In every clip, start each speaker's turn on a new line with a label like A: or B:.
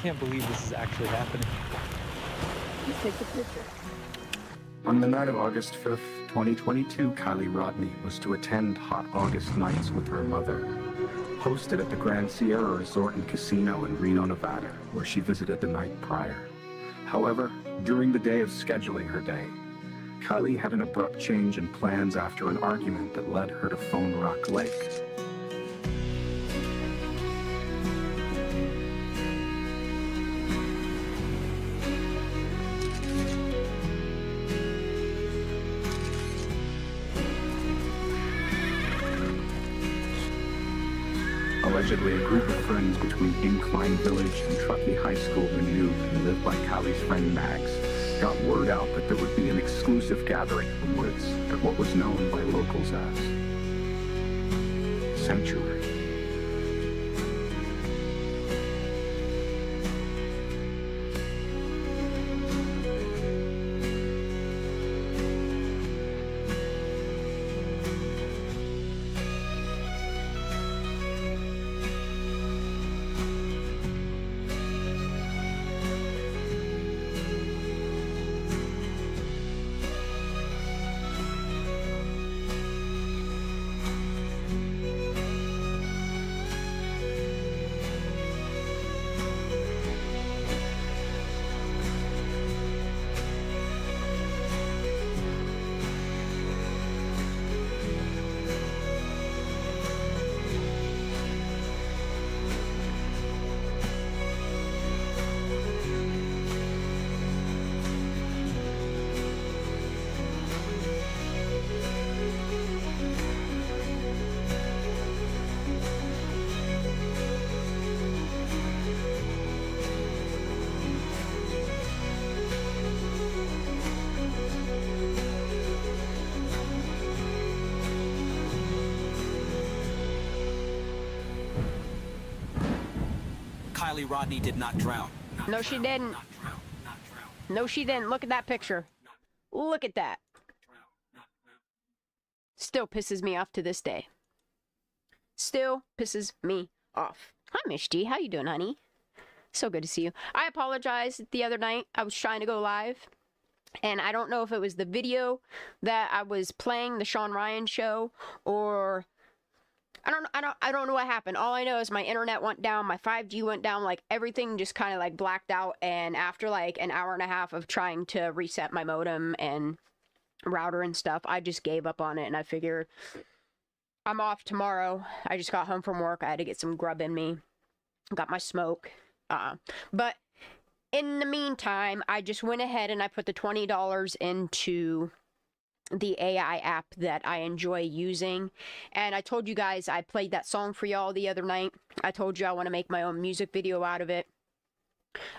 A: can't believe this is actually happening.
B: Let's take the picture.
C: On the night of August 5th, 2022, Kylie Rodney was to attend Hot August Nights with her mother, hosted at the Grand Sierra Resort and Casino in Reno, Nevada, where she visited the night prior. However, during the day of scheduling her day, Kylie had an abrupt change in plans after an argument that led her to Phone Rock Lake. Allegedly, a group of friends between Incline Village and Truckee High School who knew and lived by Kylie's friend Max got word out that there would be an exclusive gathering in the woods at what was known by locals as Sanctuary.
D: Kylie Rodney did not drown.
B: No, she didn't. No, she didn't. Look at that picture. Look at that. Still pisses me off to this day. Still pisses me off. Hi, Miss G. How you doing, honey? So good to see you. I apologize the other night. I was trying to go live, and I don't know if it was the video that I was playing, the Sean Ryan show, or I don't know what happened. All I know is my internet went down, my 5G went down, like everything just kind of like blacked out. And after like an hour and a half of trying to reset my modem and router and stuff, I just gave up on it, and I figured I'm off tomorrow. I just got home from work. I had to get some grub in me. Got my smoke. But in the meantime, I just went ahead and I put the $20 into the AI app that I enjoy using. And I told you guys I played that song for y'all the other night. I told you I want to make my own music video out of it.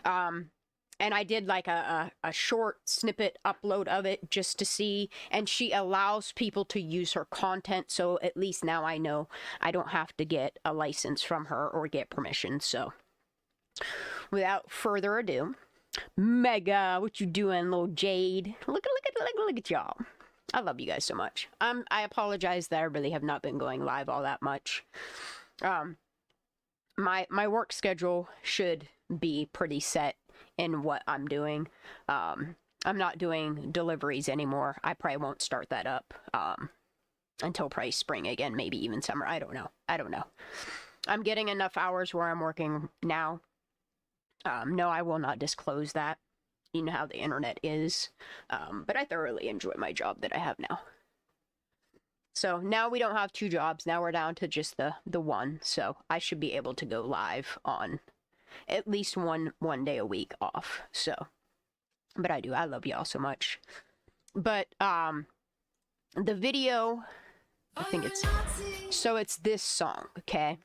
B: And I did like a short snippet upload of it just to see, and she allows people to use her content, so at least now I know I don't have to get a license from her or get permission. So without further ado, Mega, what you doing, little Jade? Look at y'all. I love you guys so much. I apologize that I really have not been going live all that much. My work schedule should be pretty set in what I'm doing. I'm not doing deliveries anymore. I probably won't start that up until probably spring again, maybe even summer. I don't know. I'm getting enough hours where I'm working now. No, I will not disclose that. You know how the internet is. But I thoroughly enjoy my job that I have now. So now we don't have two jobs. Now we're down to just the one. So I should be able to go live on at least one day a week off. So, but I do. I love y'all so much. But the video, I think it's this song, okay?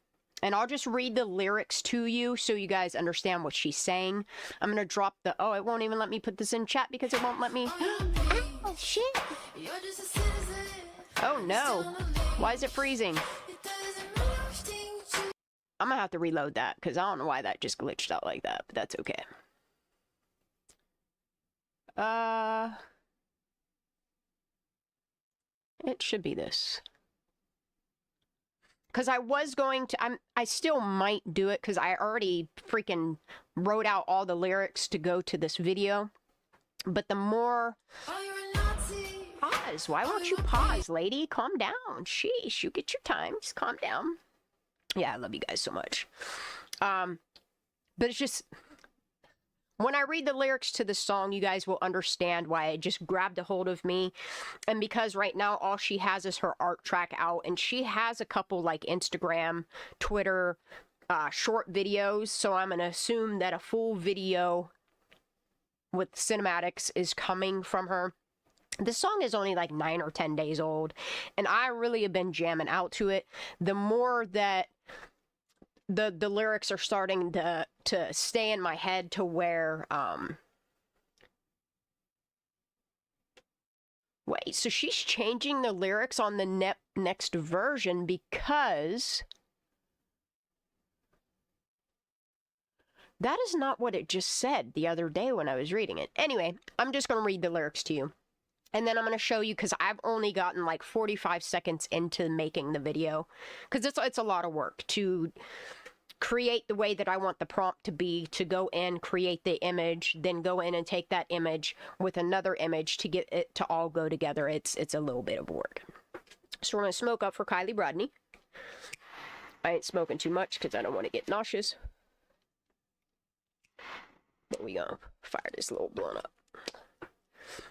B: And I'll just read the lyrics to you so you guys understand what she's saying. I'm going to drop the... Oh, it won't even let me put this in chat because it won't let me... Oh, shit. Oh, no. Why is it freezing? I'm going to have to reload that because I don't know why that just glitched out like that, but that's okay. It should be this. because I was going to, I still might do it because I already freaking wrote out all the lyrics to go to this video. But the more... Pause. Why won't you pause, lady? Calm down. Sheesh, you get your time. Just calm down. Yeah, I love you guys so much. But it's just... When I read the lyrics to this song, you guys will understand why it just grabbed a hold of me. And because right now all she has is her art track out, and she has a couple like Instagram, Twitter, short videos. So I'm going to assume that a full video with cinematics is coming from her. This song is only like 9 or 10 days old, and I really have been jamming out to it. The more that the lyrics are starting to stay in my head to where, wait, so she's changing the lyrics on the next version because that is not what it just said the other day when I was reading it. Anyway, I'm just going to read the lyrics to you. And then I'm going to show you, because I've only gotten like 45 seconds into making the video. Because it's a lot of work to create the way that I want the prompt to be, to go in, create the image, then go in and take that image with another image to get it to all go together. It's a little bit of work. So we're going to smoke up for Kylie Rodney. I ain't smoking too much because I don't want to get nauseous. But we gonna fire this little blunt up.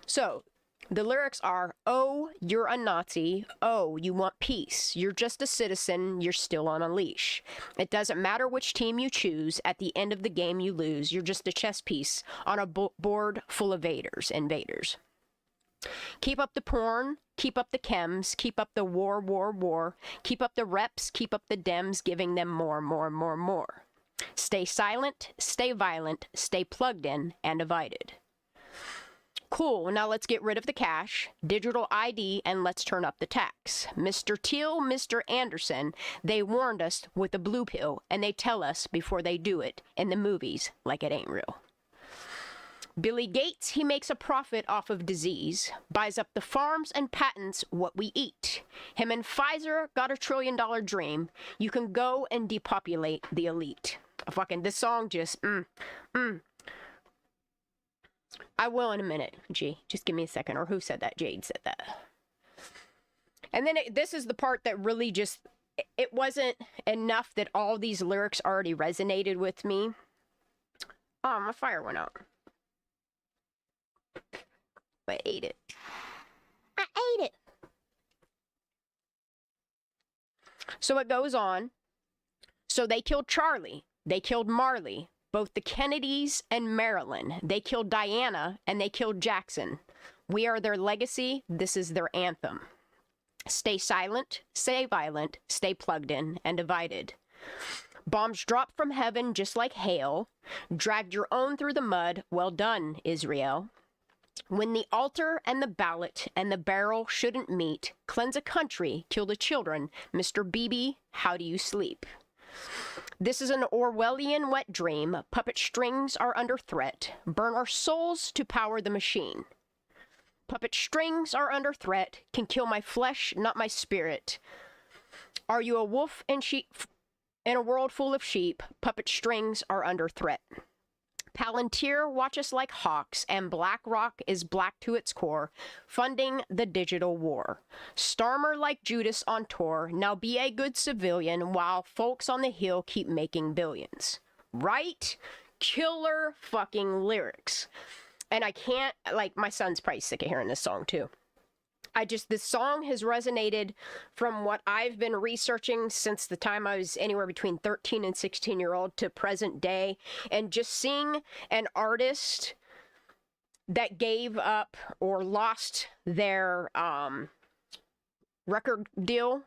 B: So, the lyrics are, oh, you're a Nazi. Oh, you want peace. You're just a citizen. You're still on a leash. It doesn't matter which team you choose. At the end of the game, you lose. You're just a chess piece on a board full of invaders. Keep up the porn. Keep up the chems. Keep up the war. Keep up the reps. Keep up the Dems, giving them more. Stay silent. Stay violent. Stay plugged in and divided. Cool, now let's get rid of the cash, digital ID, and let's turn up the tax. Mr. Teal, Mr. Anderson, they warned us with a blue pill, and they tell us before they do it in the movies like it ain't real. Billy Gates, he makes a profit off of disease, buys up the farms and patents what we eat. Him and Pfizer got $1 trillion dream. You can go and depopulate the elite. Fucking, this song just, I will in a minute, G. Just give me a second. Or who said that? Jade said that. And then this is the part that really just... It wasn't enough that all these lyrics already resonated with me. Oh, my fire went out. I ate it. I ate it! So it goes on. So they killed Charlie. They killed Marley. Both the Kennedys and Marilyn. They killed Diana and they killed Jackson. We are their legacy. This is their anthem. Stay silent, stay violent, stay plugged in and divided. Bombs dropped from heaven just like hail. Dragged your own through the mud. Well done, Israel. When the altar and the ballot and the barrel shouldn't meet, cleanse a country, kill the children. Mr. Beebe, how do you sleep? This is an Orwellian wet dream. Puppet strings are under threat. Burn our souls to power the machine. Puppet strings are under threat. Can kill my flesh, not my spirit. Are you a wolf in a world full of sheep? Puppet strings are under threat. Palantir watch us like hawks, and BlackRock is black to its core, funding the digital war. Starmer like Judas on tour, now be a good civilian while folks on the Hill keep making billions. Right? Killer fucking lyrics. And I can't, like, my son's probably sick of hearing this song too. This song has resonated from what I've been researching since the time I was anywhere between 13 and 16-year-old to present day. And just seeing an artist that gave up or lost their record deal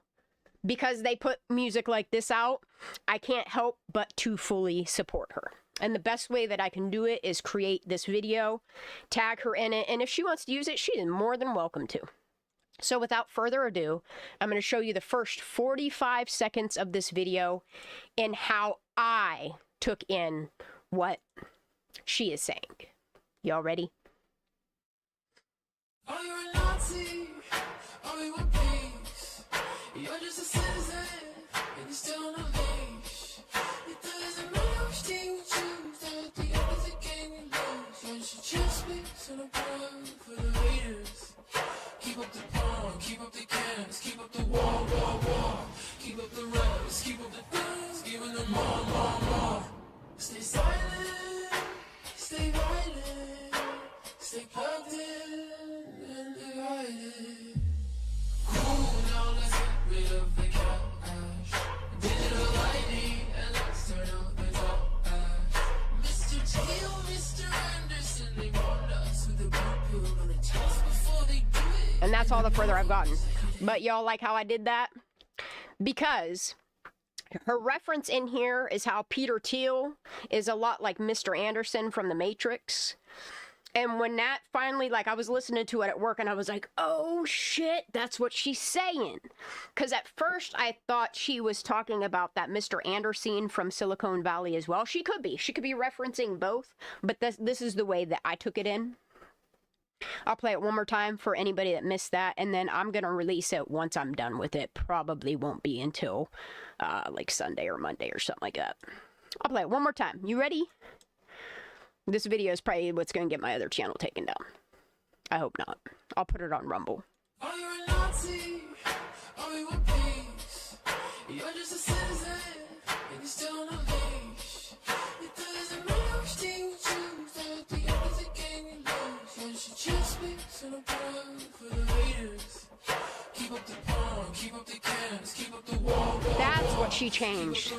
B: because they put music like this out, I can't help but to fully support her. And the best way that I can do it is create this video, tag her in it, and if she wants to use it, she is more than welcome to. So without further ado, I'm going to show you the first 45 seconds of this video and how I took in what she is saying. Y'all ready?
D: Oh, you're a Nazi. Oh, you want peace. You're just a citizen. still on a leash. It doesn't matter which team you choose, that the end of the game you lose. You should just be so no problem for the haters. Keep up the pawn, keep up the cans, keep up the war. Keep up the reps, keep up the dance, giving them more. Stay silent, stay violent, stay plugged in and divided. Cool, now let's get rid of the cash. Digital ID and let's turn out the top ash. Mr. Tail, Mr. Anderson, they warned us with the blue pill on the test before they do it.
B: And that's all the further I've gotten. But y'all like how I did that? Because her reference in here is how Peter Thiel is a lot like Mr. Anderson from The Matrix. And when that finally, like, I was listening to it at work and I was like, oh shit, that's what she's saying. Because at first I thought she was talking about that Mr. Anderson from Silicon Valley as well. She could be referencing both, but this is the way that I took it in. I'll play it one more time for anybody that missed that, and then I'm going to release it once I'm done with it. Probably won't be until like Sunday or Monday or something like that. I'll play it one more time. You ready? This video is probably what's going to get my other channel taken down. I hope not. I'll put it on Rumble.
D: Are you a Nazi? Are you a peace? You're just a citizen, and you're still on a leash. It doesn't matter which team you choose, at the end of the game you lose. You should just be so no problem for the haters. Keep up the pawn, keep up the cans, keep up the war.
B: That's what she changed.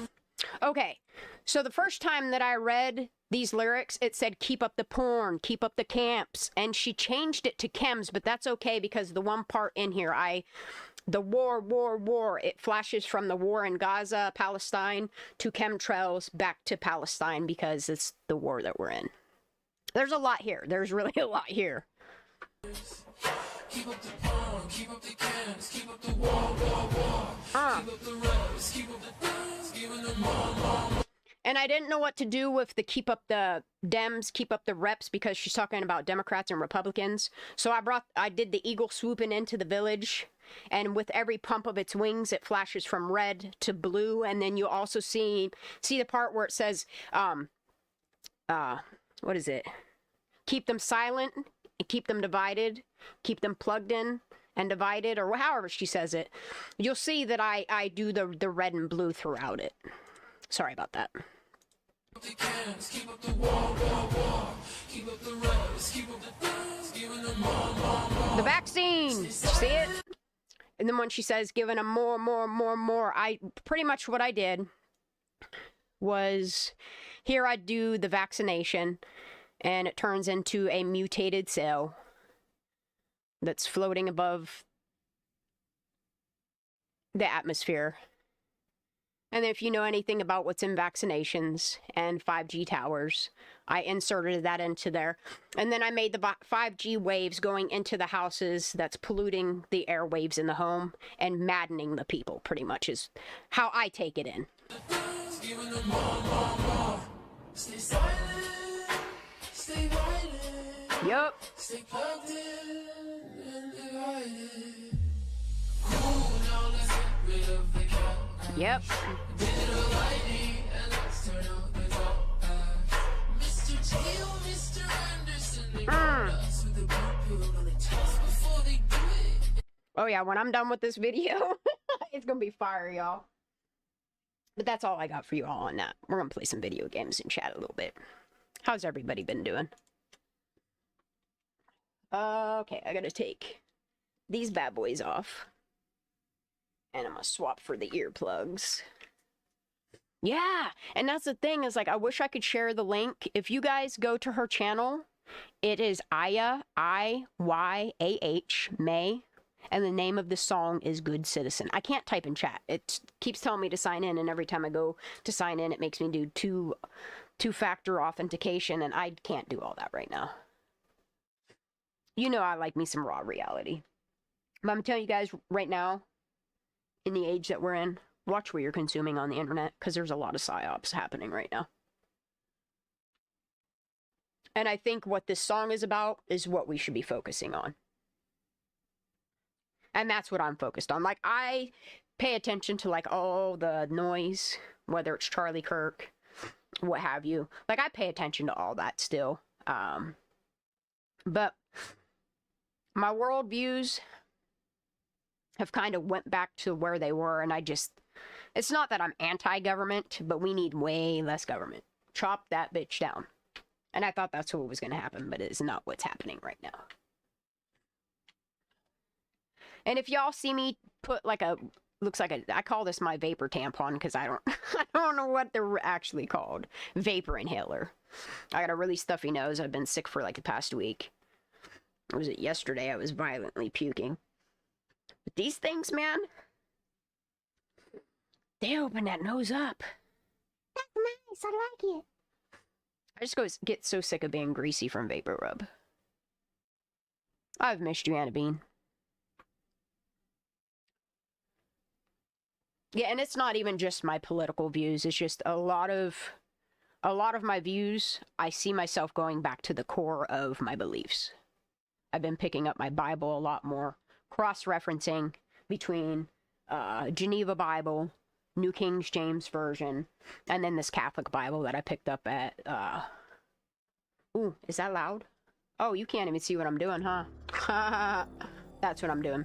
B: Okay, so the first time that I read these lyrics, it said, keep up the porn, keep up the camps, and she changed it to chems, but that's okay because the one part in here, the war, it flashes from the war in Gaza, Palestine, to chemtrails, back to Palestine, because it's the war that we're in. There's a lot here. There's really a lot here.
D: Keep up the pawn, keep up the cans, keep up the war. Keep up the reps, keep up the dance, giving them more.
B: And I didn't know what to do with the keep up the Dems, keep up the reps, because she's talking about Democrats and Republicans. So I did the eagle swooping into the village, and with every pump of its wings, it flashes from red to blue. And then you also see the part where it says, what is it? Keep them silent, keep them divided, keep them plugged in and divided, or however she says it. You'll see that I do the red and blue throughout it. Sorry about that.
D: Keep up the war. Keep up the reps, keep up the dance, giving them more.
B: The vaccine! See it? And then when she says giving them more, pretty much what I did was, here I do the vaccination, and it turns into a mutated cell that's floating above the atmosphere. And if you know anything about what's in vaccinations and 5G towers, I inserted that into there. And then I made the 5G waves going into the houses that's polluting the airwaves in the home and maddening the people, pretty much is how I take it in.
D: Stay silent, stay violent.
B: Yup.
D: Stay plugged in and divided. Cool, now let's get rid of the cat.
B: Yep.
D: Digital ID and let's turn out the top ash. Mr. Tail, Mr. Anderson, they warned us with the blue pill on the test before they do it.
B: Oh yeah, when I'm done with this video, it's gonna be fire, y'all. But that's all I got for you all on that. We're gonna play some video games and chat a little bit. How's everybody been doing? Okay, I gotta take these bad boys off. And I'm gonna swap for the earplugs. Yeah, and that's the thing, is like, I wish I could share the link. If you guys go to her channel, it is Aya, I-Y-A-H, May, and the name of the song is Good Citizen. I can't type in chat. It keeps telling me to sign in, and every time I go to sign in, it makes me do two-factor authentication, and I can't do all that right now. You know I like me some raw reality. But I'm telling you guys right now, in the age that we're in, watch where you're consuming on the internet, because there's a lot of psyops happening right now. And I think what this song is about is what we should be focusing on. And that's what I'm focused on. Like, I pay attention to like all the noise, whether it's Charlie Kirk, what have you. Like I pay attention to all that still. But my worldviews have kind of went back to where they were, and it's not that I'm anti-government, but we need way less government. Chop that bitch down. And I thought that's what was going to happen, but it's not what's happening right now. And if y'all see me put like I call this my vapor tampon because I don't know what they're actually called. Vapor inhaler. I got a really stuffy nose. I've been sick for like the past week. Or was it yesterday? I was violently puking. But these things, man, they open that nose up. That's nice. I like it. I just get so sick of being greasy from Vapor Rub. I've missed you, Anna Bean. Yeah, and it's not even just my political views. It's just a lot of my views, I see myself going back to the core of my beliefs. I've been picking up my Bible a lot more, cross-referencing between Geneva Bible, New King James Version, and then this Catholic Bible that I picked up at, ooh, is that loud? Oh, you can't even see what I'm doing, huh? That's what I'm doing.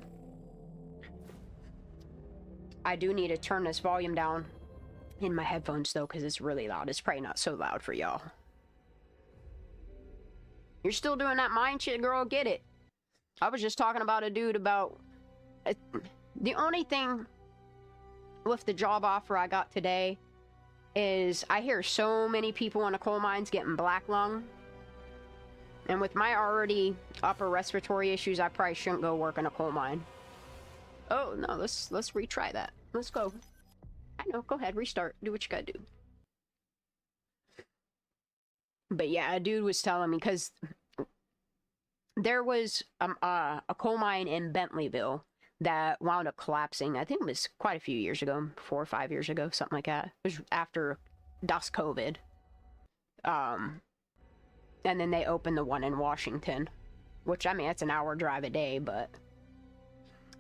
B: I do need to turn this volume down in my headphones, though, because it's really loud. It's probably not so loud for y'all. You're still doing that mind shit, girl? Get it. I was just talking about a dude about... the only thing with the job offer I got today is I hear so many people in the coal mines getting black lung. And with my already upper respiratory issues, I probably shouldn't go work in a coal mine. Oh, no, let's retry that. Let's go. I know, go ahead, restart. Do what you gotta do. But yeah, a dude was telling me, because there was a coal mine in Bentleyville that wound up collapsing. I think it was quite a few years ago, 4 or 5 years ago, something like that. It was after Das COVID. And then they opened the one in Washington, which, I mean, it's an hour drive a day, but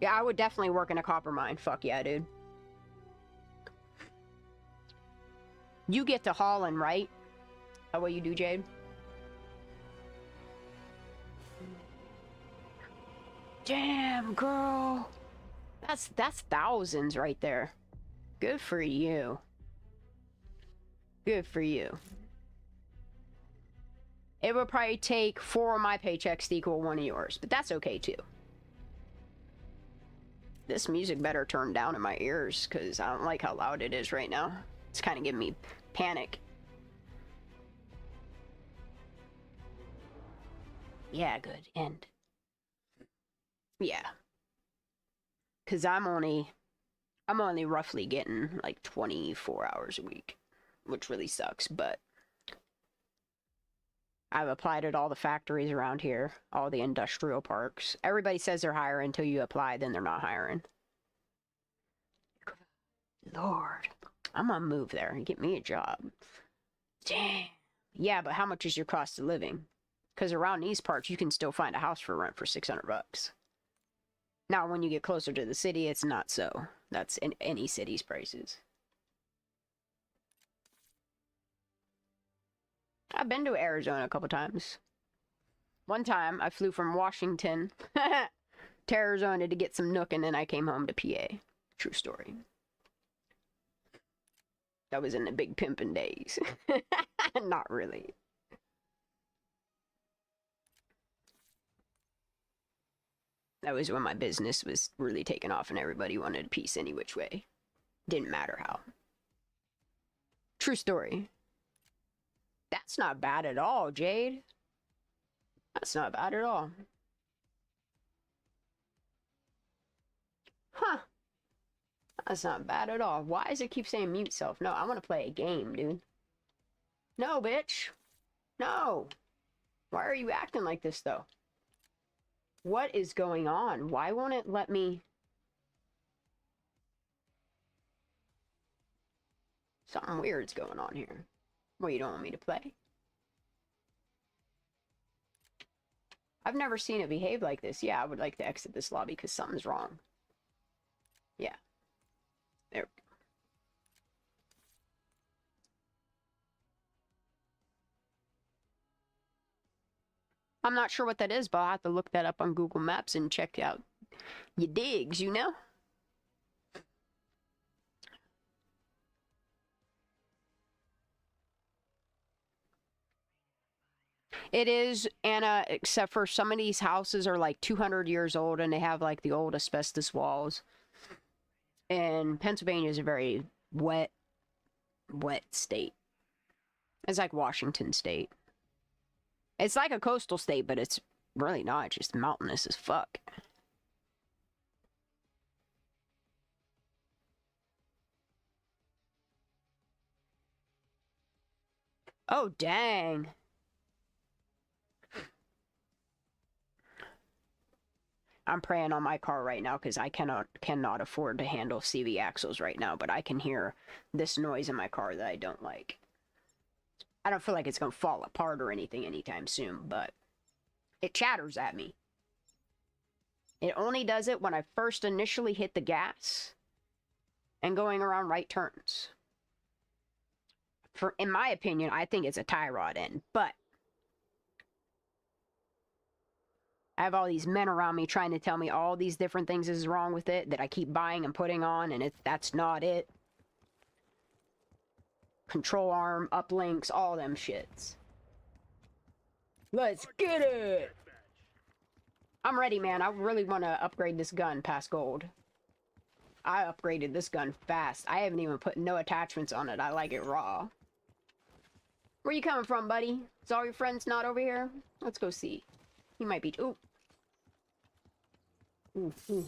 B: yeah, I would definitely work in a copper mine. Fuck yeah, dude. You get to hauling, right? How what you do, Jade? Damn, girl. That's thousands right there. Good for you. Good for you. It would probably take 4 of my paychecks to equal 1 of yours, but that's okay too. This music better turn down in my ears, because I don't like how loud it is right now. It's kind of giving me panic. Yeah, good. End. Yeah. Because I'm only roughly getting like 24 hours a week, which really sucks, but I've applied at all the factories around here, all the industrial parks. Everybody says they're hiring until you apply, then they're not hiring. Lord, I'm gonna move there and get me a job. Damn. Yeah, but how much is your cost of living? Because around these parts, you can still find a house for rent for $600. Now, when you get closer to the city, it's not so. That's in any city's prices. I've been to Arizona a couple times. One time, I flew from Washington to Arizona to get some nookin, and I came home to PA. True story. That was in the big pimpin' days. Not really. That was when my business was really taking off and everybody wanted a piece any which way. Didn't matter how. True story. That's not bad at all, Jade. That's not bad at all. Huh. That's not bad at all. Why does it keep saying mute self? No, I want to play a game, dude. No, bitch. No. Why are you acting like this, though? What is going on? Why won't it let me... Something weird's going on here. Well, you don't want me to play? I've never seen it behave like this. Yeah, I would like to exit this lobby because something's wrong. Yeah. I'm not sure what that is, but I'll have to look that up on Google Maps and check out your digs, you know? It is, Anna, except for some of these houses are like 200 years old and they have like the old asbestos walls. And Pennsylvania is a very wet state. It's like Washington State. It's like a coastal state, but it's really not. It's just mountainous as fuck. Oh, dang. I'm praying on my car right now because I cannot afford to handle CV axles right now, but I can hear this noise in my car that I don't like. I don't feel like it's going to fall apart or anything anytime soon, but it chatters at me. It only does it when I first initially hit the gas and going around right turns. In my opinion, I think it's a tie rod end, but I have all these men around me trying to tell me all these different things is wrong with it that I keep buying and putting on, and that's not it. Control arm, uplinks, all them shits. Let's get it! I'm ready, man. I really want to upgrade this gun past gold. I upgraded this gun fast. I haven't even put no attachments on it. I like it raw. Where you coming from, buddy? Is all your friends not over here? Let's go see. He might be... Ooh. Ooh, ooh.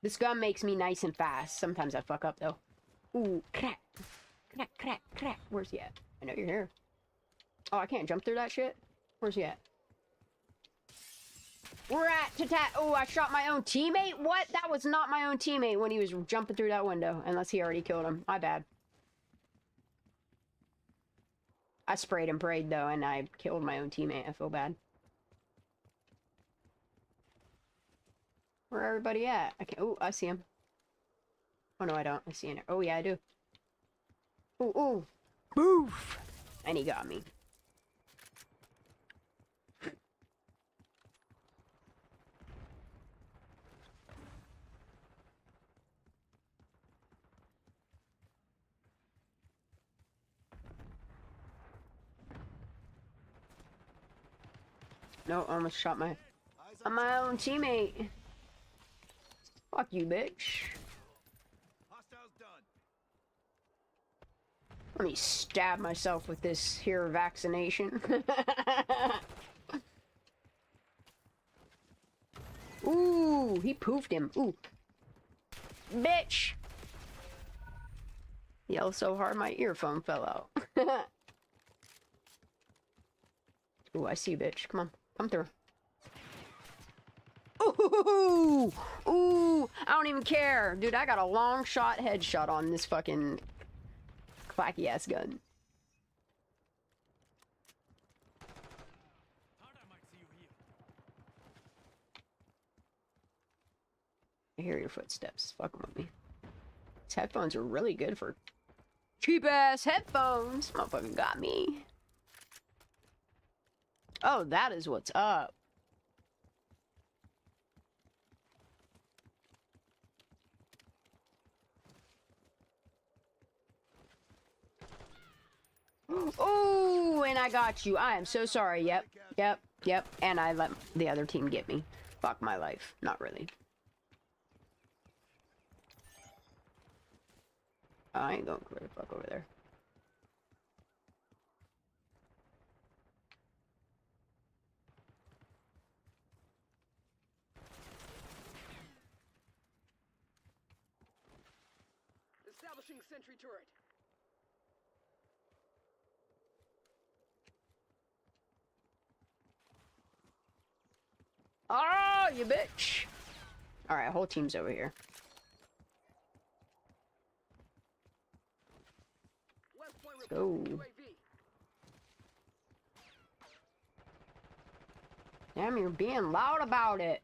B: This gun makes me nice and fast. Sometimes I fuck up, though. Ooh, crack. Crack, crack, crack. Where's he at? I know you're here. Oh, I can't jump through that shit? Where's he at? Rat-tat-tat. Oh, I shot my own teammate? What? That was not my own teammate when he was jumping through that window. Unless he already killed him. My bad. I sprayed and prayed, though, and I killed my own teammate. I feel bad. Where everybody at? I can't. Oh, I see him. Oh, no, I don't. I see him. Oh, yeah, I do. Ooh, ooh. Boof! And he got me. No, almost shot my own teammate. Fuck you, bitch. Let me stab myself with this here vaccination. Ooh, he poofed him. Ooh. Bitch! Yelled so hard my earphone fell out. Ooh, I see you, bitch. Come on. Come through. Ooh! Ooh! I don't even care. Dude, I got a long shot headshot on this fucking clacky ass gun. I hear your footsteps. Fucking with me. These headphones are really good for cheap ass headphones. Motherfucking got me. Oh, that is what's up. Oh, and I got you. I am so sorry. Yep, yep, yep. And I let the other team get me. Fuck my life. Not really. I ain't going clear the fuck over there.
E: Establishing sentry turret.
B: Oh, you bitch! Alright, whole team's over here. Let's go. Damn, you're being loud about it.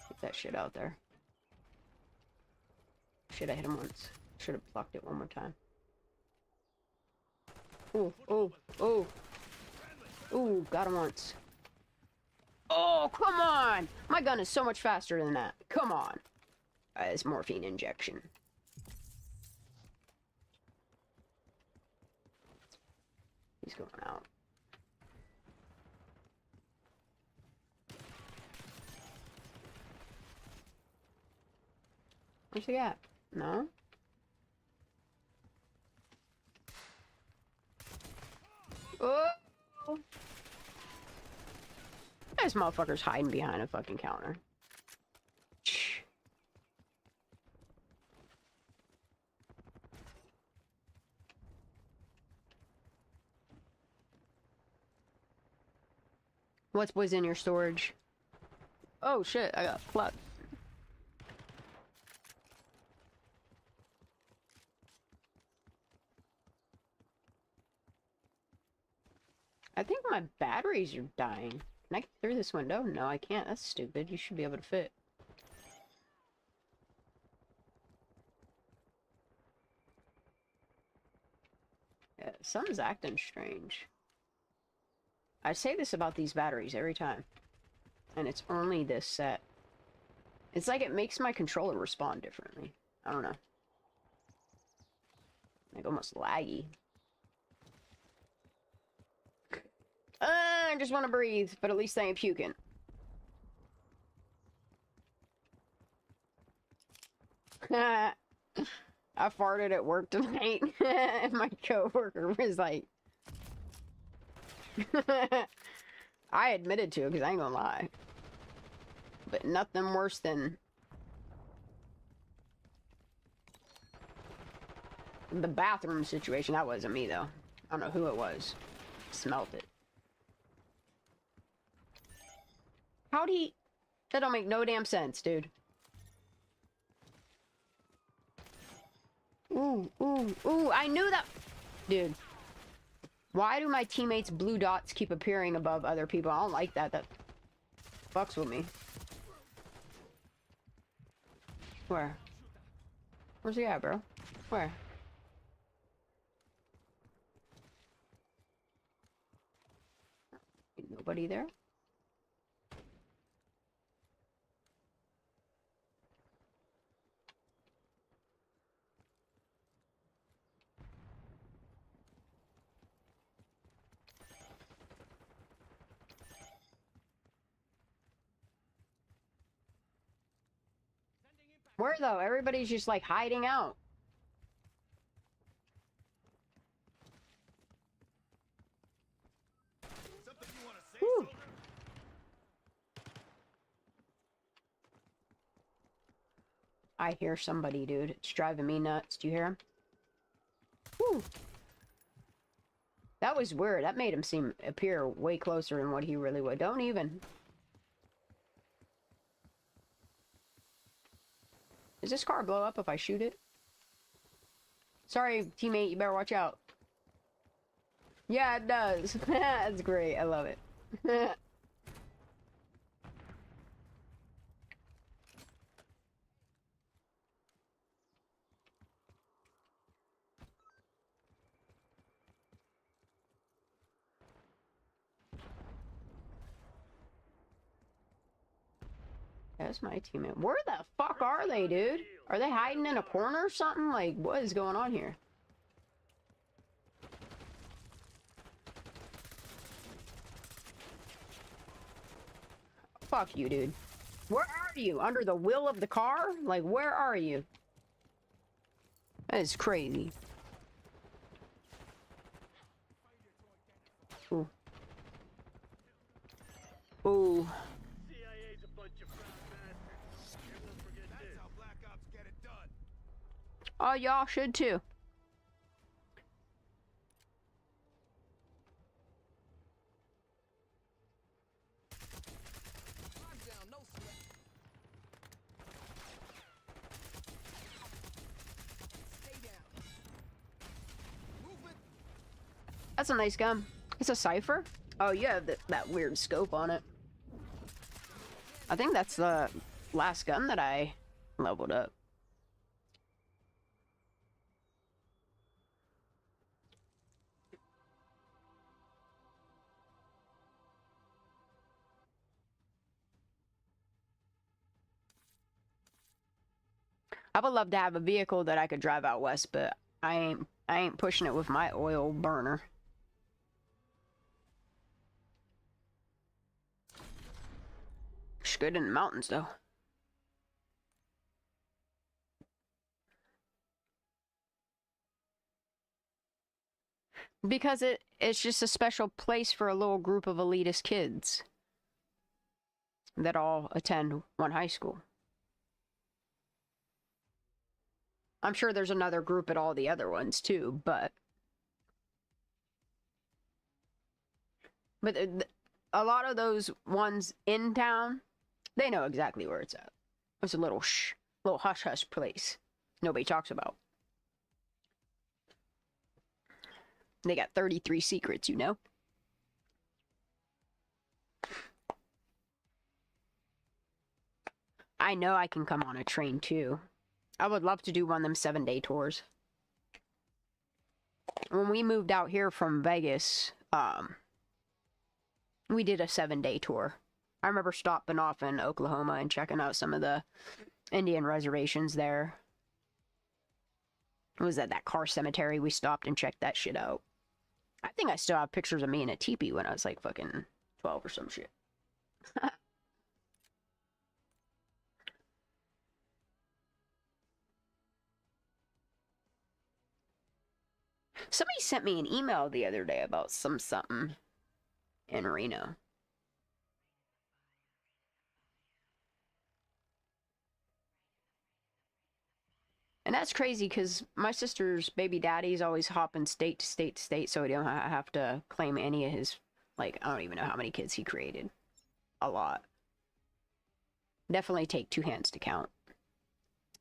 B: Get that shit out there. Shit, I hit him once. Should have plucked it one more time. Ooh, ooh, ooh. Ooh, got him once. Oh, come on! My gun is so much faster than that. Come on. It's morphine injection. He's going out. Where's he at? No? Oh! This motherfucker's hiding behind a fucking counter. What was in your storage? Oh shit, I got plucked. I think my batteries are dying. Can I get through this window? No, I can't. That's stupid. You should be able to fit. Yeah, something's acting strange. I say this about these batteries every time. And it's only this set. It's like it makes my controller respond differently. I don't know. Like almost laggy. I just want to breathe, but at least I ain't puking. I farted at work tonight, and my coworker was like... I admitted to it, because I ain't gonna lie. But nothing worse than... the bathroom situation. That wasn't me, though. I don't know who it was. Smelt it. How'd he... That don't make no damn sense, dude. Ooh, ooh, ooh, I knew that... Dude. Why do my teammates' blue dots keep appearing above other people? I don't like that. That fucks with me. Where? Where's he at, bro? Where? Ain't nobody there? Where though? Everybody's just like hiding out. Whew. I hear somebody, dude. It's driving me nuts. Do you hear him? Whew. That was weird. That made him appear way closer than what he really would. Don't even. Does this car blow up if I shoot it? Sorry, teammate, you better watch out. Yeah, it does. That's great. I love it. That's my teammate. Where the fuck are they, dude? Are they hiding in a corner or something? Like, what is going on here? Fuck you, dude. Where are you? Under the wheel of the car? Like, where are you? That is crazy. Ooh. Ooh. Oh, y'all should too. That's a nice gun. It's a Cypher? Oh, you have that weird scope on it. I think that's the last gun that I leveled up. I would love to have a vehicle that I could drive out west, but I ain't pushing it with my oil burner. It's good in the mountains though. Because it's just a special place for a little group of elitist kids that all attend one high school. I'm sure there's another group at all the other ones too, but a lot of those ones in town, they know exactly where it's at. It's a little hush hush place nobody talks about. They got 33 secrets, you know? I know I can come on a train too. I would love to do one of them 7-day tours. When we moved out here from Vegas, we did a 7-day tour. I remember stopping off in Oklahoma and checking out some of the Indian reservations there. It was at that car cemetery. We stopped and checked that shit out. I think I still have pictures of me in a teepee when I was like fucking 12 or some shit. Somebody sent me an email the other day about something in Reno. And that's crazy because my sister's baby daddy's always hopping state to state to state, so he don't have to claim any of his, like, I don't even know how many kids he created. A lot. Definitely take 2 hands to count.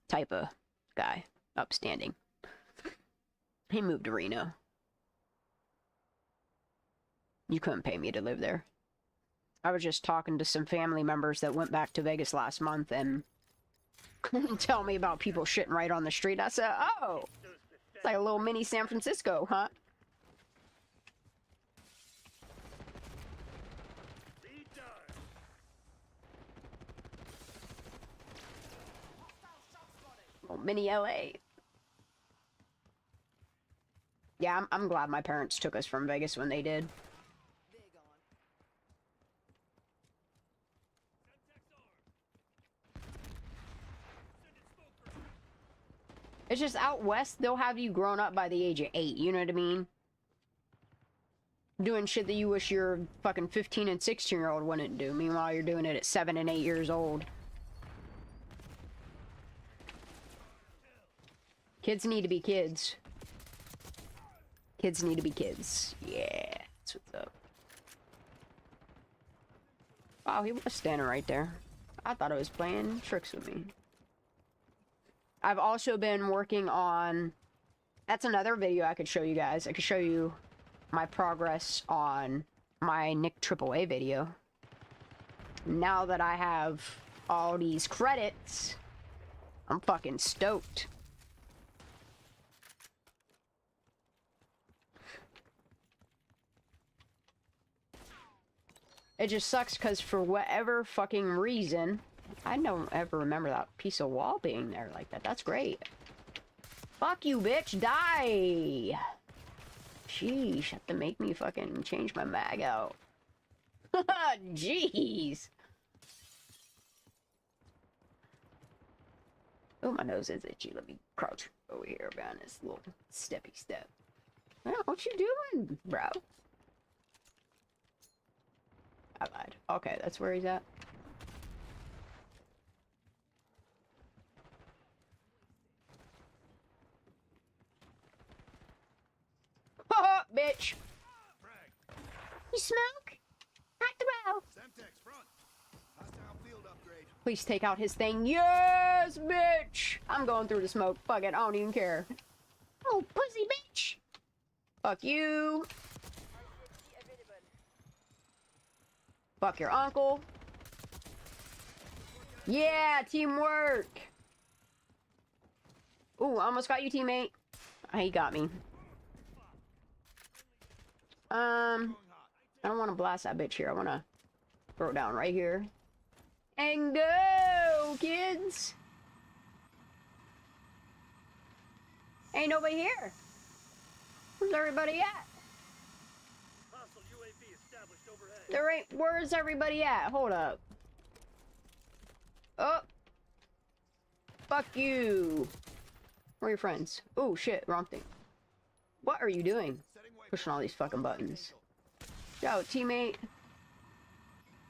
B: Type of guy. Upstanding. He moved to Reno. You couldn't pay me to live there. I was just talking to some family members that went back to Vegas last month and tell me about people shitting right on the street. I said, oh, it's like a little mini San Francisco, huh? Little mini LA. Yeah, I'm glad my parents took us from Vegas when they did. It's just out west, they'll have you grown up by the age of 8, you know what I mean? Doing shit that you wish your fucking 15 and 16-year-old wouldn't do. Meanwhile, you're doing it at 7 and 8 years old. Kids need to be kids. Kids need to be kids. Yeah, that's what's up. Wow, he was standing right there. I thought it was playing tricks with me. I've also been working on... That's another video I could show you guys. I could show you my progress on my Nick AAA video. Now that I have all these credits, I'm fucking stoked. It just sucks because for whatever fucking reason... I don't ever remember that piece of wall being there like that. That's great. Fuck you, bitch. Die! Sheesh, have to make me fucking change my mag out. Jeez! Oh, my nose is itchy. Let me crouch over here behind this little steppy step. Yeah, what you doing, bro? I lied. Okay, that's where he's at. Ha bitch! You smoke? Not the row. Please take out his thing. Yes, bitch! I'm going through the smoke. Fuck it, I don't even care. Oh, pussy bitch! Fuck you! Fuck your uncle. Yeah, teamwork! Ooh, I almost got you, teammate. He got me. I don't want to blast that bitch here. I want to throw it down right here. And go, kids! Ain't nobody here. Where's everybody at?
F: Hostile UAV established overhead.
B: There ain't. Where's everybody at? Hold up. Oh. Fuck you. Where are your friends? Oh shit, wrong thing. What are you doing? Pushing all these fucking buttons. Yo, teammate.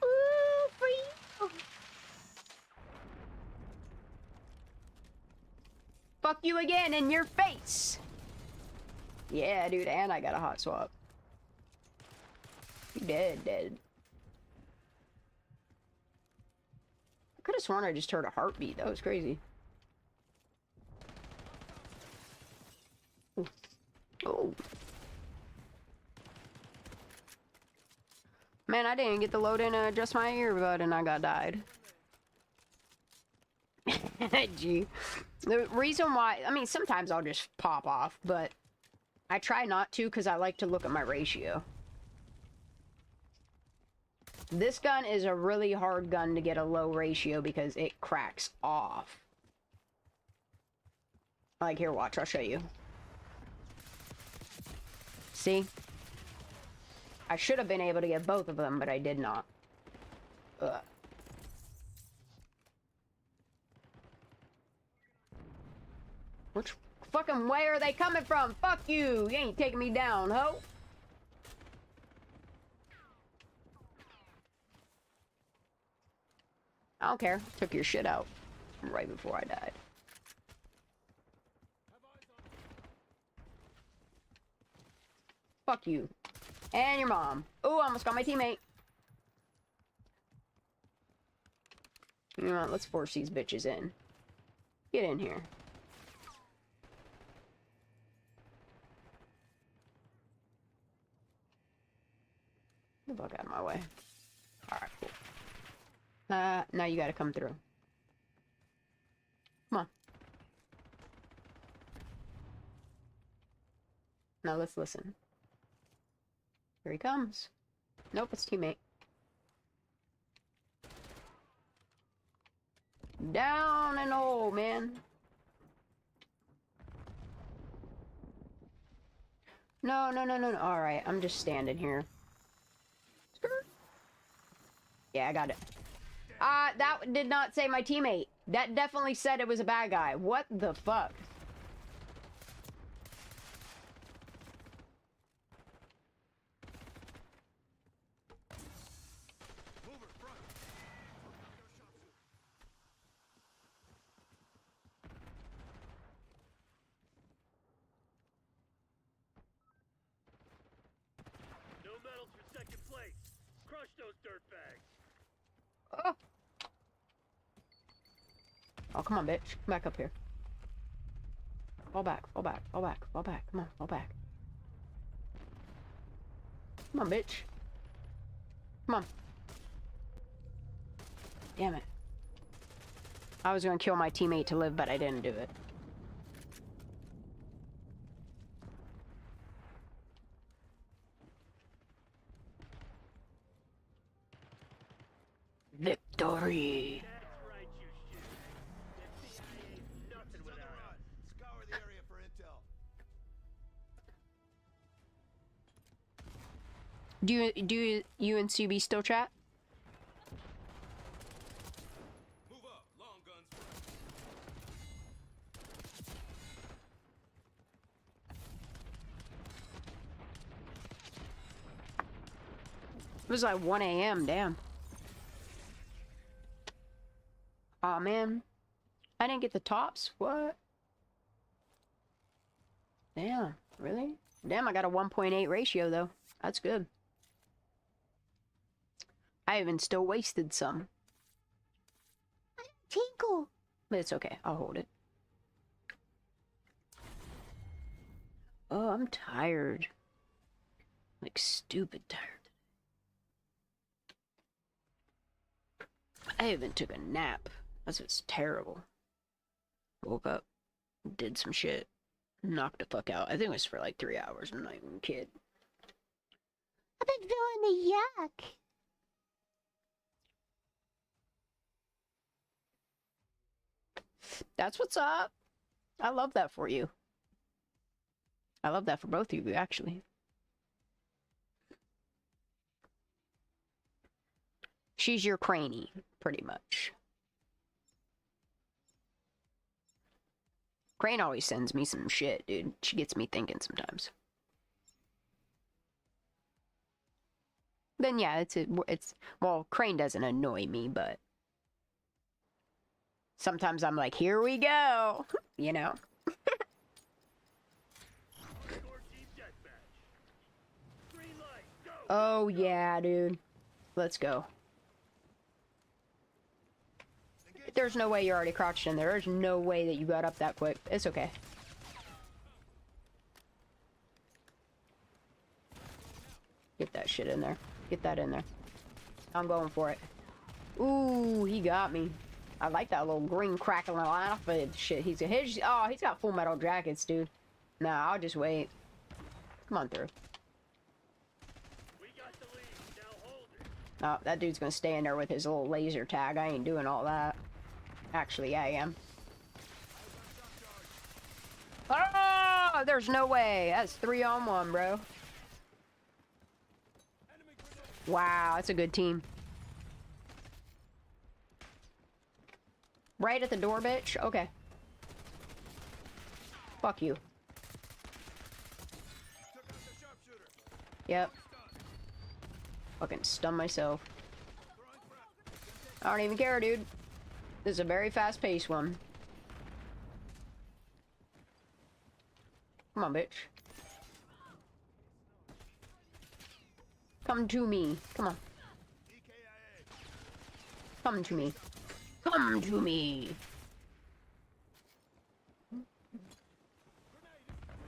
B: Ooh, for you. Fuck you again in your face. Yeah, dude, and I got a hot swap. You dead. I could have sworn I just heard a heartbeat. That was crazy. Ooh. Oh. Man, I didn't get the load in just my earbud and I got died. Gee. The reason why, I mean, sometimes I'll just pop off, but I try not to because I like to look at my ratio. This gun is a really hard gun to get a low ratio because it cracks off. Like, here, watch, I'll show you. See? I should have been able to get both of them, but I did not. Ugh. Which fucking way are they coming from? Fuck you! You ain't taking me down, ho! I don't care. Took your shit out right before I died. Fuck you. And your mom. Ooh, I almost got my teammate. You know what? Let's force these bitches in. Get in here. Get the fuck out of my way. Alright, cool. Now you gotta come through. Come on. Now let's listen. Here he comes. Nope, it's teammate. Down and oh, man. No. Alright, I'm just standing here. Yeah, I got it. That did not say my teammate. That definitely said it was a bad guy. What the fuck?
F: No medals for second place. Crush those dirtbags.
B: Oh. Oh, come on, bitch. Come back up here. Fall back. Come on, fall back. Come on, bitch. Come on. Damn it. I was gonna kill my teammate to live, but I didn't do it. Victory!
F: That's right, you shit. The CIA ain't nothing without us.
G: Scour the area for intel.
B: Do you and CB still chat?
G: Move up. Long guns front.
B: It was like 1 a.m. Damn. Aw, man. I didn't get the tops. What? Damn. Really? Damn, I got a 1.8 ratio, though. That's good. I even still wasted some. Tinkle. But it's okay. I'll hold it. Oh, I'm tired. Like, stupid tired. I even took a nap. That's what's terrible. Woke up, did some shit, knocked the fuck out. I think it was for like 3 hours. I'm not even kidding. I've been feeling the yuck. That's what's up. I love that for you. I love that for both of you, actually. She's your cranny, pretty much. Crane always sends me some shit, dude. She gets me thinking sometimes. Then yeah, it's well, Crane doesn't annoy me, but sometimes I'm like, here we go, you know. Oh yeah, dude. Let's go. There's no way you're already crouched in there. There's no way that you got up that quick. It's okay. Get that shit in there. Get that in there. I'm going for it. Ooh, he got me. I like that little green crackling outfit shit. He's got full metal jackets, dude. Nah, I'll just wait. Come on through.
F: We got the lead. Now hold it.
B: Oh, that dude's gonna stay in there with his little laser tag. I ain't doing all that. Actually, I am. Oh, there's no way. That's 3-on-1, bro. Wow, that's a good team. Right at the door, bitch? Okay. Fuck you. Yep. Fucking stun myself. I don't even care, dude. This is a very fast-paced one. Come on, bitch. Come to me. Come on. Come to me. Come to me.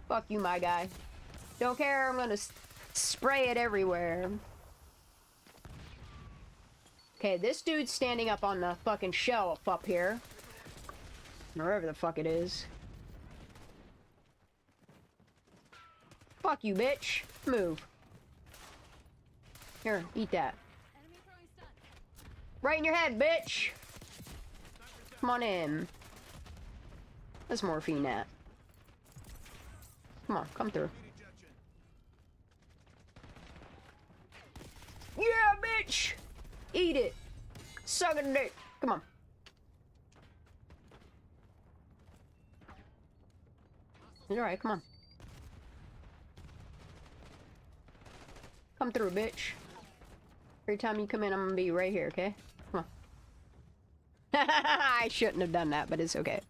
B: Fuck you, my guy. Don't care. I'm gonna spray it everywhere. Okay, this dude's standing up on the fucking shelf up here. Wherever the fuck it is. Fuck you, bitch. Move. Here, eat that. Right in your head, bitch. Come on in. That's morphine at. Come on, come through. Yeah, bitch! Eat it! Suck a dick! Come on. It's alright, come on. Come through, bitch. Every time you come in, I'm gonna be right here, okay? Come on. I shouldn't have done that, but it's okay.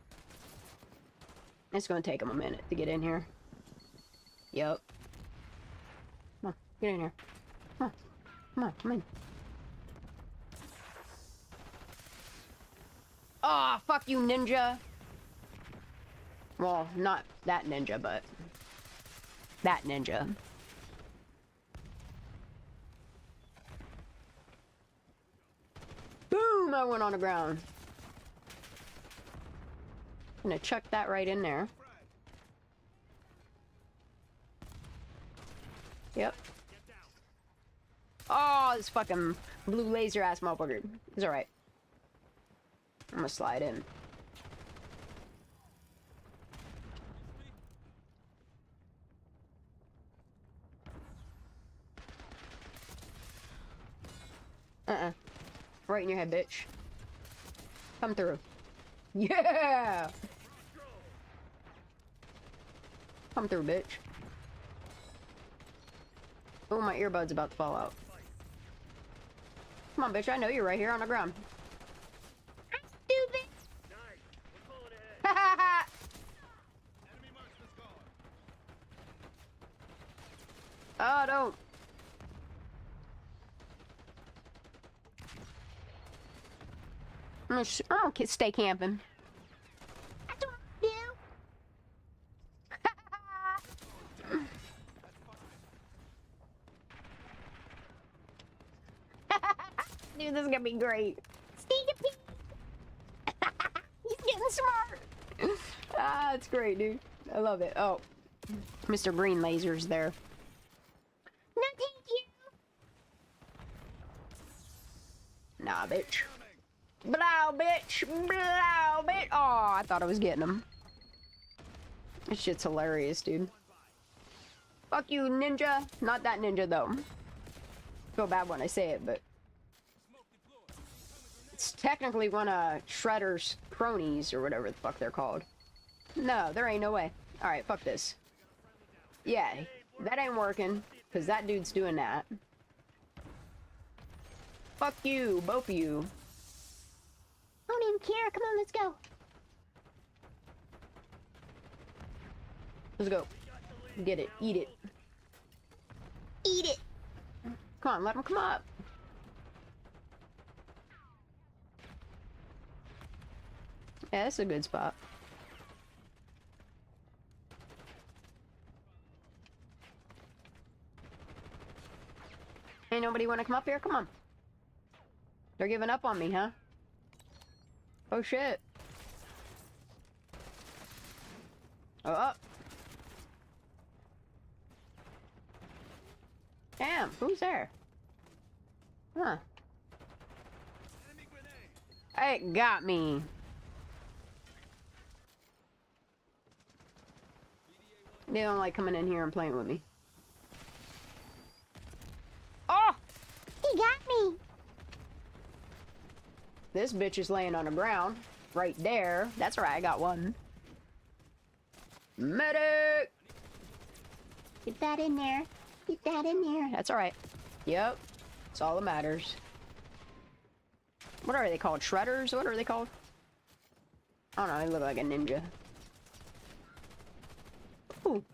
B: It's gonna take him a minute to get in here. Yup. Come on, get in here. Come on. Come on, come in. Oh, fuck you, ninja. Well, not that ninja, but that ninja. Boom! I went on the ground. I'm gonna chuck that right in there. Yep. Oh, this fucking blue laser ass motherfucker. It's alright. I'm gonna slide in. Right in your head, bitch. Come through. Yeah! Come through, bitch. Oh, my earbud's about to fall out. Come on, bitch. I know you're right here on the ground. Stupid!
F: Nice. We're pulling ahead.
B: Ha ha ha!
G: Enemy marksman gone.
B: Oh, don't. I'm gonna stay camping. That's what I do. Dude, this is gonna be great. Sneaky peek. He's getting smart. Ah, that's great, dude. I love it. Oh, Mr. Green Laser's there. No, thank you. Nah, bitch. Blow, bitch. Blow, bitch. Oh, I thought I was getting him. This shit's hilarious, dude. Fuck you, ninja. Not that ninja, though. Feel bad when I say it, but... It's technically one of Shredder's cronies, or whatever the fuck they're called. No, there ain't no way. Alright, fuck this. Yeah, that ain't working, because that dude's doing that. Fuck you, both of you. I don't even care. Come on, let's go. Let's go. Get it. Eat it. Eat it. Come on, let him come up. Yeah, that's a good spot. Ain't nobody want to come up here? Come on. They're giving up on me, huh? Oh shit. Oh. Damn, who's there? Huh.
G: Enemy grenade.
B: It got me. They don't like coming in here and playing with me. Oh! He got me! This bitch is laying on the ground. Right there. That's right, I got one. Medic! Get that in there. Get that in there. That's alright. Yep. That's all that matters. What are they called? Shredders? What are they called? I don't know, they look like a ninja. Ooh.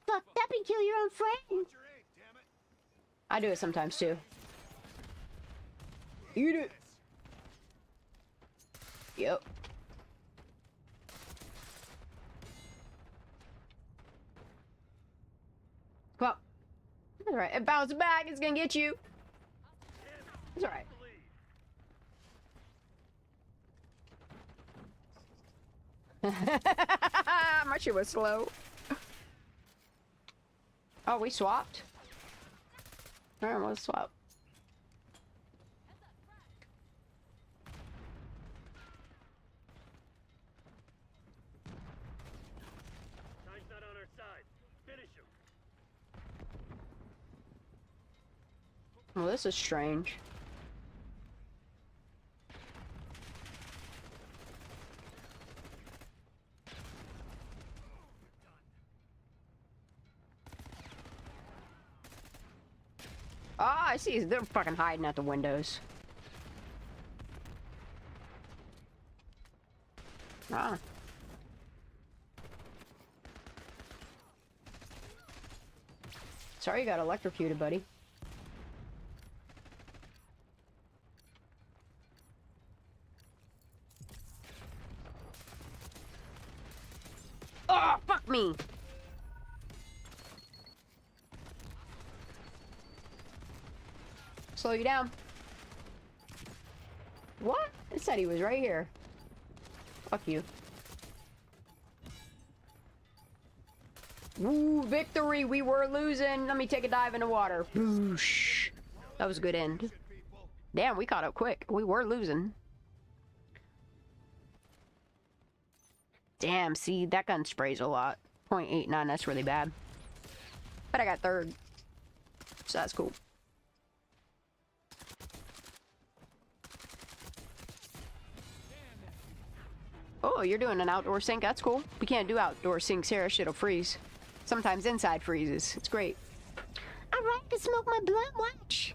B: Fuck up and kill your own friend.
G: Your aim, damn it.
B: I do it sometimes too. Eat it. Yep. Well, that's alright. It bounced back. It's gonna get you. It's alright. My shit was slow. Oh, we swapped? Alright, let's swap.
F: Time's not on our side. Finish him.
B: Well, this is strange. Ah, I see. They're fucking hiding at the windows. Ah. Sorry you got electrocuted, buddy. Oh, fuck me! Slow you down. What? It said he was right here. Fuck you. Woo, victory! We were losing. Let me take a dive in the water. Boosh. That was a good end. Damn, we caught up quick. We were losing. Damn, see, that gun sprays a lot. .89, that's really bad. But I got third. So that's cool. Oh, you're doing an outdoor sink. That's cool. We can't do outdoor sinks here. Shit'll freeze. Sometimes inside freezes. It's great. All right, to smoke my blunt. Watch.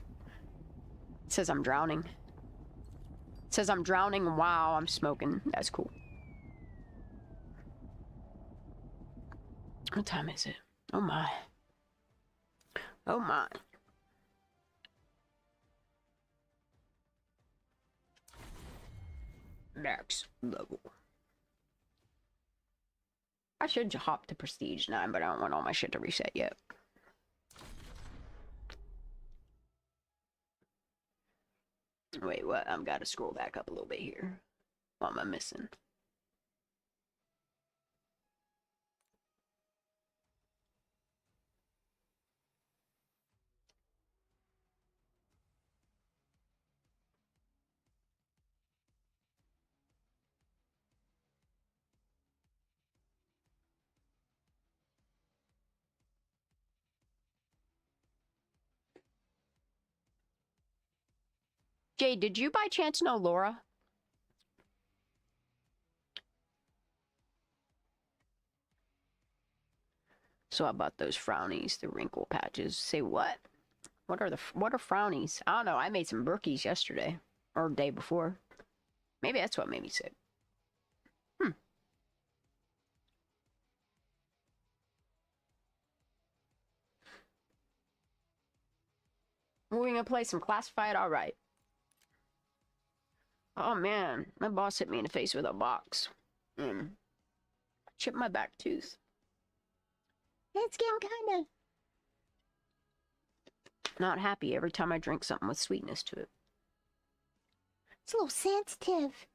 B: It says I'm drowning. It says I'm drowning while I'm smoking. That's cool. What time is it? Oh my. Oh my. Max level. I should hop to Prestige 9, but I don't want all my shit to reset yet. Wait, what? I've got to scroll back up a little bit here. What am I missing? Jay, did you by chance know Laura? So how about those frownies, the wrinkle patches? Say what? What are frownies? I don't know. I made some brookies yesterday or the day before. Maybe that's what made me sick. We're gonna play some classified. All right. Oh man, my boss hit me in the face with a box. Chipped my back tooth. It's getting kind of not happy every time I drink something with sweetness to it. It's a little sensitive.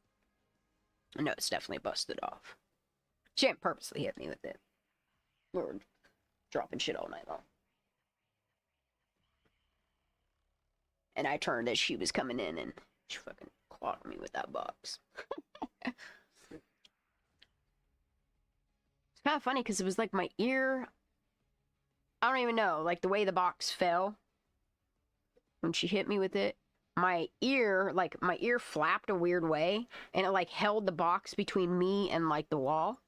B: No, it's definitely busted off. She didn't purposely hit me with it. We were dropping shit all night long. And I turned as she was coming in and she fucking clocked me with that box. It's kind of funny because it was like my ear. I don't even know, like the way the box fell when she hit me with it. My ear flapped a weird way and it like held the box between me and like the wall.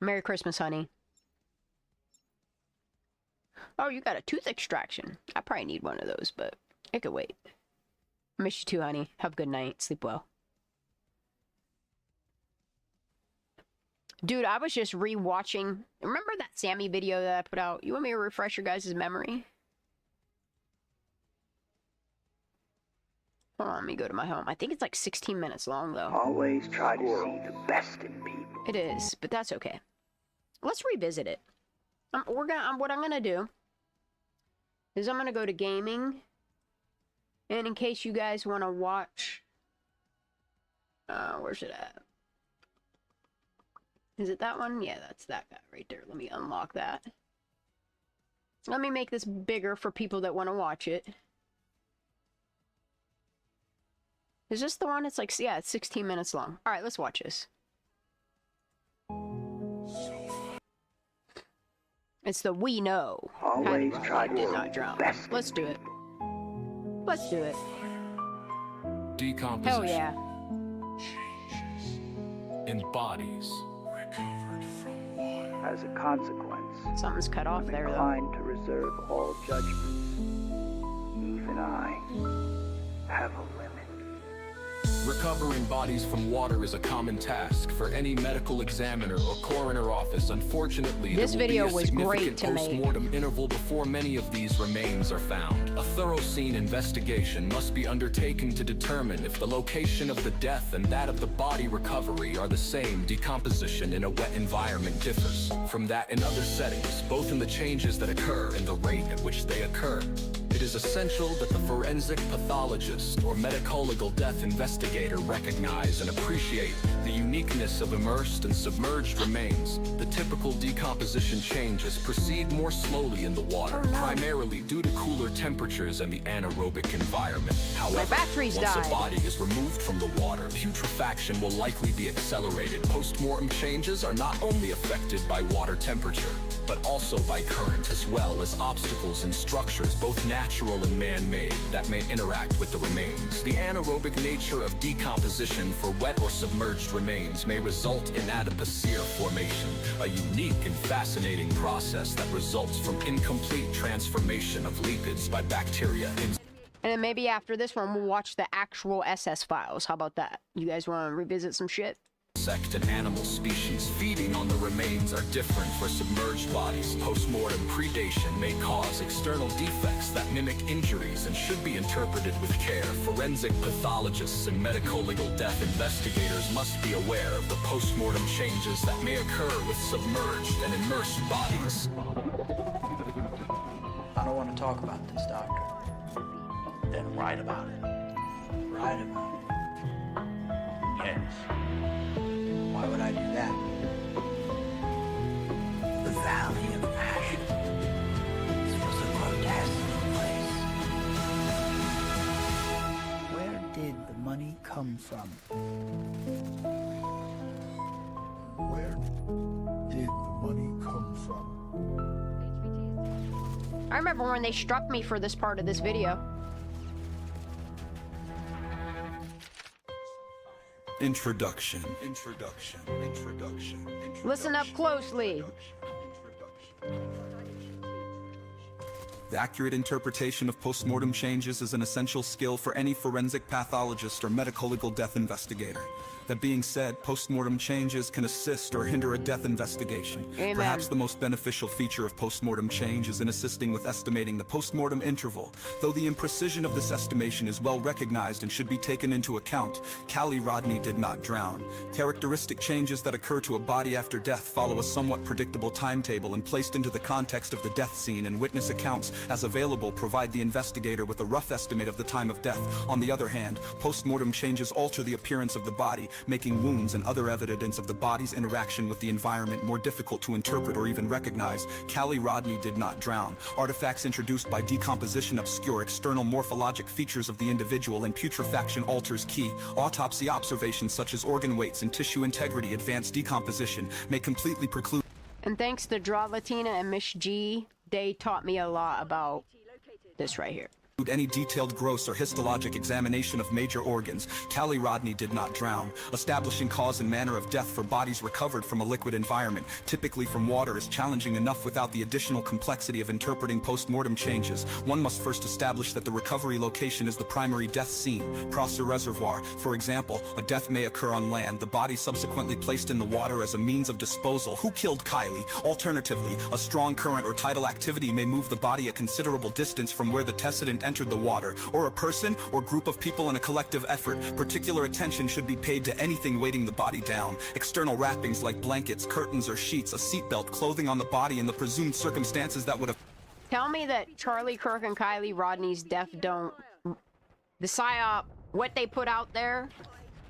B: Merry Christmas, honey. Oh, you got a tooth extraction. I probably need one of those, but it could wait. I miss you too, honey. Have a good night. Sleep well. Dude, I was just re-watching. Remember that Sammy video that I put out? You want me to refresh your guys' memory? Hold on, let me go to my home. I think it's like 16 minutes long, though.
H: Always try to see the best in people.
B: It is, but that's okay. Let's revisit it. What I'm gonna do is I'm gonna go to gaming, and in case you guys want to watch, where's it at? Is it that one? Yeah, that's that guy right there. Let me unlock that. Let me make this bigger for people that want to watch it. Is this the one? It's like, yeah, it's 16 minutes long. All right, let's watch this. It's the We Know.
H: Always try to
B: did
H: see
B: not
H: the
B: drown.
H: best.
B: Let's do it. Let's do it.
I: Decomposition
B: Hell yeah.
I: in bodies.
H: As a consequence,
B: Something's cut off
H: I'm
B: there, though.
H: inclined to reserve all judgments. Even I have a limit.
I: Recovering bodies from water is a common task for any medical examiner or coroner office. Unfortunately,
B: This
I: there will
B: video
I: be a
B: was great
I: significant
B: to make.
I: post-mortem interval before many of these remains are found. A thorough scene investigation must be undertaken to determine if the location of the death and that of the body recovery are the same. Decomposition in a wet environment differs from that in other settings, both in the changes that occur and the rate at which they occur. It is essential that the forensic pathologist or medico-legal death investigator recognize and appreciate the uniqueness of immersed and submerged remains. The typical decomposition changes proceed more slowly in the water, primarily due to cooler temperatures and the anaerobic environment. However,
B: batteries
I: once
B: died.
I: a body is removed from the water, putrefaction will likely be accelerated. Post-mortem changes are not only affected by water temperature, but also by current, as well as obstacles and structures, both natural and man-made, that may interact with the remains. The anaerobic nature of decomposition for wet or submerged remains may result in adipocere formation, a unique and fascinating process that results from incomplete transformation of lipids by bacteria.
B: And then maybe after this one, we'll watch the actual SS files. How about that? You guys want to revisit some shit?
I: Insect and animal species feeding on the remains are different for submerged bodies. Post-mortem predation may cause external defects that mimic injuries and should be interpreted with care. Forensic pathologists and medico-legal death investigators must be aware of the post-mortem changes that may occur with submerged and immersed bodies.
J: I don't want to talk about this, Doctor. Then write about it. Write about it. Yes. Why would I do that? The Valley of Ashes. This was a grotesque place. Where did the money come from?
K: Where did the money come from?
B: I remember when they struck me for this part of this video.
I: Introduction.
B: Listen up closely.
I: The accurate interpretation of postmortem changes is an essential skill for any forensic pathologist or medical legal death investigator. That being said, postmortem changes can assist or hinder a death investigation.
B: Amen.
I: Perhaps the most beneficial feature of postmortem change is in assisting with estimating the postmortem interval. Though the imprecision of this estimation is well recognized and should be taken into account, Callie Rodney did not drown. Characteristic changes that occur to a body after death follow a somewhat predictable timetable, and placed into the context of the death scene and witness accounts as available provide the investigator with a rough estimate of the time of death. On the other hand, postmortem changes alter the appearance of the body, making wounds and other evidence of the body's interaction with the environment more difficult to interpret or even recognize. Callie Rodney did not drown. Artifacts introduced by decomposition obscure external morphologic features of the individual, and putrefaction alters key autopsy observations such as organ weights and tissue integrity. Advanced decomposition may completely preclude.
B: And thanks to Draw Latina and Miss G, they taught me a lot about this right here.
I: Any detailed gross or histologic examination of major organs. Callie Rodney did not drown. Establishing cause and manner of death for bodies recovered from a liquid environment, typically from water, is challenging enough without the additional complexity of interpreting post-mortem changes. One must first establish that the recovery location is the primary death scene. Prosser Reservoir, for example, a death may occur on land, the body subsequently placed in the water as a means of disposal. Who killed Kylie? Alternatively, a strong current or tidal activity may move the body a considerable distance from where the tessidant entered the water, or a person or group of people in a collective effort. Particular attention should be paid to anything weighting the body down. External wrappings like blankets, curtains, or sheets, a seatbelt, clothing on the body, and the presumed circumstances that would have...
B: Tell me that Charlie Kirk and Kylie Rodney's death don't... The psyop, what they put out there,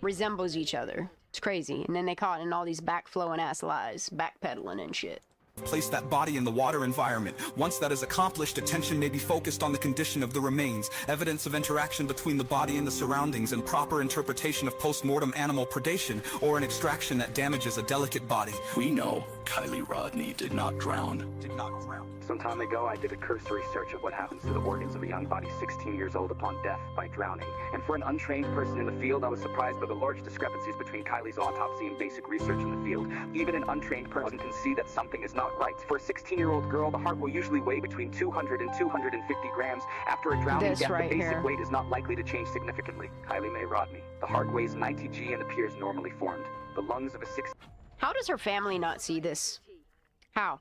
B: resembles each other. It's crazy. And then they caught in all these backflowing ass lies, backpedaling and shit.
I: Place that body in the water environment. Once that is accomplished, attention may be focused on the condition of the remains, evidence of interaction between the body and the surroundings, and proper interpretation of post-mortem animal predation or an extraction that damages a delicate body.
K: We know Kylie Rodney did not drown.
C: Some time ago, I did a cursory search of what happens to the organs of a young body 16 years old upon death by drowning. And for an untrained person in the field, I was surprised by the large discrepancies between Kylie's autopsy and basic research in the field. Even an untrained person can see that something is not right. For a 16-year-old girl, the heart will usually weigh between 200 and 250 grams. After a drowning death,
B: right
C: the basic
B: here.
C: weight is not likely to change significantly. Kylie Mae Rodney. The heart weighs 90 G and appears normally formed. The lungs of a 6...
B: How does her family not see this? How?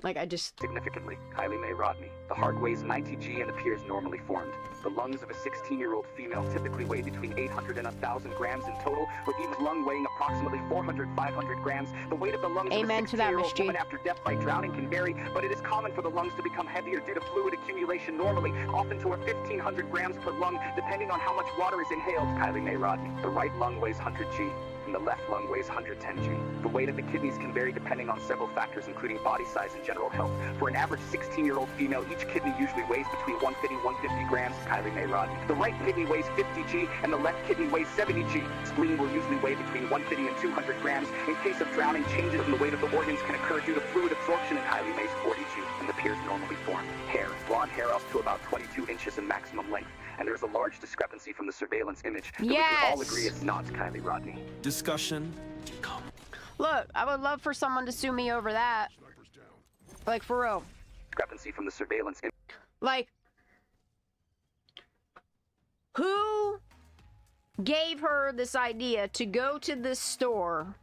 B: Like, I just...
C: Significantly. Kylie Mae Rodney. The heart weighs 90 G and appears normally formed. The lungs of a 16-year-old female typically weigh between 800 and 1,000 grams in total, with each lung weighing approximately 400-500 grams. The weight of the lungs
B: Amen
C: of a
B: to that,
C: 16-year-old
B: Miss G.
C: woman after death by drowning can vary, but it is common for the lungs to become heavier due to fluid accumulation normally, often to 1,500 grams per lung, depending on how much water is inhaled. Kylie Mae Rodney. The right lung weighs 100 G. And the left lung weighs 110 G. The weight of the kidneys can vary depending on several factors, including body size and general health. For an average 16-year-old female, each kidney usually weighs between 150 and 150 grams. Kylie Mae Rodney. The right kidney weighs 50 G, and the left kidney weighs 70 G. Spleen will usually weigh between 150 and 200 grams. In case of drowning, changes in the weight of the organs can occur due to fluid absorption, and Kylie Mae's 40 G and appears normally formed. Hair. Blonde hair up to about 22 inches in maximum length. And there's a large discrepancy from the surveillance image that we can all agree it's not Kylie Rodney.
K: Discussion.
B: Look, I would love for someone to sue me over that. Like, for real.
C: Discrepancy from the surveillance image.
B: Like, who gave her this idea to go to this store?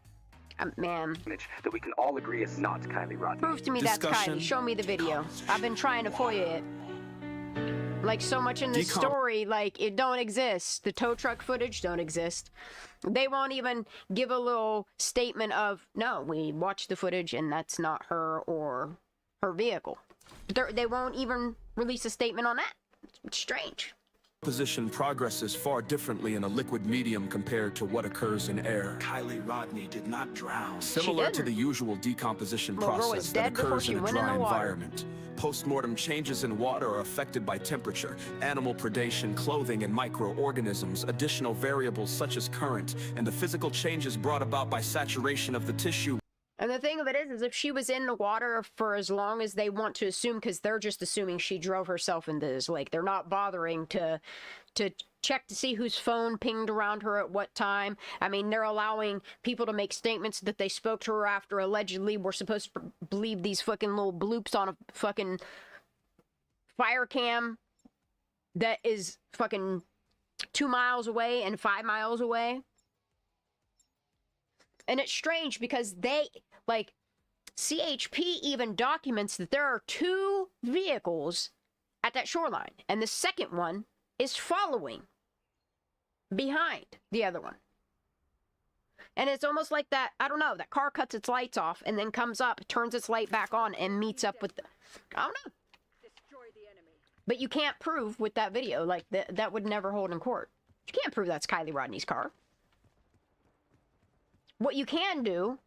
B: Man.
C: That we can all agree is not Kylie Rodney.
B: Prove to me that's
K: Discussion.
B: Kylie. Show me the video. I've been trying to FOIA it. Like, so much in this story, like, it don't exist. The tow truck footage don't exist. They won't even give a little statement of, no, we watched the footage and that's not her or her vehicle. They won't even release a statement on that. It's strange.
K: Position progresses far differently in a liquid medium compared to what occurs in air.
G: Kylie Rodney did not drown.
K: Similar to the usual decomposition process that occurs in a dry environment. Post-mortem changes in water are affected by temperature, animal predation, clothing, and microorganisms, additional variables such as current, and the physical changes brought about by saturation of the tissue.
B: And the thing of it is if she was in the water for as long as they want to assume, because they're just assuming she drove herself into this lake. They're not bothering to check to see whose phone pinged around her at what time. I mean, they're allowing people to make statements that they spoke to her after allegedly we're supposed to believe these fucking little bloops on a fucking fire cam that is fucking 2 miles away and 5 miles away. And it's strange because they, like, CHP even documents that there are 2 vehicles at that shoreline. And the second one is following behind the other one. And it's almost like that, I don't know, that car cuts its lights off and then comes up, turns its light back on, and meets up with the, I don't know. But you can't prove with that video, like, that would never hold in court. You can't prove that's Kylie Rodney's car. What you can do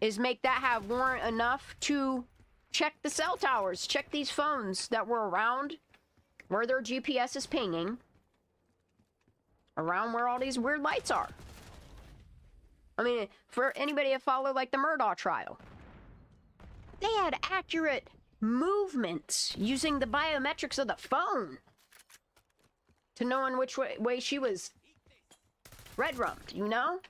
B: is make that have warrant enough to check the cell towers, check these phones that were around where their GPS is pinging, around where all these weird lights are. I mean, for anybody that followed, like, the Murdaugh trial, they had accurate movements using the biometrics of the phone to knowing which way she was red-rummed, you know?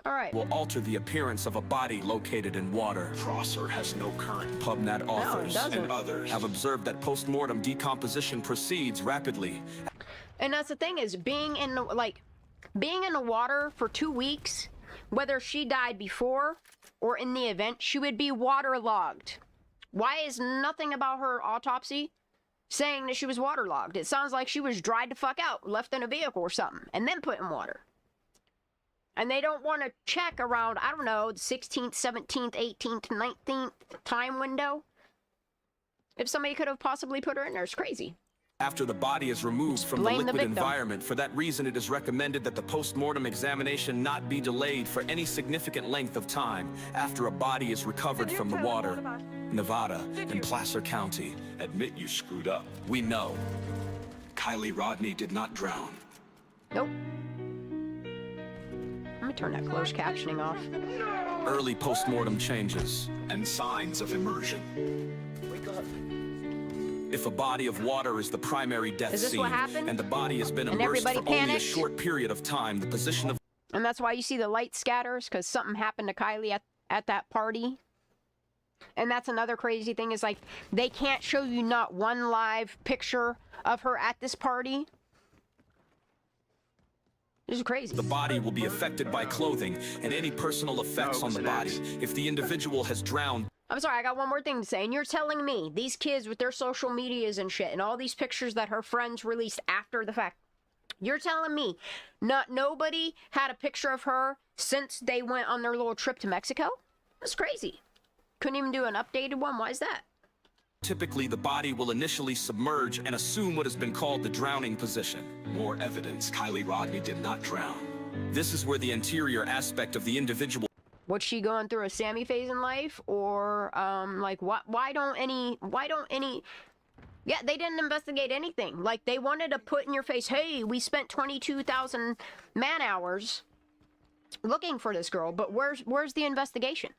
B: All right.
K: Will alter the appearance of a body located in water.
G: Prosser has no current.
K: PubNet authors
G: and others
K: have observed that post-mortem decomposition proceeds rapidly.
B: And that's the thing is being in the water for 2 weeks, whether she died before or in the event, she would be waterlogged. Why is nothing about her autopsy saying that she was waterlogged? It sounds like she was dried the fuck out, left in a vehicle or something, and then put in water. And they don't want to check around, I don't know, the 16th, 17th, 18th, 19th time window. If somebody could have possibly put her in there, it's crazy.
K: After the body is removed from the liquid environment. For that reason, it is recommended that the post-mortem examination not be delayed for any significant length of time after a body is recovered from the water. Nevada and Placer County.
G: Admit you screwed up.
K: We know.
G: Kylie Rodney did not drown.
B: Nope. Let me turn that closed captioning off.
K: Early post-mortem changes
G: and signs of immersion.
K: If a body of water is the primary death scene, and the body has been immersed for only a short period of time, the position of...
B: And that's why you see the light scatters, because something happened to Kylie at that party. And that's another crazy thing, is like, they can't show you not one live picture of her at this party. This is crazy.
K: The body will be affected by clothing and any personal effects on the body. If the individual has drowned...
B: I'm sorry, I got one more thing to say. And you're telling me, these kids with their social medias and shit, and all these pictures that her friends released after the fact, you're telling me nobody had a picture of her since they went on their little trip to Mexico? That's crazy. Couldn't even do an updated one? Why is that?
K: Typically, the body will initially submerge and assume what has been called the drowning position.
G: More evidence Kylie Rodney did not drown.
K: This is where the interior aspect of the individual...
B: Was she going through a Sammy phase in life? Or, like, why don't any... Yeah, they didn't investigate anything. Like, they wanted to put in your face, hey, we spent 22,000 man-hours looking for this girl, but where's the investigation?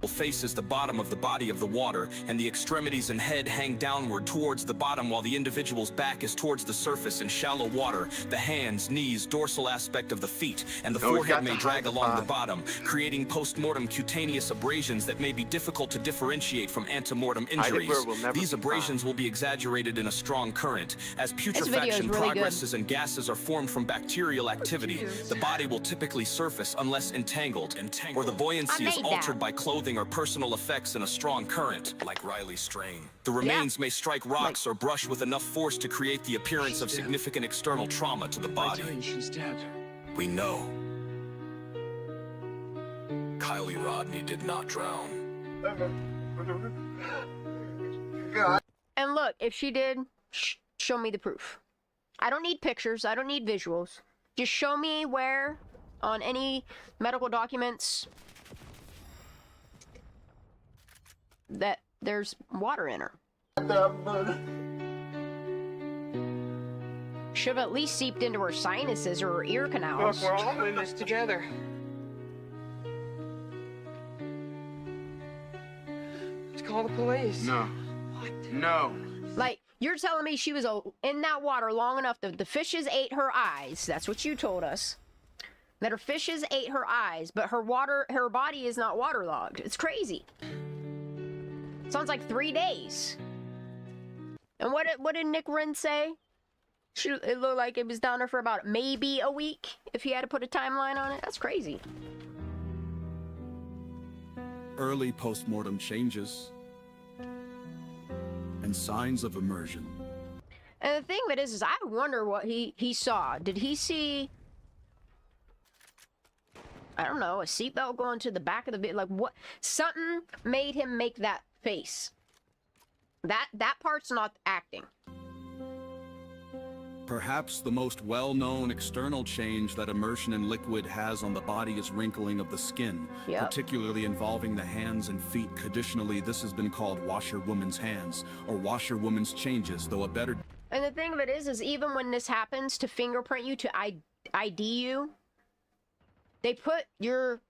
K: Faces the bottom of the body of the water, and the extremities and head hang downward towards the bottom while the individual's back is towards the surface in shallow water. The hands, knees, dorsal aspect of the feet, and the forehead may drag along the bottom, creating post-mortem cutaneous abrasions that may be difficult to differentiate from antemortem injuries. These abrasions will be exaggerated in a strong current. As putrefaction progresses and gases are formed from bacterial activity, the body will typically surface unless entangled, or the buoyancy is altered by clothing or personal effects in a strong current, like Riley strain. The remains may strike rocks or brush with enough force to create the appearance of significant external trauma to the body.
G: She's dead.
K: We know. Kylie Rodney did not drown.
B: And look, if she did, show me the proof. I don't need pictures. I don't need visuals. Just show me where on any medical documents that there's water in her. should have at least seeped into her sinuses or her ear canals.
E: Look, we're all in this together. Let's call the police.
C: No.
E: What?
C: No.
B: Like, you're telling me she was in that water long enough that the fishes ate her eyes. That's what you told us. That her fishes ate her eyes, but her body is not waterlogged. It's crazy. Sounds like 3 days. And what did Nick Wren say? It looked like it was down there for about maybe a week, if he had to put a timeline on it. That's crazy.
K: Early postmortem changes and signs of immersion.
B: And the thing of it is I wonder what he saw. Did he see, I don't know, a seatbelt going to the back of the vehicle? Like, what? Something made him make that face. That part's not acting.
K: Perhaps the most well-known external change that immersion in liquid has on the body is wrinkling of the skin,
B: Yep.
K: particularly involving the hands and feet. Traditionally, this has been called washerwoman's hands or washerwoman's changes, though a better...
B: And the thing of it is even when this happens to fingerprint you, to ID you, they put your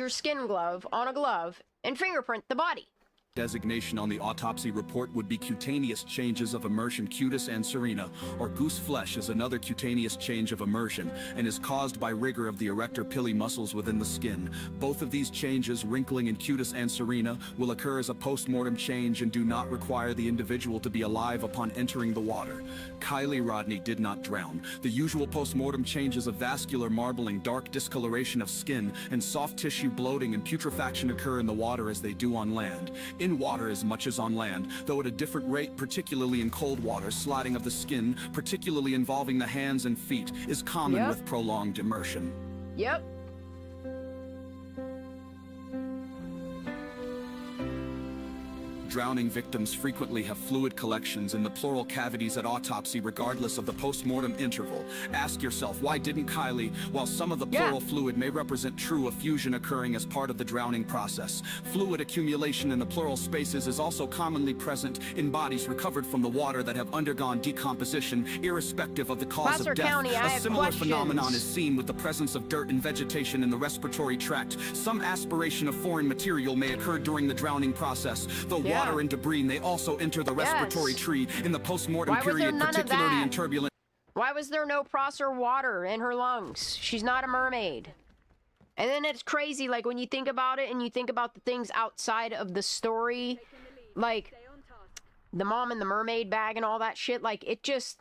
B: skin glove on a glove and fingerprint the body.
K: Designation on the autopsy report would be cutaneous changes of immersion. Cutis anserina, or goose flesh, is another cutaneous change of immersion and is caused by rigor of the erector pili muscles within the skin. Both of these changes, wrinkling and cutis anserina, will occur as a post-mortem change and do not require the individual to be alive upon entering the water. Kylie Rodney did not drown. The usual post-mortem changes of vascular marbling, dark discoloration of skin, and soft tissue bloating and putrefaction occur in the water as they do on land. In water as much as on land, though at a different rate, particularly in cold water. Sliding of the skin, particularly involving the hands and feet, is common
B: Yep.
K: with prolonged immersion.
B: Yep.
K: Drowning victims frequently have fluid collections in the pleural cavities at autopsy regardless of the post-mortem interval. Ask yourself, why didn't Kylie? While some of the pleural fluid may represent true effusion occurring as part of the drowning process, fluid accumulation in the pleural spaces is also commonly present in bodies recovered from the water that have undergone decomposition, irrespective of the cause
B: Placer
K: of death.
B: County, I
K: A
B: have
K: similar
B: questions.
K: phenomenon is seen with the presence of dirt and vegetation in the respiratory tract. Some aspiration of foreign material may occur during the drowning process, though water and debris may also enter the respiratory tree in the post-mortem
B: Why was there
K: period,
B: none of
K: particularly
B: that?
K: in turbulent...
B: Why was there no Prosser water in her lungs? She's not a mermaid. And then it's crazy, like, when you think about it and you think about the things outside of the story, like the mom in the mermaid bag and all that shit, like, it just...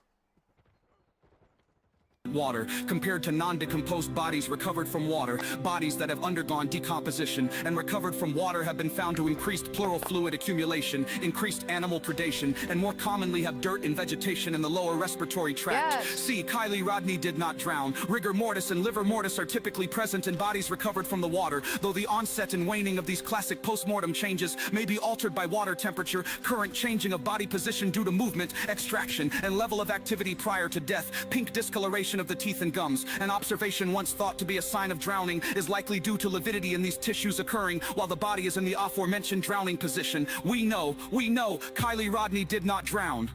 K: water compared to non-decomposed bodies recovered from water. Bodies that have undergone decomposition and recovered from water have been found to increased pleural fluid accumulation, increased animal predation, and more commonly have dirt and vegetation in the lower respiratory tract.
B: Yes.
K: See, Kylie Rodney did not drown. Rigor mortis and livor mortis are typically present in bodies recovered from the water, though the onset and waning of these classic post-mortem changes may be altered by water temperature, current changing of body position due to movement, extraction, and level of activity prior to death. Pink discoloration of the teeth and gums, an observation once thought to be a sign of drowning, is likely due to lividity in these tissues occurring while the body is in the aforementioned drowning position. We know, Kylie Rodney did not drown.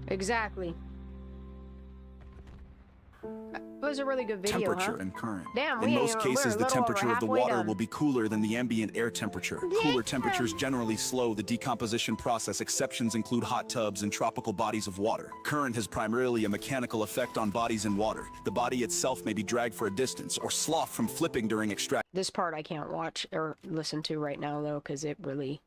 B: Exactly. It was a really good video,
L: Temperature
B: huh?
L: and current.
B: Damn,
L: In
B: we
L: most
B: ain't-
L: cases,
B: we're a
L: the
B: little over
L: temperature of the
B: halfway
L: water
B: done.
L: will be cooler than the ambient air temperature. Cooler temperatures generally slow the decomposition process. Exceptions include hot tubs and tropical bodies of water. Current has primarily a mechanical effect on bodies in water. The body itself may be dragged for a distance or sloughed from flipping during extraction.
B: This part I can't watch or listen to right now, though, because it really...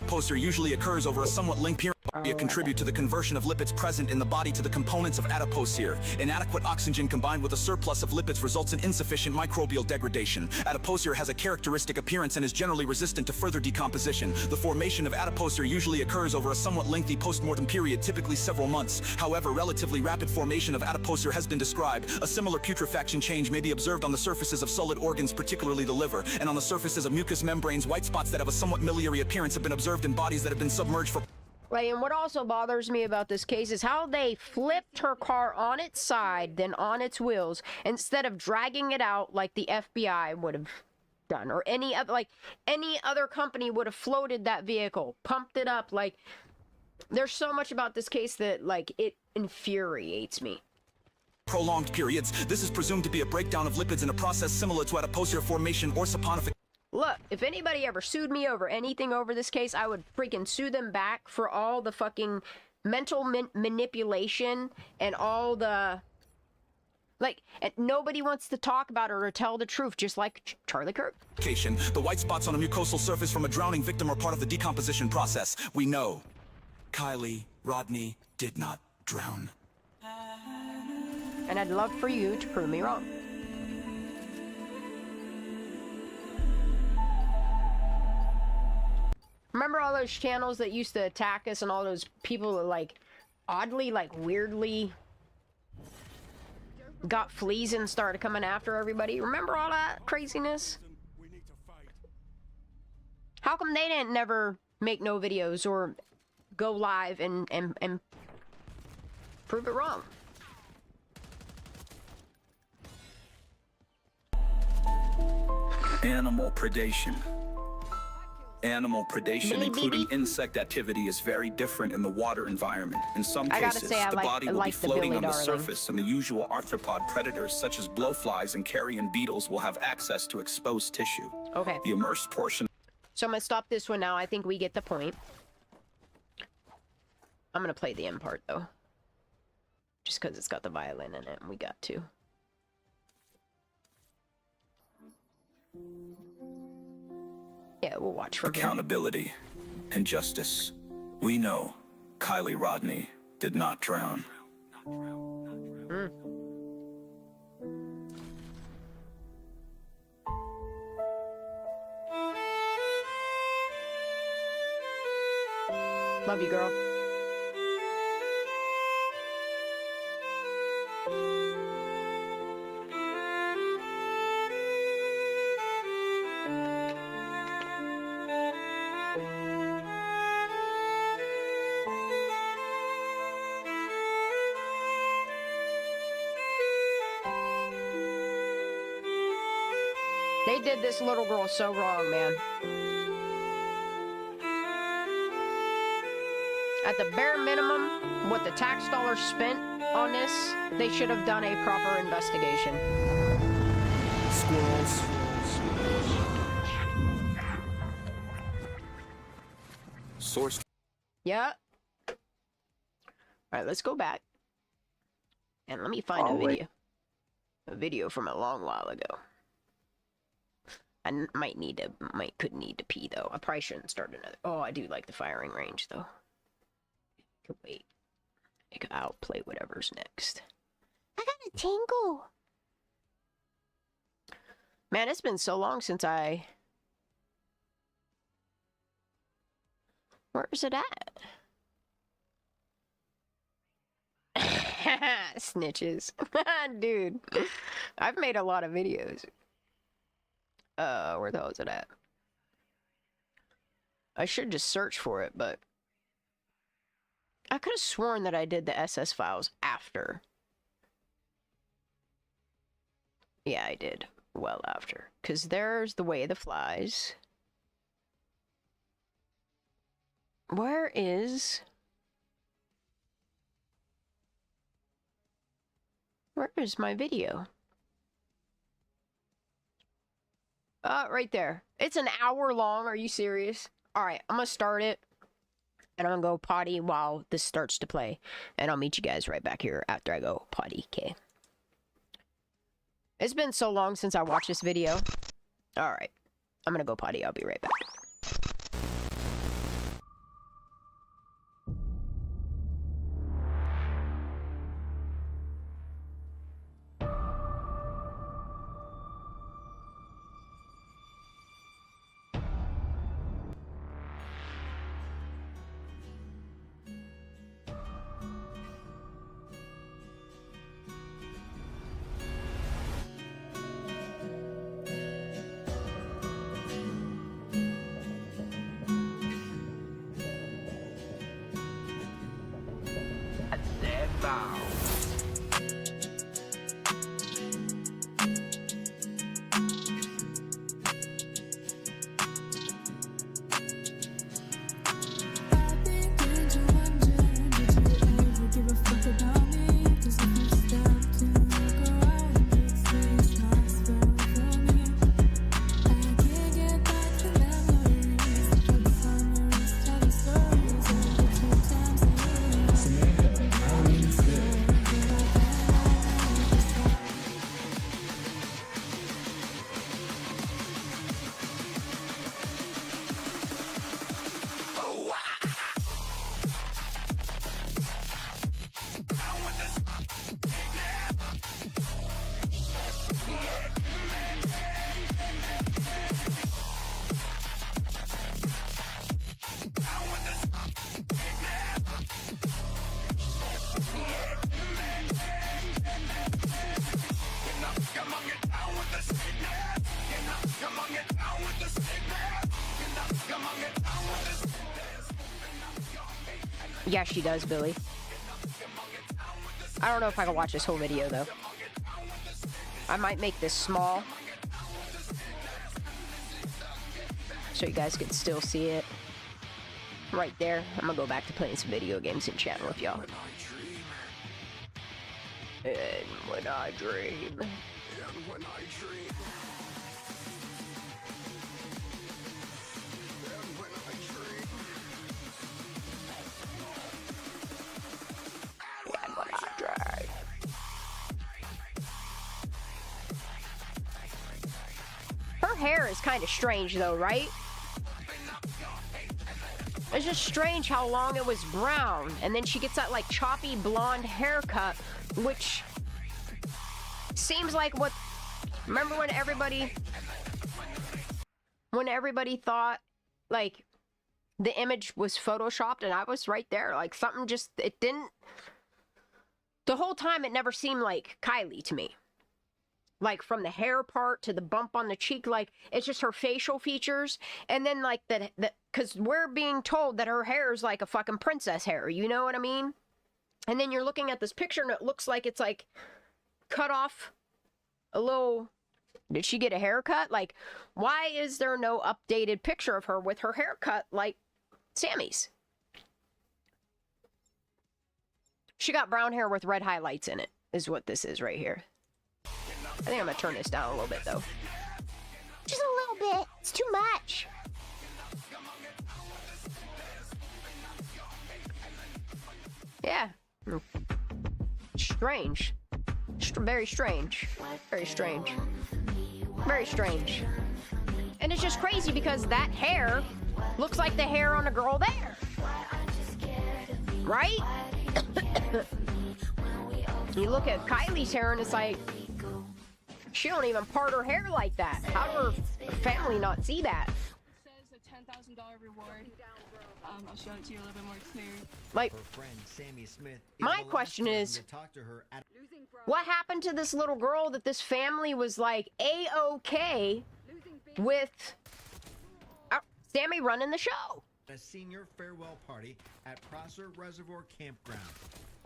K: Poster usually occurs over a somewhat length period. Contribute to the conversion of lipids present in the body to the components of adipose here. Inadequate oxygen combined with a surplus of lipids results in insufficient microbial degradation. Adipose has a characteristic appearance and is generally resistant to further decomposition. The formation of adipose usually occurs over a somewhat lengthy post-mortem period, typically several months. However, relatively rapid formation of adipose has been described. A similar putrefaction change may be observed on the surfaces of solid organs, particularly the liver, and on the surfaces of mucous membranes. White spots that have a somewhat miliary appearance have been observed in bodies that have been submerged for...
B: Right, and what also bothers me about this case is how they flipped her car on its side, then on its wheels, instead of dragging it out like the FBI would have done, or any other company would have floated that vehicle, pumped it up. Like, There's so much about this case that, like, it infuriates me.
L: Prolonged periods. This is presumed to be a breakdown of lipids in a process similar to adipocere formation or saponification.
B: Look, if anybody ever sued me over anything over this case, I would freaking sue them back for all the fucking mental manipulation and all the... Like, and nobody wants to talk about it or tell the truth, just like Charlie Kirk.
L: The white spots on a mucosal surface from a drowning victim are part of the decomposition process. We know Kylie Rodney did not drown.
B: And I'd love for you to prove me wrong. Remember all those channels that used to attack us and all those people that, like, oddly, like, weirdly got fleas and started coming after everybody? Remember all that craziness? How come they didn't never make no videos or go live and prove it wrong?
G: Animal predation. Animal predation, including insect activity, is very different in the water environment. In some cases, the body will be floating on the surface, and the usual arthropod predators, such as blowflies and carrion beetles, will have access to exposed tissue.
B: Okay.
G: The immersed portion...
B: So I'm gonna stop this one now. I think we get the point. I'm gonna play the end part, though. Just because it's got the violin in it, and we got to. Yeah, we'll watch for
G: accountability and justice. We know Kylie Rodney did not drown.
B: Love you, girl. They did this little girl so wrong, man. At the bare minimum, what the tax dollars spent on this, they should have done a proper investigation.
L: Squirrels.
G: Source.
B: Yeah. Alright, let's go back. And let me find a video. A video from a long while ago. I could need to pee though. I probably shouldn't start another. Oh, I do like the firing range though. Could wait. I'll play whatever's next. I got a tingle. Man, it's been so long since I... Where is it at? Snitches. Dude. I've made a lot of videos. Where the hell is it at? I should just search for it, but... I could have sworn that I did the SS files after. Yeah, I did. Well after. Because there's The Way of the Flies. Where is... Where is my video? Right there. It's an hour long. Are you serious? Alright, I'm gonna start it. And I'm gonna go potty while this starts to play. And I'll meet you guys right back here after I go potty, okay? It's been so long since I watched this video. Alright. I'm gonna go potty. I'll be right back.
D: I've been going to one
B: Yeah, she does, Billy. I don't know if I can watch this whole video, though. I might make this small, so you guys can still see it. Right there. I'm gonna go back to playing some video games in chat with y'all. And when I dream.
I: And when I dream. And when I dream.
B: And when I dream. Her hair is kind of strange though, right? It's just strange how long it was brown, and then she gets that like choppy blonde haircut, which seems like what. Remember when everybody thought like the image was photoshopped, and I was right there, like something just, it didn't. The whole time it never seemed like Kylie to me. Like from the hair part to the bump on the cheek, like it's just her facial features, and then like that, because we're being told that her hair is like a fucking princess hair, you know what I mean? And then you're looking at this picture and it looks like it's like cut off a little. Did she get a haircut? Like, why is there no updated picture of her with her haircut like Sammy's? She got brown hair with red highlights in it, is what this is right here. I think I'm gonna turn this down a little bit though. Just a little bit. It's too much. Yeah. Strange. Very strange. Very strange. Very strange. And it's just crazy because that hair looks like the hair on a girl there. Right? You look at Kylie's hair and it's like, she don't even part her hair like that. How do her family not see that?
M: It says a $10,000 reward. I'll show it to you a little bit more clear.
B: Like, my question is, what happened to this little girl that this family was like A-okay with Sammy running the show?
N: A senior farewell party at Prosser Reservoir Campground.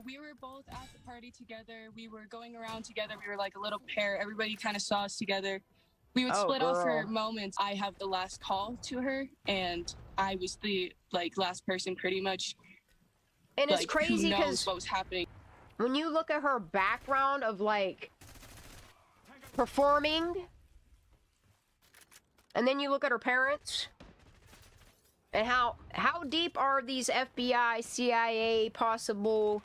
M: We were both at the party together. We were going around together. We were like a little pair. Everybody kind of saw us together. We would split off for moments. I have the last call to her, and I was the last person pretty much.
B: And it's crazy because
M: what was happening.
B: When you look at her background of like performing, and then you look at her parents. And how deep are these FBI, CIA, possible,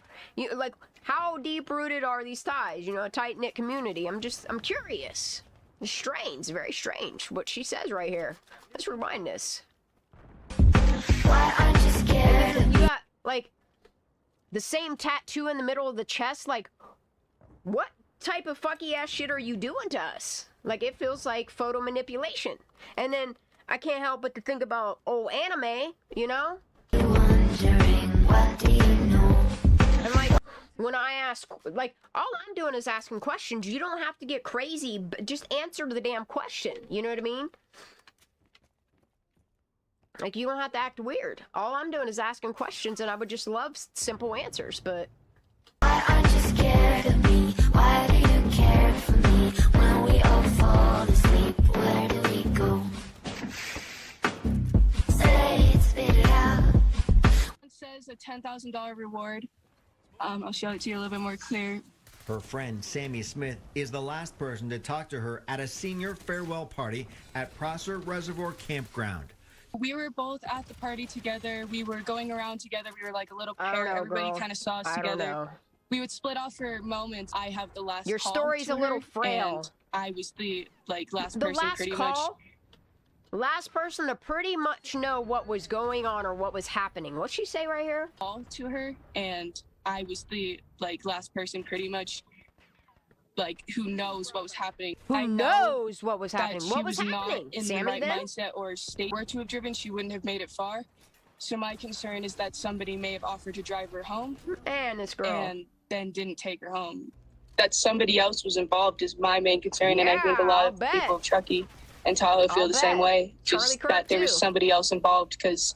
B: how deep rooted are these ties? You know, a tight knit community. I'm curious. It's strange, very strange. What she says right here. Let's rewind this. Why aren't you scared? And you got like the same tattoo in the middle of the chest. Like, what type of fucky ass shit are you doing to us? Like, it feels like photo manipulation. And then I can't help but to think about old anime, you know? Wondering, what do you know? And like, when I ask, like, all I'm doing is asking questions. You don't have to get crazy, but just answer the damn question. You know what I mean? Like, you don't have to act weird. All I'm doing is asking questions, and I would just love simple answers, but... Why aren't you scared of me? Why do you care for me? When we all fall asleep, where do we go?
M: It says a $10,000 reward. I'll show it to you a little bit more clear.
N: Her friend Sammy Smith is the last person to talk to her at a senior farewell party at Prosser Reservoir Campground.
M: We were both at the party together. We were going around together. We were like a little pair. Everybody kind of saw us together. We would split off for moments. I have the last
B: Your
M: call
B: story's
M: to
B: a little
M: her,
B: frail.
M: and I was the last person pretty much.
B: Last person to pretty much know what was going on or what was happening. What'd she say right here?
M: Call to her, and I was the last person pretty much who knows what was happening.
B: Who knows what was happening?
M: What was happening? Not in the right mindset or state were to have driven, she wouldn't have made it far. So my concern is that somebody may have offered to drive her home,
B: and this girl,
M: and then didn't take her home. That somebody else was involved is my main concern, and I think a lot of people, Truckee and Tahoe, feel the same way. Just that there was somebody else involved, because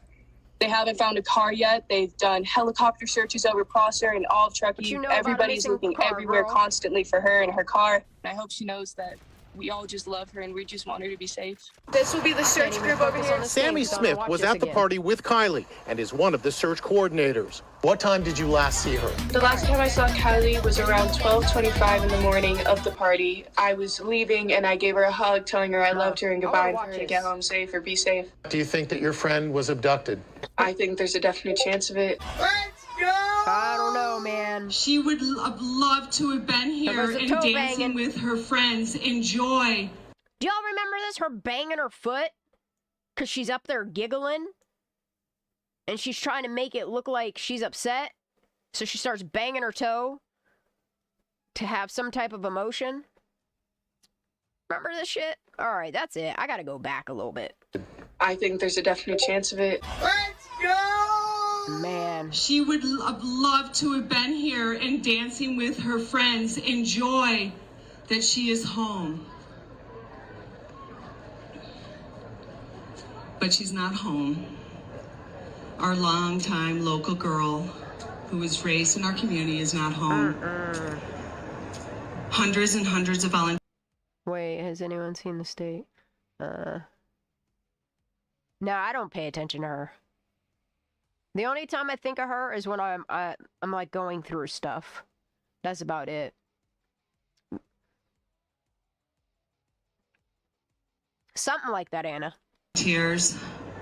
M: They haven't found a car yet. They've done helicopter searches over Prosser and all of Truckee. Everybody's looking everywhere constantly for her and her car. I hope she knows that we all just love her and we just want her to be safe. This will be the search group over here.
O: Sammy Smith was at the party with Kylie and is one of the search coordinators. What time did you last see her?
M: The last time I saw Kylie was around 12:25 in the morning of the party. I was leaving and I gave her a hug, telling her I loved her and goodbye and for her to get home safe or be safe.
O: Do you think that your friend was abducted?
M: I think there's a definite chance of it.
E: Let's go!
B: I don't know, man.
P: She would have loved to have been here and dancing with her friends. Enjoy.
B: Do y'all remember this? Her banging her foot? Because she's up there giggling. And she's trying to make it look like she's upset. So she starts banging her toe to have some type of emotion. Remember this shit? Alright, that's it. I gotta go back a little bit.
M: I think there's a definite chance of it.
E: Let's go!
B: Man.
P: She would have loved to have been here and dancing with her friends. Enjoy that she is home. But she's not home. Our longtime local girl who was raised in our community is not home. Hundreds and hundreds of volunteers.
B: Wait, has anyone seen the state? No, I don't pay attention to her. The only time I think of her is when I'm like going through stuff. That's about it. Something like that, Anna.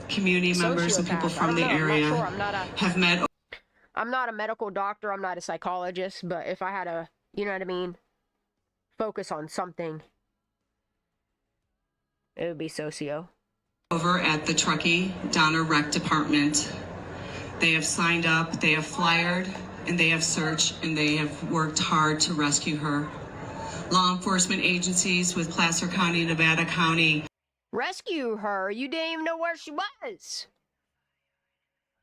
P: Community members and people from the area have met.
B: I'm not a medical doctor, I'm not a psychologist, but if I had a, you know what I mean, focus on something, it would be socio.
P: Over at the Truckee Donner Rec Department. They have signed up, they have flyered, and they have searched, and they have worked hard to rescue her. Law enforcement agencies with Placer County, Nevada County.
B: Rescue her? You didn't even know where she was.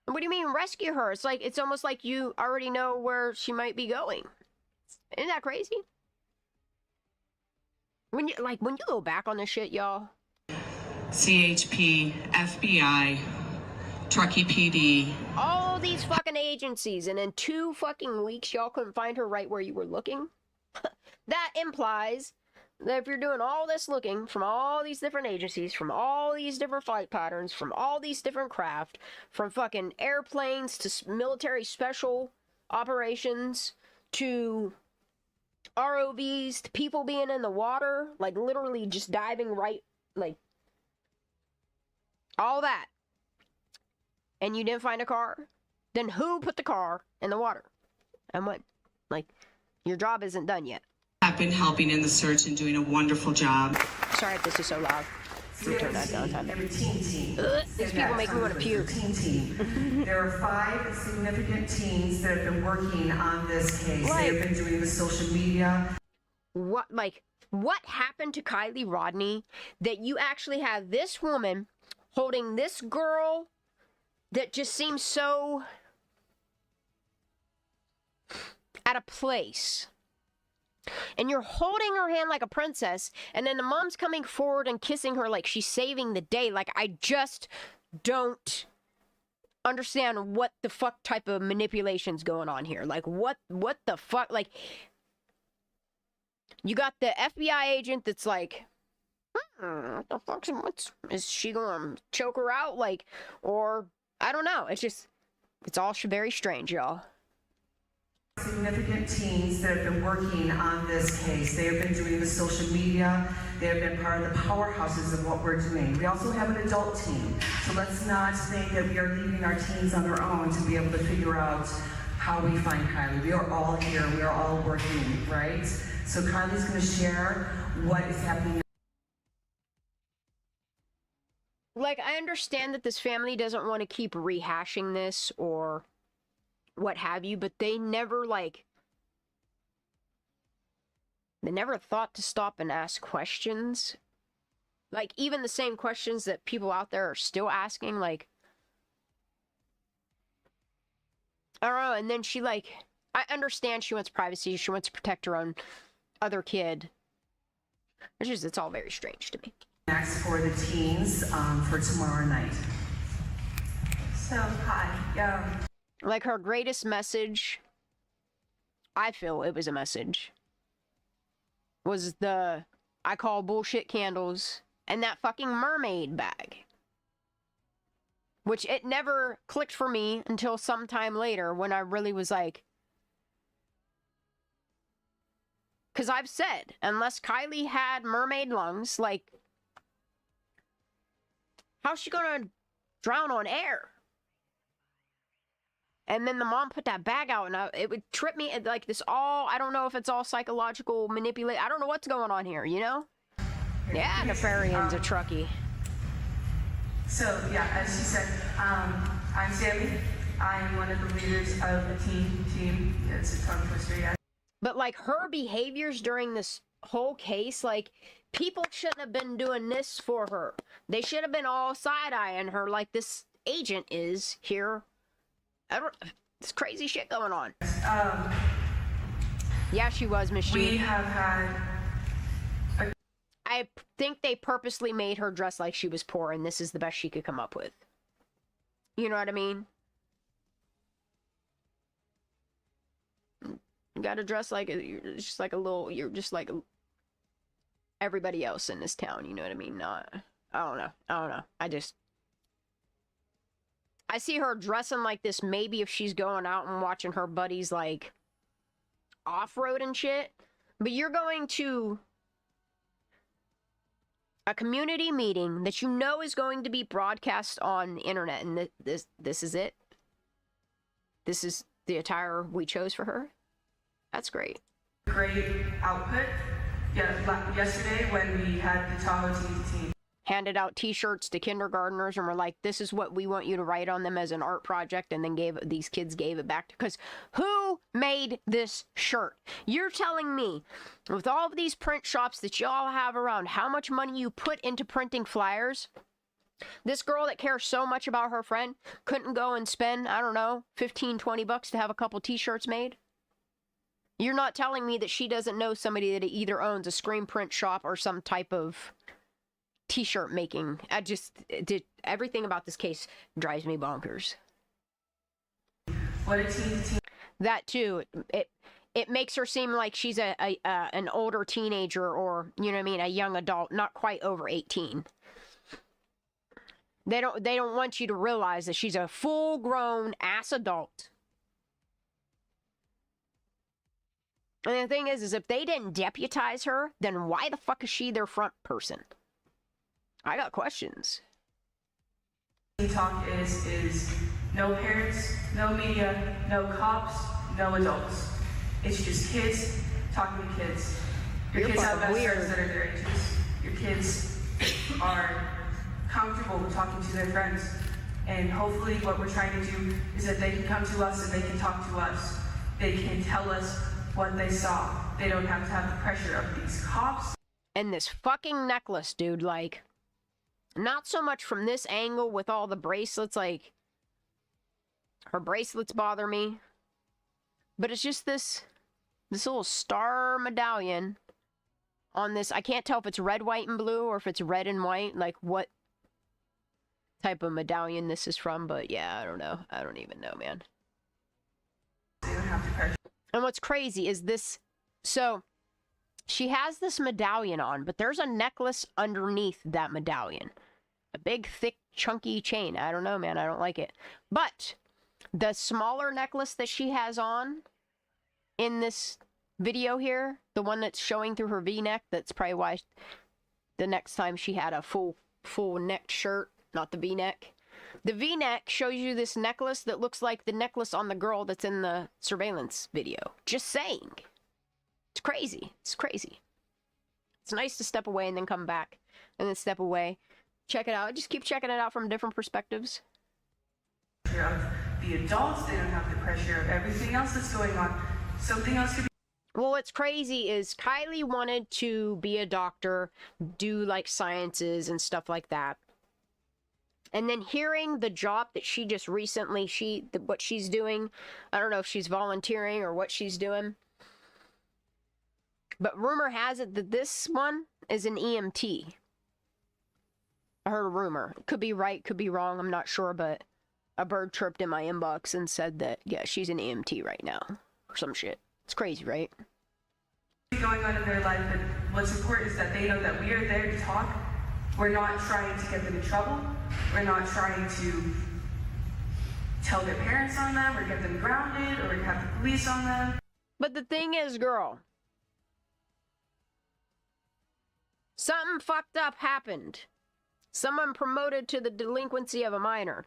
B: What do you mean rescue her? It's like, it's almost like you already know where she might be going. Isn't that crazy? When you go back on this shit, y'all.
P: CHP, FBI, Truckee PD.
B: All these fucking agencies, and in 2 fucking weeks, y'all couldn't find her right where you were looking? That implies that if you're doing all this looking from all these different agencies, from all these different flight patterns, from all these different craft, from fucking airplanes to military special operations to ROVs to people being in the water, like literally just diving right, like all that, and you didn't find a car, then who put the car in the water? And what? Like, your job isn't done yet.
P: Have been helping in the search and doing a wonderful job.
B: Sorry if this is so loud. Let me turn that down. These people make me want to puke.
Q: There are 5 significant teams that have been working on this case. They have been doing the social media.
B: What happened to Kylie Rodney that you actually have this woman holding this girl that just seems so out of place? And you're holding her hand like a princess, and then the mom's coming forward and kissing her like she's saving the day. Like, I just don't understand what the fuck type of manipulation's going on here. Like, what the fuck? Like, you got the FBI agent that's like, what the fuck? Is she gonna choke her out? Like, or, I don't know. It's all very strange, y'all.
Q: Significant teams that have been working on this case. They have been doing the social media. They have been part of the powerhouses of what we're doing. We also have an adult team. So let's not think that we are leaving our teens on their own to be able to figure out how we find Kylie. We are all here. We are all working, right? So Kylie's going to share what is happening.
B: Like, I understand that this family doesn't want to keep rehashing this or what have you, but they never thought to stop and ask questions. Like, even the same questions that people out there are still asking, like, I don't know. And then she, I understand she wants privacy, she wants to protect her own other kid. It's all very strange to me.
Q: Next for the teens for tomorrow night. So, hi.
B: Like her greatest message, I feel it was a message, was the I call bullshit candles and that fucking mermaid bag. Which it never clicked for me until sometime later when I really was like, because I've said, unless Kylie had mermaid lungs, like, how's she gonna drown on air? And then the mom put that bag out, and it would trip me, like, this all, I don't know if it's all psychological manipulate. I don't know what's going on here, you know? Yeah, Nefarian's a truckie.
Q: So, yeah, as she said, I'm Sammy. I'm one of the leaders of the team. It's a tongue twister, yeah.
B: But, like, her behaviors during this whole case, like, people shouldn't have been doing this for her. They should have been all side-eyeing her like this agent is here. It's crazy shit going on. Yeah, she was, Miss G.
Q: We have had...
B: I think they purposely made her dress like she was poor, and this is the best she could come up with. You know what I mean? You gotta dress like you're just like a little. You're just like everybody else in this town. You know what I mean? Not. I don't know. I see her dressing like this. Maybe if she's going out and watching her buddies like off-road and shit. But you're going to a community meeting that you know is going to be broadcast on the internet, and this is it. This is the attire we chose for her. That's great.
Q: Great output. Yeah, yesterday when we had the Tahoe team
B: handed out t-shirts to kindergartners and were like, this is what we want you to write on them as an art project, and then these kids gave it back, because who made this shirt? You're telling me, with all of these print shops that y'all have around, how much money you put into printing flyers? This girl that cares so much about her friend couldn't go and spend, I don't know, 15, 20 bucks to have a couple t-shirts made? You're not telling me that she doesn't know somebody that either owns a screen print shop or some type of t-shirt making. Everything about this case drives me bonkers.
Q: What a team.
B: That too, it makes her seem like she's an older teenager, or, you know what I mean, a young adult, not quite over 18. They don't want you to realize that she's a full-grown ass adult. And the thing is if they didn't deputize her, then why the fuck is she their front person? I got questions.
Q: Talk is no parents, no media, no cops, no adults. It's just kids talking to kids. Your kids have best friends that are their ages. Your kids are comfortable talking to their friends. And hopefully what we're trying to do is that they can come to us and they can talk to us. They can tell us what they saw. They don't have to have the pressure of these cops.
B: And this fucking necklace, dude, like, not so much from this angle with all the bracelets, like, her bracelets bother me. But it's just this little star medallion on this. I can't tell if it's red, white, and blue, or if it's red and white, like what type of medallion this is from. But yeah, I don't know. I don't even know, man. And what's crazy is this, so she has this medallion on, but there's a necklace underneath that medallion. A big, thick, chunky chain. I don't know, man. I don't like it. But the smaller necklace that she has on in this video here, the one that's showing through her V-neck, that's probably why the next time she had a full neck shirt, not the V-neck. The V-neck shows you this necklace that looks like the necklace on the girl that's in the surveillance video. Just saying. It's crazy. It's crazy. It's nice to step away and then come back. And then step away. Check it out. Just keep checking it out from different perspectives.
Q: The adults, they don't have the pressure of everything else that's going on. Something else could be...
B: Well, what's crazy is Kylie wanted to be a doctor, do like sciences and stuff like that. And then hearing the job that she just recently, what she's doing, I don't know if she's volunteering or what she's doing. But rumor has it that this one is an EMT. I heard a rumor. Could be right, could be wrong, I'm not sure, but a bird chirped in my inbox and said that, yeah, she's an EMT right now. Or some shit. It's crazy, right?
Q: Going on in their life, but what's important is that they know that we are there to talk. We're not trying to get them in trouble. We're not trying to tell their parents on them or get them grounded or have the police on them.
B: But the thing is, girl, something fucked up happened. Someone promoted to the delinquency of a minor.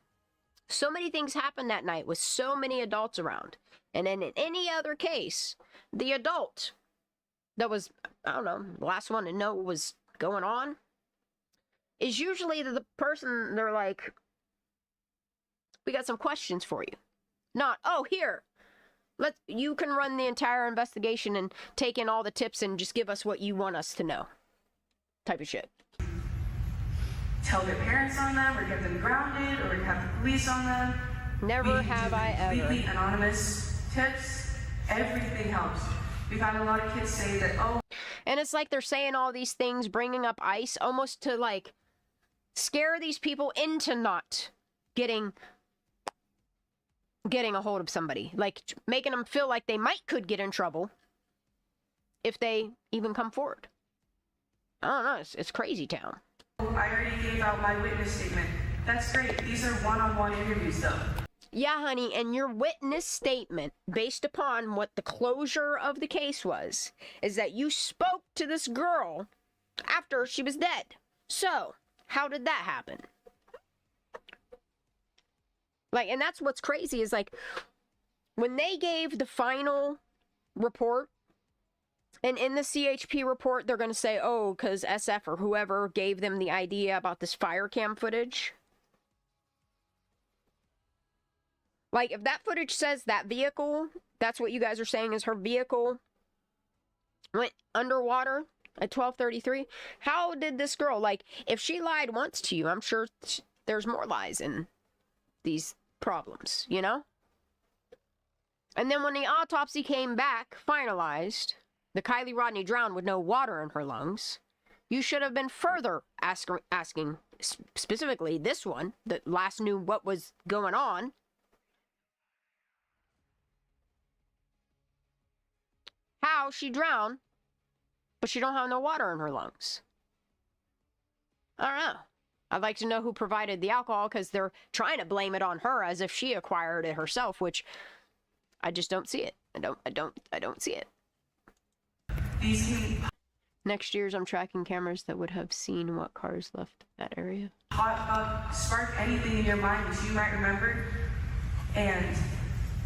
B: So many things happened that night with so many adults around. And then in any other case, the adult that was, I don't know, the last one to know what was going on is usually the person, they're like, we got some questions for you. Not, oh, here, you can run the entire investigation and take in all the tips and just give us what you want us to know. Type of shit.
Q: Tell their parents on them or get them grounded or have the police on them.
B: Never have I ever.
Q: Completely anonymous tips. Everything helps. We've had a lot of kids say that, oh.
B: And it's like they're saying all these things, bringing up ICE, almost to like scare these people into not getting a hold of somebody. Like making them feel like they could get in trouble if they even come forward. I don't know. It's crazy town.
Q: I already gave out my witness statement. That's great. These are one-on-one interviews, though.
B: Yeah, honey, and your witness statement, based upon what the closure of the case was, is that you spoke to this girl after she was dead. So, how did that happen? Like, and that's what's crazy is like, when they gave the final report, and in the CHP report, they're going to say, oh, because SF or whoever gave them the idea about this fire cam footage. Like, if that footage says that vehicle, that's what you guys are saying is her vehicle went underwater at 12:33. How did this girl, like, if she lied once to you, I'm sure there's more lies in these problems, you know? And then when the autopsy came back, finalized, the Kylie Rodney drowned with no water in her lungs, you should have been further asking, specifically this one, that last knew what was going on. How she drowned, but she don't have no water in her lungs. I don't know. I'd like to know who provided the alcohol, because they're trying to blame it on her as if she acquired it herself, which I just don't see it. I don't see it. Next year's I'm tracking cameras that would have seen what cars left that area.
Q: Spark anything in your mind that you might remember, and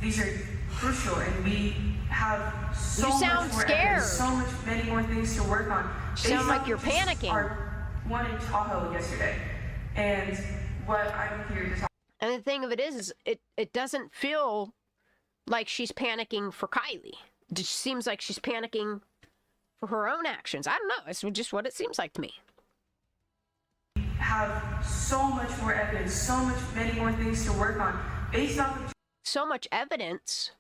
Q: these are crucial, and we have so
B: you sound
Q: much more
B: scared.
Q: Evidence, so much, many more things to work on.
B: You sound like you're panicking.
Q: Our one in Tahoe yesterday, and what I'm here to talk.
B: And the thing of it is it doesn't feel like she's panicking for Kylie. It just seems like she's panicking for her own actions. I don't know. It's just what it seems like to me.
Q: We have so much more evidence, many more things to work on, based off of.
B: So much evidence,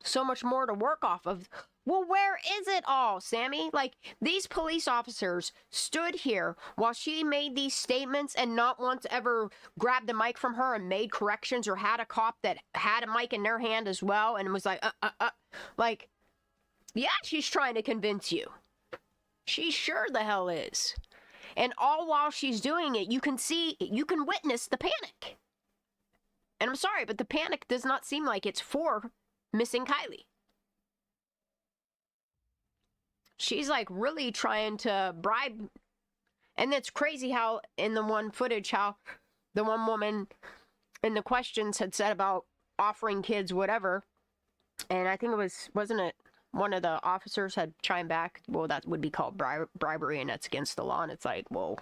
B: so much more to work off of. Well, where is it all, Sammy? Like, these police officers stood here while she made these statements and not once ever grabbed the mic from her and made corrections, or had a cop that had a mic in their hand as well and was like, like, yeah, she's trying to convince you. She sure the hell is. And all while she's doing it, you can witness the panic. And I'm sorry, but the panic does not seem like it's for missing Kylie. She's like really trying to bribe. And it's crazy how in the one footage, how the one woman in the questions had said about offering kids whatever. And I think it wasn't it one of the officers had chimed back, well, that would be called bribery and that's against the law. And it's like, whoa.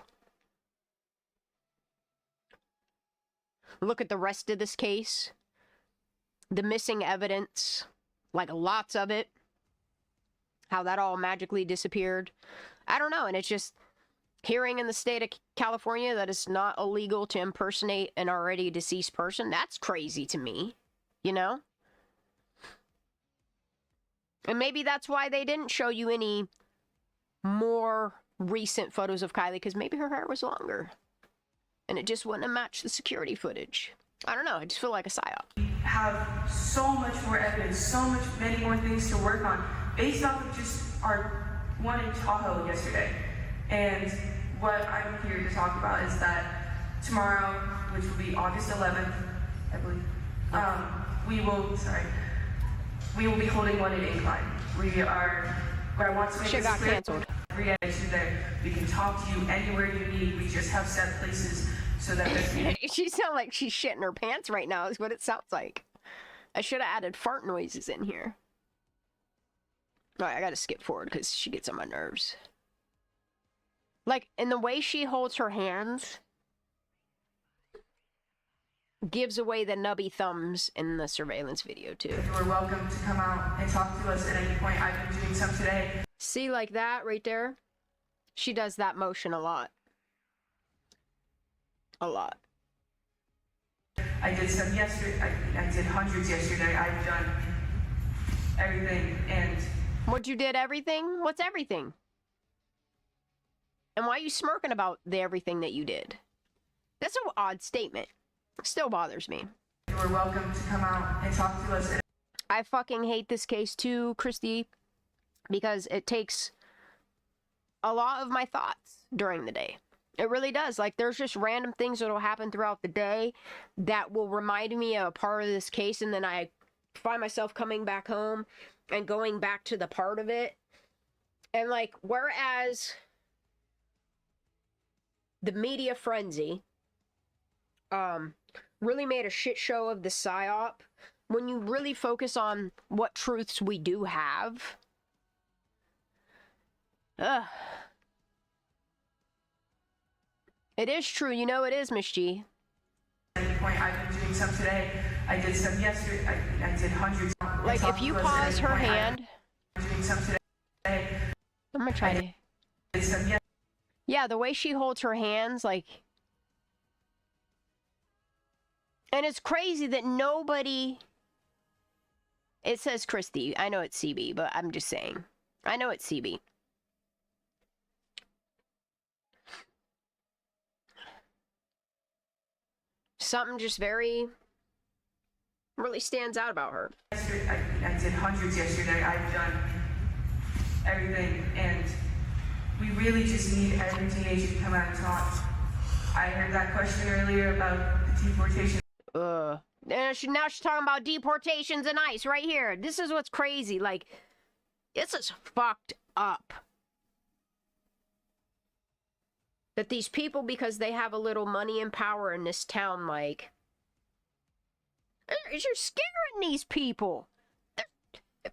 B: Look at the rest of this case. The missing evidence, like lots of it. How that all magically disappeared. I don't know. And it's just hearing in the state of California that it's not illegal to impersonate an already deceased person. That's crazy to me, you know? And maybe that's why they didn't show you any more recent photos of Kylie, because maybe her hair was longer. And it just wouldn't have matched the security footage. I don't know. I just feel like a psyop.
Q: We have so much more evidence, many more things to work on based off of just our one in Tahoe yesterday. And what I'm here to talk about is that tomorrow, which will be August 11th, I believe, we will be holding one in Incline. I want to make this clear.
B: Canceled.
Q: Every day there, we can talk to you anywhere you need. We just have set places so that
B: she sounds like she's shitting her pants right now is what it sounds like. I should have added fart noises in here. Alright, I gotta skip forward because she gets on my nerves. Like, in the way she holds her hands gives away the nubby thumbs in the surveillance video too.
Q: You are welcome to come out and talk to us at any point. I've been doing some today.
B: See, like that right there? She does that motion a lot. A lot.
Q: I did some yesterday. I did hundreds yesterday. I've done everything. And
B: what, you did everything? What's everything? And why are you smirking about the everything that you did? That's an odd statement. Still bothers me.
Q: You are welcome to come out and talk to us.
B: I fucking hate this case too, Christy, because it takes a lot of my thoughts during the day. It really does. Like, there's just random things that will happen throughout the day that will remind me of a part of this case, and then I find myself coming back home and going back to the part of it. And, like, whereas the media frenzy really made a shit show of the psyop, when you really focus on what truths we do have, it is true. You know it is, Miss G.
Q: At any point, I've been doing some today. I did some yesterday. I did hundreds.
B: Like, if you pause her hand,
Q: I'm doing some today.
B: I'm gonna try to.
Q: Did some
B: yeah, the way she holds her hands, like, and it's crazy that nobody. It says Christy. I know it's CB, but I'm just saying. I know it's CB. Something just really stands out about her.
Q: I did hundreds yesterday. I've done everything, and we really just need every teenager to come out and talk. I heard that question earlier about the deportation.
B: Now she's talking about deportations and ICE right here. This is what's crazy. Like, this is fucked up. That these people, because they have a little money and power in this town, like, you're scaring these people.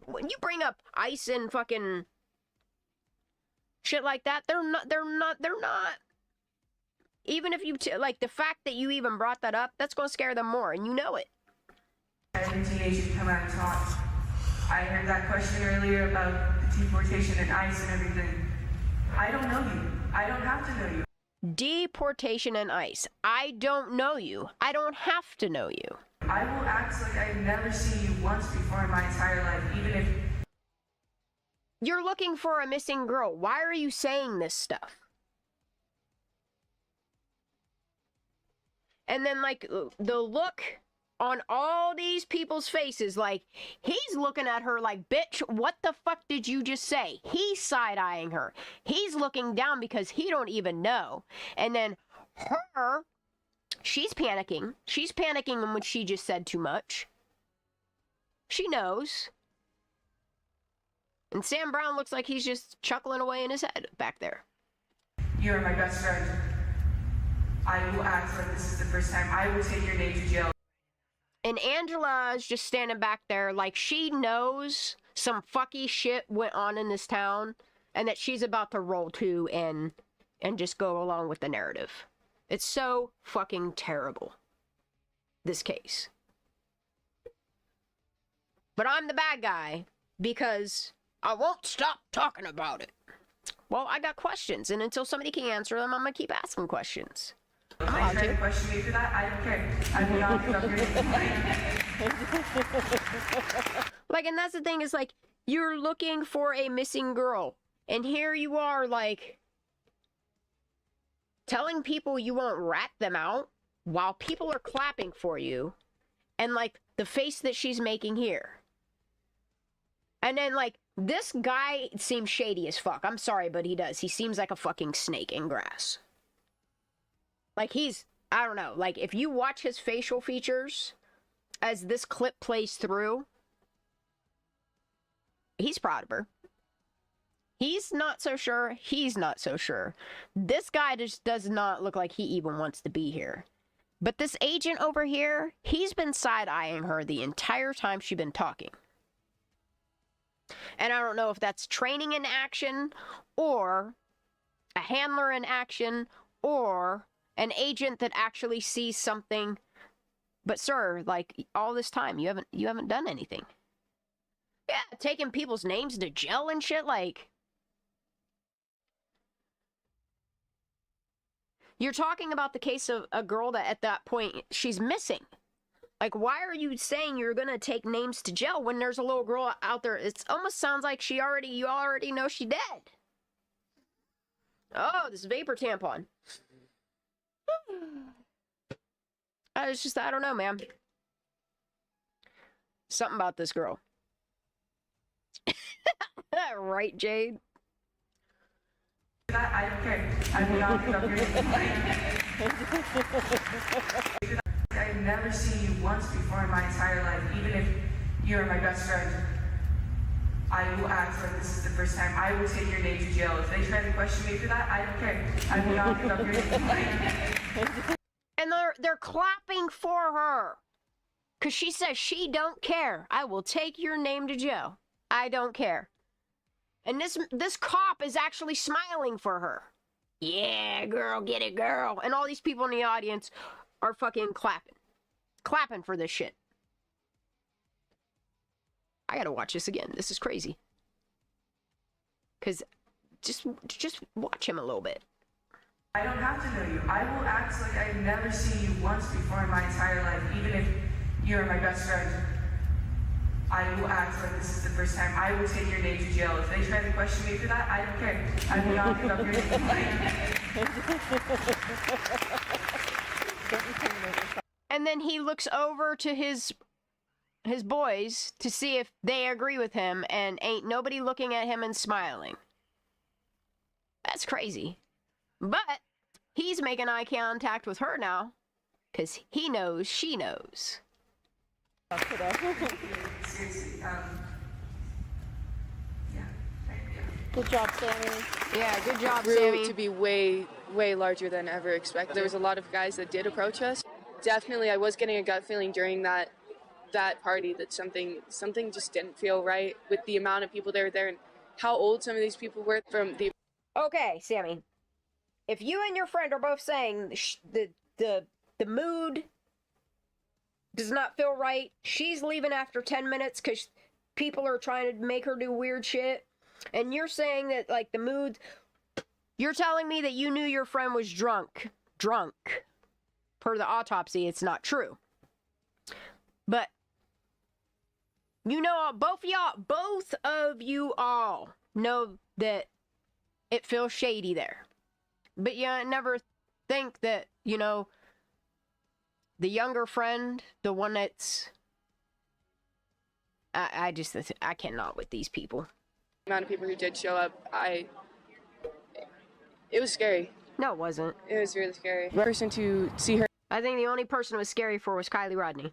B: When you bring up ICE and fucking shit like that, they're not. Even if you, like, the fact that you even brought that up, that's going to scare them more, and you know it.
Q: Every teenager to come out and talk. I heard that question earlier about the deportation and ICE and everything. I don't know you. I don't have to know you.
B: Deportation and ICE. I don't know you. I don't have to know you.
Q: I will act like I've never seen you once before in my entire life, even if...
B: You're looking for a missing girl. Why are you saying this stuff? And then, like, the look on all these people's faces, like, he's looking at her like, bitch, what the fuck did you just say? He's side-eyeing her. He's looking down because he don't even know. And then her, she's panicking. She's panicking when she just said too much. She knows. And Sam Brown looks like he's just chuckling away in his head back there.
Q: You're my best friend. I will act like this is the first time. I will take your name to jail.
B: And Angela is just standing back there like she knows some fucky shit went on in this town and that she's about to roll to and just go along with the narrative. It's so fucking terrible, this case. But I'm the bad guy because I won't stop talking about it. Well, I got questions, and until somebody can answer them, I'm going to keep asking questions.
Q: If I try to question me for that, I don't care. I will not give up your
B: Like, and that's the thing is, like, you're looking for a missing girl. And here you are, like, telling people you won't rat them out. while people are clapping for you, and like the face that she's making here. And then like this guy seems shady as fuck. I'm sorry, but he does. He seems like a fucking snake in grass. Like he's, I don't know, like if you watch his facial features as this clip plays through, he's proud of her. He's not so sure. He's not so sure. This guy just does not look like he even wants to be here. But this agent over here, he's been side-eyeing her the entire time she's been talking. And I don't know if that's training in action, or a handler in action, or an agent that actually sees something. But sir, like all this time, you haven't done anything. Yeah, taking people's names to jail and shit, like. You're talking about the case of a girl that at that point, she's missing. Like, why are you saying you're gonna take names to jail when there's a little girl out there? It almost sounds like you already know she dead. Oh, this vapor tampon. It's just, I don't know, man. Something about this girl. Right, Jade?
Q: I don't care. I will not pick up your I've never seen you once before in my entire life, even if you're my best friend. I will act like this is the first time. I will take your name to jail. If they try to question me for that, I don't care. I will not pick up your
B: And they're clapping for her. Because she says she don't care. I will take your name to jail. I don't care. And this cop is actually smiling for her. Yeah, girl, get it, girl. And all these people in the audience are fucking clapping. Clapping for this shit. I gotta watch this again. This is crazy. Because just watch him a little bit.
Q: I don't have to know you. I will act like I've never seen you once before in my entire life, even if you're my best friend. I will act like this is the first time. I will take your name to jail. If they try to question me for that, I don't care. I will not pick up your name.
B: And then he looks over to his boys to see if they agree with him, and ain't nobody looking at him and smiling. That's crazy. But he's making eye contact with her now, because he knows she knows.
M: Good job, Sammy.
B: Yeah, good job,
M: Grew
B: Sammy.
M: to be way larger than ever expected. There was a lot of guys that did approach us. Definitely, I was getting a gut feeling during that party that something just didn't feel right with the amount of people that were there and how old some of these people were from the.
B: Okay, Sammy. If you and your friend are both saying the mood does not feel right, she's leaving after 10 minutes because people are trying to make her do weird shit, and you're saying that, like, the mood, you're telling me that you knew your friend was drunk. Per the autopsy, it's not true. But, you know, both of you all know that it feels shady there. But you never think that, you know, the younger friend, the one that's... I cannot with these people.
M: The amount of people who did show up, it was scary.
B: No, it wasn't.
M: It was really scary. The person to see her.
B: I think the only person it was scary for was Kylie Rodney.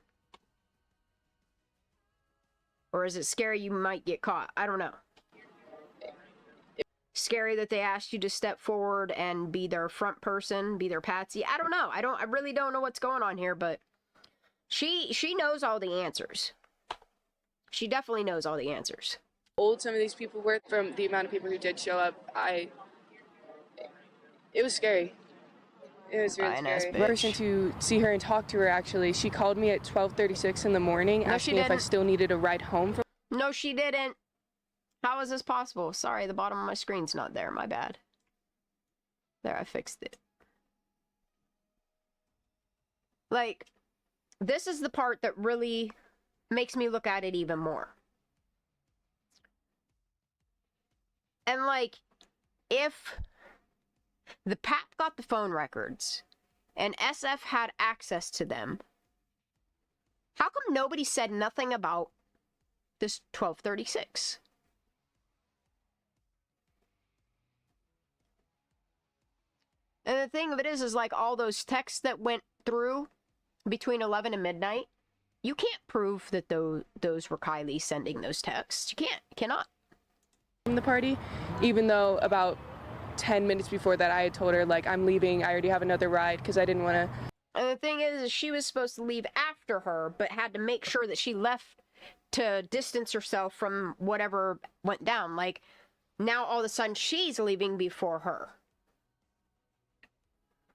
B: Or is it scary you might get caught? I don't know. Scary that they asked you to step forward and be their front person, be their patsy. I don't know. I really don't know what's going on here, but she knows all the answers. She definitely knows all the answers.
M: Old some of these people were from the amount of people who did show up. It was scary. It was really scary. The person to see her and talk to her, actually, she called me at 12:36 in the morning, asking if I still needed a ride home from.
B: No, she didn't. How is this possible? Sorry, the bottom of my screen's not there. My bad. There, I fixed it. Like, this is the part that really makes me look at it even more. And, like, if the PAP got the phone records and SF had access to them, how come nobody said nothing about this 1236? And the thing of it is like all those texts that went through between 11 and midnight, you can't prove that those were Kylie sending those texts. You cannot.
M: From the party, even though about 10 minutes before that I had told her, like, I'm leaving, I already have another ride, because I didn't want to.
B: And the thing is she was supposed to leave after her, but had to make sure that she left to distance herself from whatever went down. Like, now all of a sudden she's leaving before her.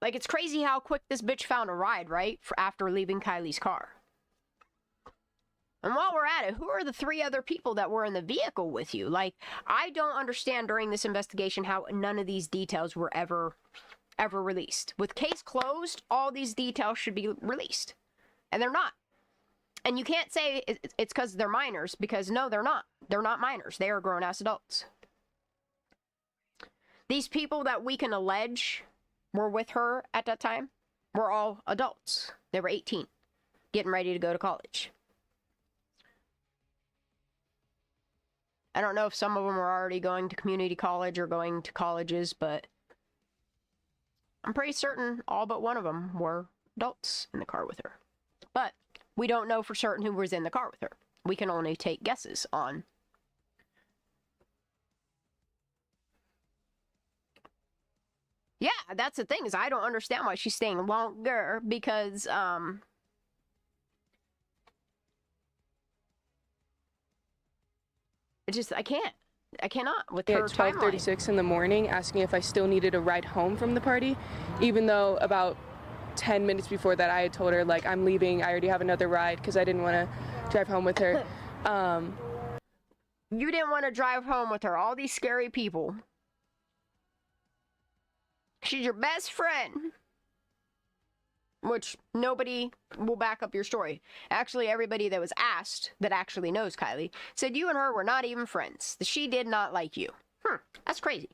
B: Like, it's crazy how quick this bitch found a ride, right? After leaving Kylie's car. And while we're at it, who are the 3 other people that were in the vehicle with you? Like, I don't understand during this investigation how none of these details were ever released. With case closed, all these details should be released. And they're not. And you can't say it's because they're minors, because no, they're not. They're not minors. They are grown-ass adults. These people that we can allege were with her at that time were all adults. They were 18, getting ready to go to college. I don't know if some of them were already going to community college or going to colleges, but I'm pretty certain all but one of them were adults in the car with her. But we don't know for certain who was in the car with her. We can only take guesses on. Yeah, that's the thing, is I don't understand why she's staying longer, because, it just, I cannot with her timeline.
M: At 12:36 in the morning, asking if I still needed a ride home from the party, even though about 10 minutes before that I had told her, like, I'm leaving, I already have another ride, because I didn't want to drive home with her.
B: You didn't want to drive home with her, all these scary people. She's your best friend. Which nobody will back up your story. Actually, everybody that was asked that actually knows Kylie said you and her were not even friends. That she did not like you. That's crazy.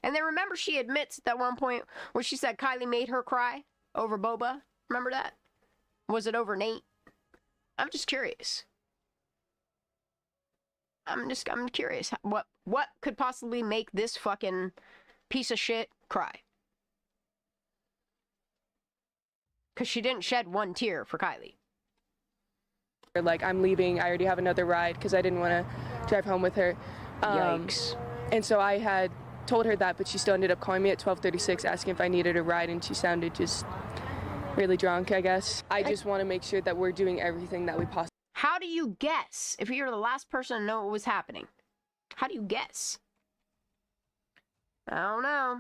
B: And then remember, she admits at one point where she said Kylie made her cry over Boba. Remember that? Was it over Nate? I'm just curious. I'm curious. What could possibly make this fucking piece of shit cry? Because she didn't shed one tear for Kylie.
M: Like, I'm leaving, I already have another ride, because I didn't want to drive home with her.
B: Yikes.
M: And so I had told her that, but she still ended up calling me at 12:36 asking if I needed a ride, and she sounded just really drunk, I guess. I just want to make sure that we're doing everything that we possibly.
B: How do you guess if you're the last person to know what was happening? How do you guess? I don't know.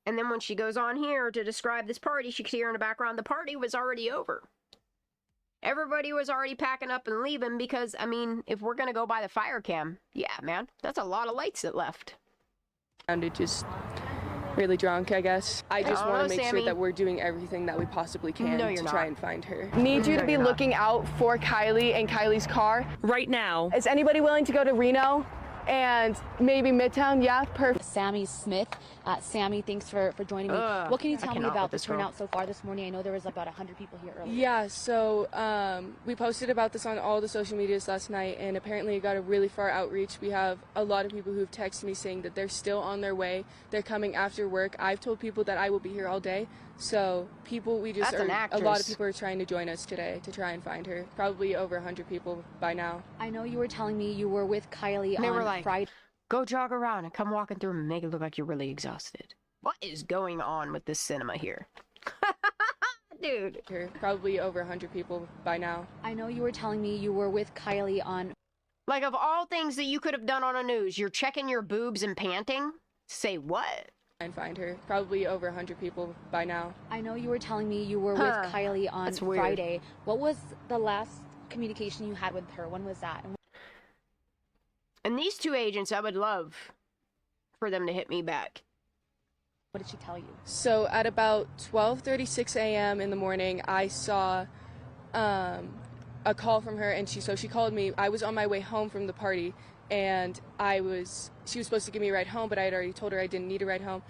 B: And then when she goes on here to describe this party, she could hear in the background, the party was already over. Everybody was already packing up and leaving because, I mean, if we're going to go by the fire cam, yeah, man, that's a lot of lights that left.
M: Sounded just really drunk, I guess. I just want to make sure that we're doing everything that we possibly can to try and find her.
R: Need you to be looking out for Kylie and Kylie's car right now. Is anybody willing to go to Reno and maybe Midtown? Yeah, perfect.
S: Sammy Smith. Sammy, thanks for joining me. What can you tell me about the turnout so far this morning? I know there was about 100 people here earlier.
M: Yeah, so we posted about this on all the social medias last night, and apparently it got a really far outreach. We have a lot of people who've texted me saying that they're still on their way. They're coming after work. I've told people that I will be here all day. So people, a lot of people are trying to join us today to try and find her. Probably over 100 people by now.
S: I know you were telling me you were with Kylie on Friday.
B: Go jog around and come walking through and make it look like you're really exhausted. What is going on with this cinema here? Dude.
M: Probably over 100 people by now.
S: I know you were telling me you were with Kylie on...
B: Like, of all things that you could have done on a news, you're checking your boobs and panting? Say what?
M: And find her. Probably over 100 people by now.
S: I know you were telling me you were with Kylie on Friday. What was the last communication you had with her? When was that?
B: And these two agents, I would love for them to hit me back.
S: What did she tell you?
M: So at about 12:36 a.m. in the morning, I saw a call from her, and she called me. I was on my way home from the party, and she was supposed to give me a ride home, but I had already told her I didn't need a ride home.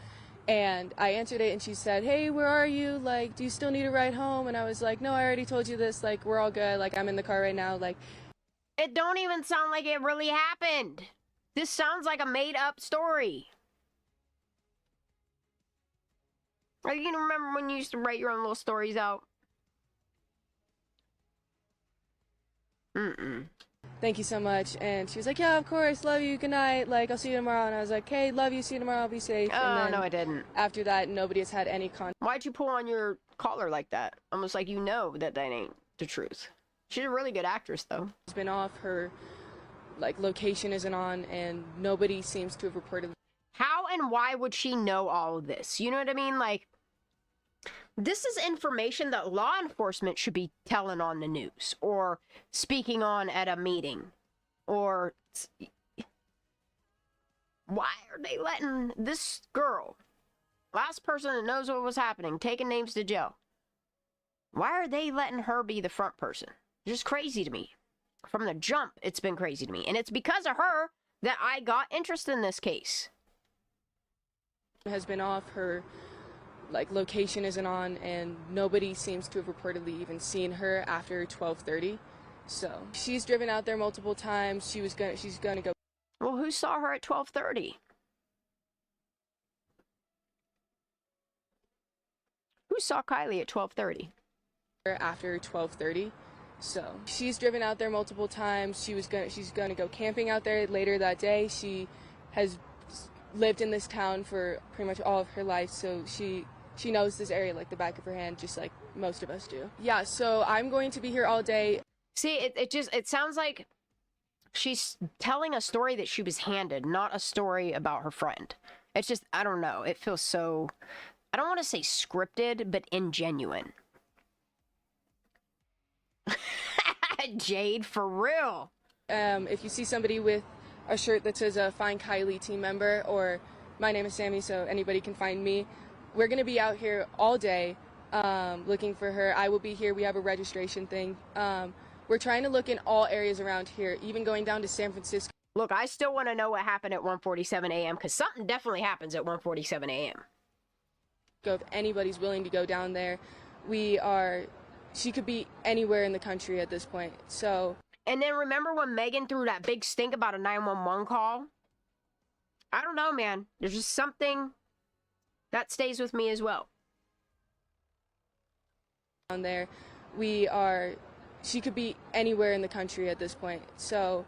R: And I answered it, and she said, hey, where are you? Like, do you still need a ride home? And I was like, no, I already told you this. Like, we're all good. Like, I'm in the car right now. Like,
B: it don't even sound like it really happened. This sounds like a made-up story. Like, you remember when you used to write your own little stories out?
R: thank you so much. And she was like, yeah, of course, love you, good night, like, I'll see you tomorrow. And I was like, hey, love you, see you tomorrow, I'll be safe.
B: Oh,
R: and then
B: no, I didn't.
R: After that, nobody has had any contact.
B: Why'd you pull on your collar like that? Almost like you know that ain't the truth. She's a really good actress, though.
R: It's been off, her, like, location isn't on, and nobody seems to have reported.
B: How and why would she know all of this? You know what I mean? Like, this is information that law enforcement should be telling on the news or speaking on at a meeting. Or why are they letting this girl, last person that knows what was happening, taking names to jail, why are they letting her be the front person? Just crazy to me. From the jump, it's been crazy to me. And it's because of her that I got interested in this case.
R: Has been off, her, like, location isn't on, and nobody seems to have reportedly even seen her after 12:30. So she's driven out there multiple times. She's gonna go.
B: Well, who saw her at 12:30? Who saw Kylie at 12:30?
R: After 12:30. So she's driven out there multiple times. She's gonna go camping out there later that day. She has lived in this town for pretty much all of her life, so she knows this area like the back of her hand, just like most of us do. Yeah, so I'm going to be here all day.
B: See, it sounds like she's telling a story that she was handed, not a story about her friend. It's just, I don't know, it feels so, I don't want to say scripted, but ingenuine. Jade, for real.
R: If you see somebody with a shirt that says Find Kylie team member, or my name is Sammy, so anybody can find me. We're going to be out here all day looking for her. I will be here. We have a registration thing. We're trying to look in all areas around here, even going down to San Francisco.
B: Look, I still want to know what happened at 1:47 a.m. because something definitely happens at 1:47 a.m.
R: If anybody's willing to go down there, she could be anywhere in the country at this point. So.
B: And then remember when Megan threw that big stink about a 911 call? I don't know, man. There's just something that stays with me as well.
R: Down there, she could be anywhere in the country at this point. So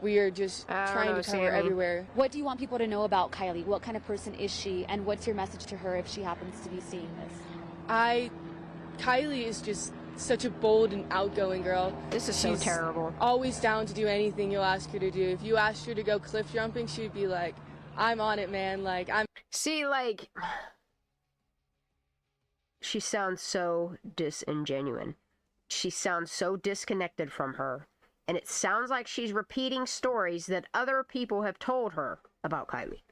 R: we are just trying to cover everywhere.
S: What do you want people to know about Kylie? What kind of person is she? And what's your message to her if she happens to be seeing this?
R: Kylie is just such a bold and outgoing girl.
B: This is so terrible.
R: Always down to do anything you'll ask her to do. If you asked her to go cliff jumping, she'd be like, I'm on it, man. Like,
B: See, like, she sounds so disingenuous. She sounds so disconnected from her. And it sounds like she's repeating stories that other people have told her about Kylie.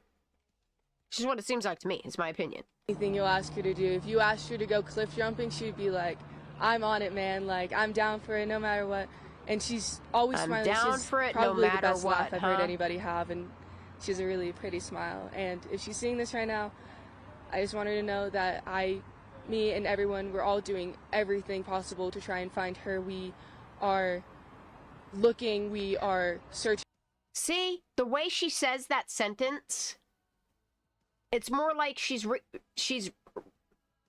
B: Which is what it seems like to me. It's my opinion.
R: Anything you'll ask her to do. If you asked her to go cliff jumping, she'd be like, I'm on it, man. Like, I'm down for it no matter what. And she's always smiling.
B: I'm down
R: she's
B: for it
R: probably
B: no matter
R: the best
B: what,
R: laugh I've heard anybody have, and she has a really pretty smile. And if she's seeing this right now, I just want her to know that me and everyone, we're all doing everything possible to try and find her. We are looking, we are searching.
B: See, the way she says that sentence, it's more like she's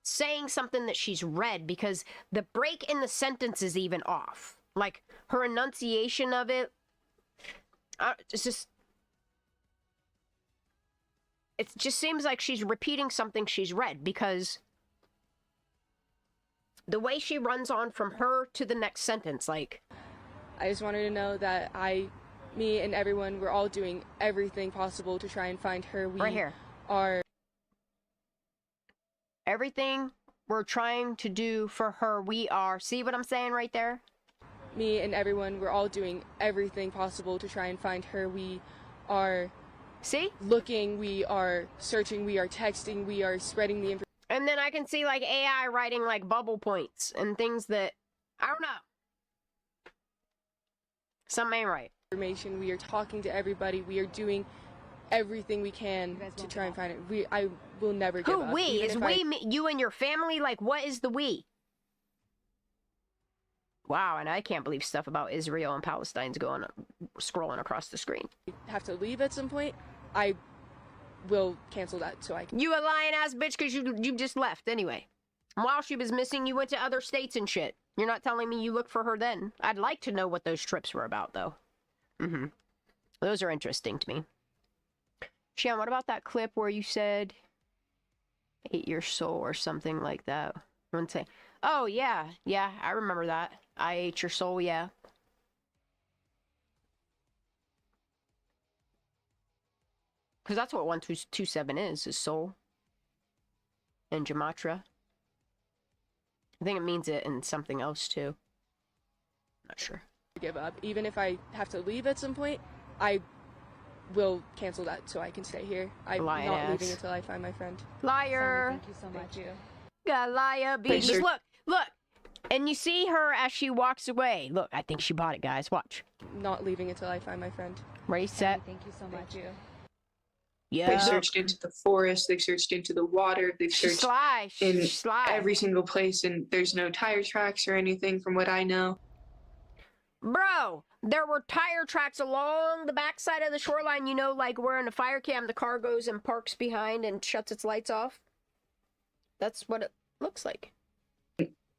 B: saying something that she's read, because the break in the sentence is even off. Like, her enunciation of it, it just seems like she's repeating something she's read, because the way she runs on from her to the next sentence, like...
R: I just want her to know that me and everyone, we're all doing everything possible to try and find her.
B: Right here. Everything we're trying to do for her, we are... See what I'm saying right there?
R: Me and everyone, we're all doing everything possible to try and find her. We are...
B: See?
R: Looking, we are searching, we are texting, we are spreading the information.
B: And then I can see, like, AI writing, like, bubble points and things that... I don't know. Something ain't right.
R: We are talking to everybody. We are doing everything we can to try and find it. I will never give up.
B: Who we?
R: Even
B: Is
R: if
B: we you and your family? Like, what is the we? Wow, and I can't believe stuff about Israel and Palestine's scrolling across the screen.
R: have to leave at some point, I will cancel that so I can.
B: You a lying ass bitch because you just left anyway. While she was missing, you went to other states and shit. You're not telling me you looked for her then. I'd like to know what those trips were about, though. Those are interesting to me. Shan, what about that clip where you said, ate your soul or something like that? One say, oh, yeah, I remember that. I ate your soul, yeah. Because that's what 1227 is soul. In Gematria. I think it means it in something else, too. Not sure.
R: Give up. Even if I have to leave at some point, I will cancel that so I can stay here. I'm not leaving until I find my friend.
B: Liar.
R: Thank you so much. Thank you.
B: Got liar, bitches. Look. And you see her as she walks away. Look, I think she bought it, guys. Watch.
R: Not leaving until I find my friend.
B: Ready, set.
R: Thank you so much. Thank you.
B: Yeah.
T: They've searched into the forest, they've searched into the water, they've searched in every single place, and there's no tire tracks or anything from what I know.
B: Bro, there were tire tracks along the backside of the shoreline, you know, like where in a fire cam the car goes and parks behind and shuts its lights off. That's what it looks like.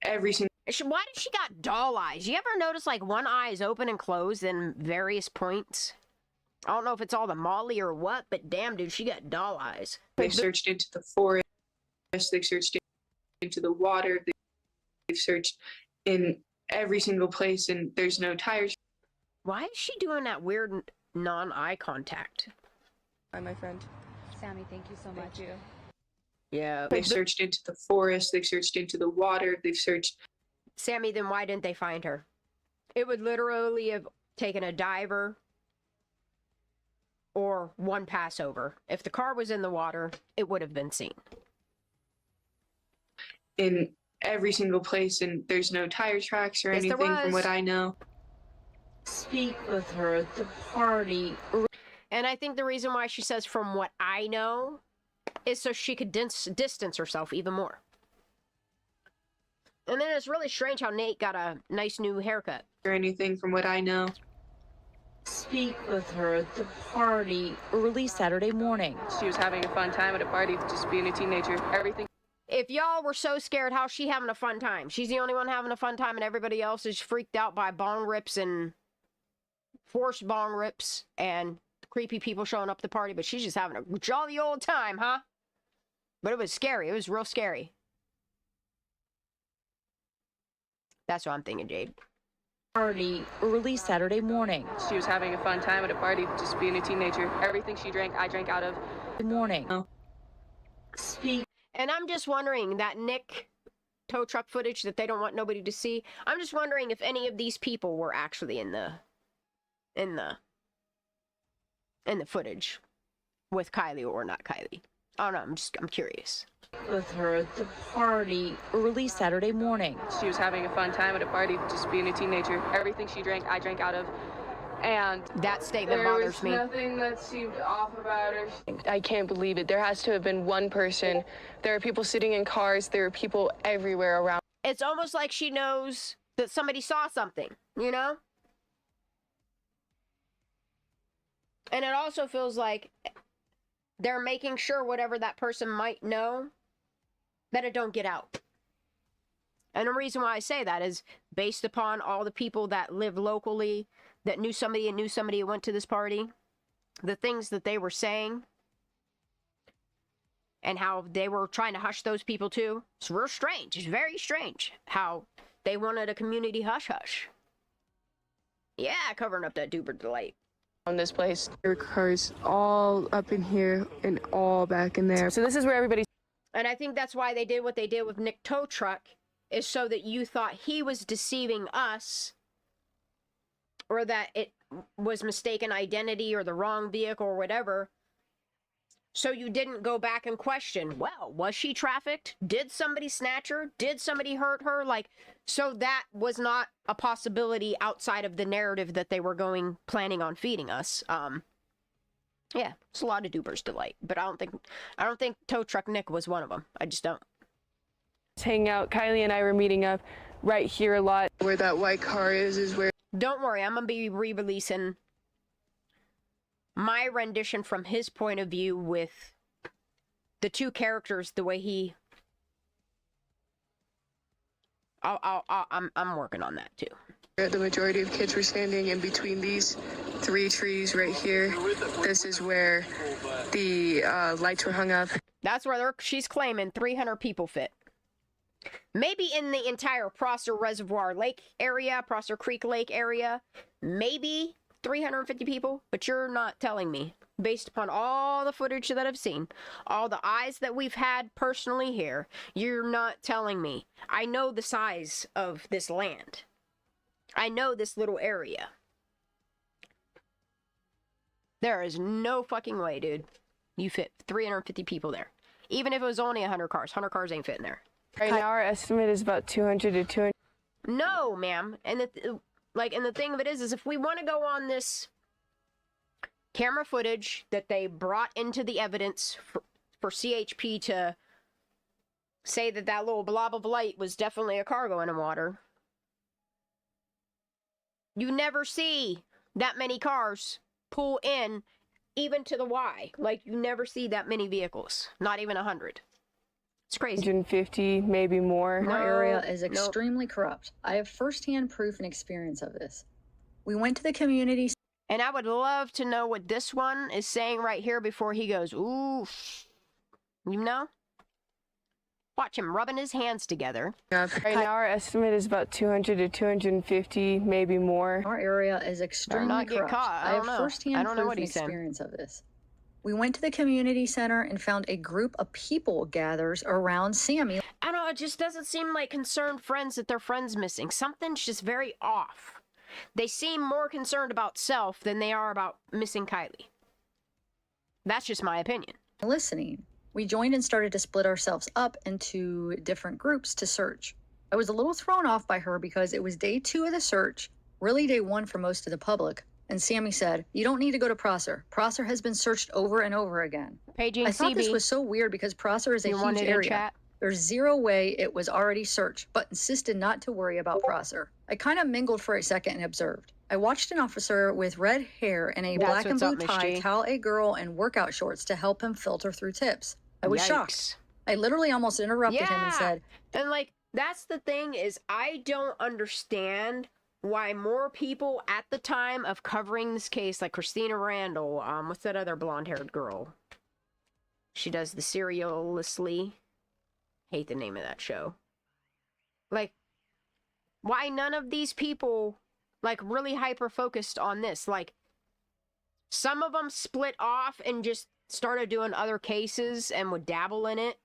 T: Every single...
B: Why does she got doll eyes? You ever notice like one eye is open and closed in various points? I don't know if it's all the Molly or what, but damn, dude, she got doll eyes.
T: They've searched into the forest, they've searched into the water, they've searched in every single place, and there's no tires.
B: Why is she doing that weird non-eye contact?
R: I'm my friend. Sammy, thank you so much. Thank you.
B: Yeah.
T: They've searched into the forest, they've searched into the water, they've searched...
B: Sammy, then why didn't they find her? It would literally have taken a diver or one Passover. If the car was in the water, it would have been seen.
T: In every single place, and there's no tire tracks or anything from what I know.
E: Speak with her at the party.
B: And I think the reason why she says from what I know is so she could distance herself even more. And then it's really strange how Nate got a nice new haircut.
T: Or anything from what I know.
E: Speak with her at the party early Saturday morning.
R: She was having a fun time at a party, just being a teenager. Everything.
B: If y'all were so scared, how's she having a fun time? She's the only one having a fun time and everybody else is freaked out by bong rips and forced bong rips and creepy people showing up at the party, but she's just having a jolly old time, huh? But it was scary. It was real scary. That's what I'm thinking, Jade.
E: Party early Saturday morning.
R: She was having a fun time at a party, just being a teenager. Everything she drank, I drank out of.
E: Good morning. Speak.
B: And I'm just wondering, that Nick tow truck footage that they don't want nobody to see, I'm just wondering if any of these people were actually in the footage with Kylie or not Kylie. I don't know, I'm curious.
E: With her at the party early Saturday morning.
R: She was having a fun time at a party, just being a teenager. Everything she drank, I drank out of. And
B: that statement bothers me.
R: There was nothing that seemed off about her. I can't believe it. There has to have been one person. There are people sitting in cars. There are people everywhere around.
B: It's almost like she knows that somebody saw something, you know? And it also feels like they're making sure whatever that person might know, that it don't get out. And the reason why I say that is based upon all the people that live locally, that knew somebody and knew somebody who went to this party, the things that they were saying, and how they were trying to hush those people too. It's real strange. It's very strange how they wanted a community hush-hush. Yeah, covering up that duper delight.
R: On this place, there were cars all up in here and all back in there. So this is where everybody...
B: And I think that's why they did what they did with Nick Tow Truck, is so that you thought he was deceiving us, or that it was mistaken identity or the wrong vehicle or whatever. So you didn't go back and question, well, was she trafficked? Did somebody snatch her? Did somebody hurt her? Like, so that was not a possibility outside of the narrative that they were planning on feeding us. Yeah, it's a lot of Duber's Delight, but I don't think Tow Truck Nick was one of them. I just don't.
R: Hanging out. Kylie and I were meeting up right here a lot.
T: Where that white car is where.
B: Don't worry, I'm gonna be re-releasing my rendition from his point of view with the two characters the way he. I'm working on that too.
T: The majority of kids were standing in between these 3 trees right here. This is where the lights were hung up.
B: That's where she's claiming 300 people fit. Maybe in the entire Prosser Reservoir Lake area, Prosser Creek Lake area, maybe 350 people, but you're not telling me. Based upon all the footage that I've seen, all the eyes that we've had personally here, you're not telling me. I know the size of this land. I know this little area. There is no fucking way, dude. You fit 350 people there. Even if it was only 100 cars. 100 cars ain't fitting there.
R: Right now, our estimate is about 200 to 200.
B: No, ma'am. And the thing of it is if we want to go on this camera footage that they brought into the evidence for CHP to say that little blob of light was definitely a car going in water, you never see that many cars pull in, even to the Y. Like, you never see that many vehicles. Not even 100. It's crazy.
R: 150, maybe more.
U: Our area is extremely corrupt. I have firsthand proof and experience of this. We went to the community.
B: And I would love to know what this one is saying right here before he goes, ooh. You know? Watch him rubbing his hands together.
R: Right now, our estimate is about 200 to 250, maybe more.
U: Our area is extremely corrupt. I have firsthand proof and experience of this. We went to the community center and found a group of people gathers around Sammy.
B: I don't know, it just doesn't seem like concerned friends that their friend's missing. Something's just very off. They seem more concerned about self than they are about missing Kylie. That's just my opinion.
U: Listening. We joined and started to split ourselves up into different groups to search. I was a little thrown off by her because it was day 2 of the search, really day 1 for most of the public. And Sammy said, "You don't need to go to Prosser. Prosser has been searched over and over again."
B: Paging
U: I thought
B: CB.
U: this was so weird because Prosser is a huge area. There's zero way it was already searched, but insisted not to worry about Prosser. I kind of mingled for a second and observed. I watched an officer with red hair and a black and blue tie tell a girl in workout shorts to help him filter through tips. I was shocked. I literally almost interrupted him and said,
B: and like, that's the thing is I don't understand why more people at the time of covering this case, like Christina Randall, what's that other blonde-haired girl? She does the Serialously. Hate the name of that show. Like, why none of these people, like, really hyper-focused on this? Like, some of them split off and just started doing other cases and would dabble in it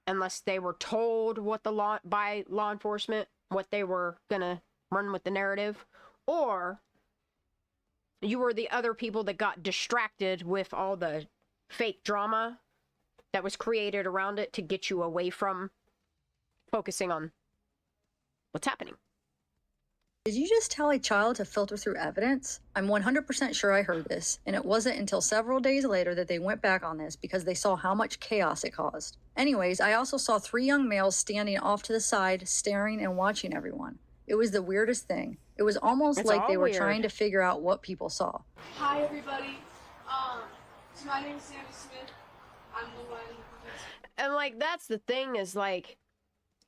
B: unless they were told what by law enforcement, what they were gonna run with the narrative, or you were the other people that got distracted with all the fake drama that was created around it to get you away from focusing on what's happening.
U: "Did you just tell a child to filter through evidence?" I'm 100% sure I heard this, and it wasn't until several days later that they went back on this because they saw how much chaos it caused. Anyways, I also saw 3 young males standing off to the side, staring and watching everyone. It was the weirdest thing. It was almost like they were trying to figure out what people saw.
M: Hi, everybody. So my name is Sammy Smith. I'm the one.
B: And, like, that's the thing is, like,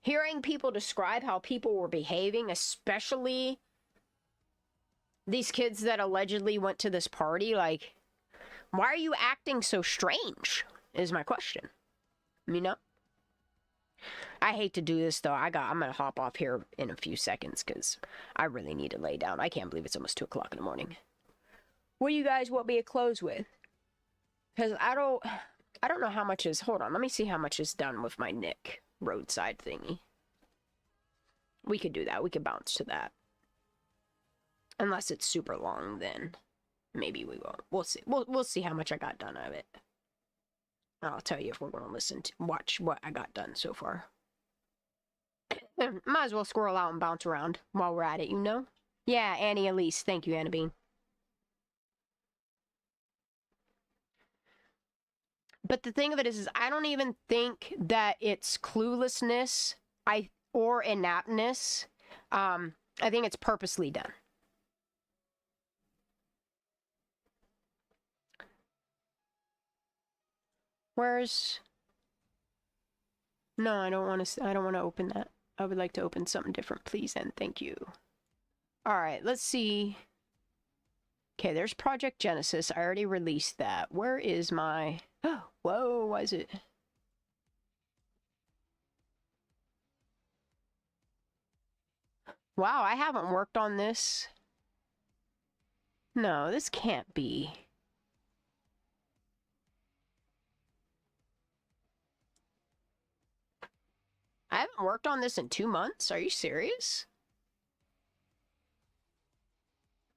B: hearing people describe how people were behaving, especially these kids that allegedly went to this party, like, why are you acting so strange, is my question. You know? I hate to do this, though. I'm gonna hop off here in a few seconds, because I really need to lay down. I can't believe it's almost 2 o'clock in the morning. What do you guys want me to close with? Because I don't know how much is... Hold on, let me see how much is done with my Nick roadside thingy. We could do that. We could bounce to that. Unless it's super long, then maybe we won't. We'll see. We'll see how much I got done of it. I'll tell you if we're going to watch what I got done so far. Might as well squirrel out and bounce around while we're at it, you know? Yeah, Annie Elise. Thank you, Anna Bean. But the thing of it is I don't even think that it's cluelessness or inaptness. I think it's purposely done. Where's... No, I don't want to open that. I would like to open something different, please, and thank you. All right, let's see. Okay, there's Project Genesis. I already released that. Where is my... Oh, whoa, why is it... Wow, I haven't worked on this. No, this can't be. I haven't worked on this in 2 months? Are you serious?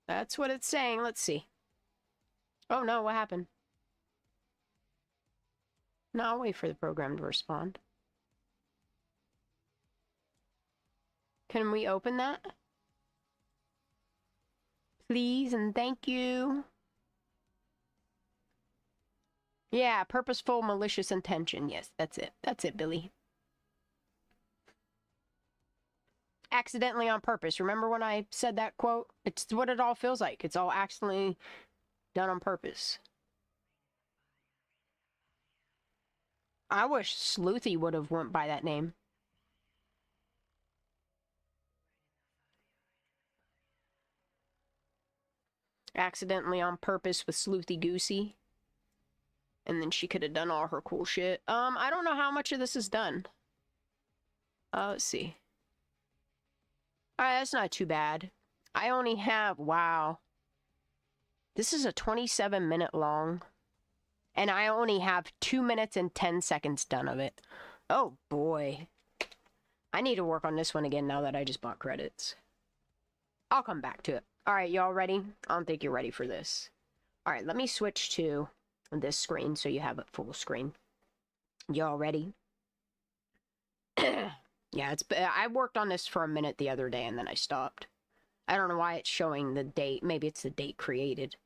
B: That's what it's saying. Let's see. Oh no, what happened? No, I'll wait for the program to respond. Can we open that? Please and thank you. Yeah, purposeful malicious intention. Yes, that's it. That's it, Billy. Accidentally on purpose. Remember when I said that quote? It's what it all feels like. It's all accidentally done on purpose. I wish Sleuthy would have went by that name. Accidentally on purpose with Sleuthy Goosey. And then she could have done all her cool shit. I don't know how much of this is done. Let's see. Alright, that's not too bad. I only have, wow. This is a 27-minute long. And I only have 2 minutes and 10 seconds done of it. Oh boy. I need to work on this one again now that I just bought credits. I'll come back to it. Alright, y'all ready? I don't think you're ready for this. Alright, let me switch to this screen so you have it full screen. Y'all ready? Yeah, I worked on this for a minute the other day and then I stopped. I don't know why it's showing the date. Maybe it's the date created.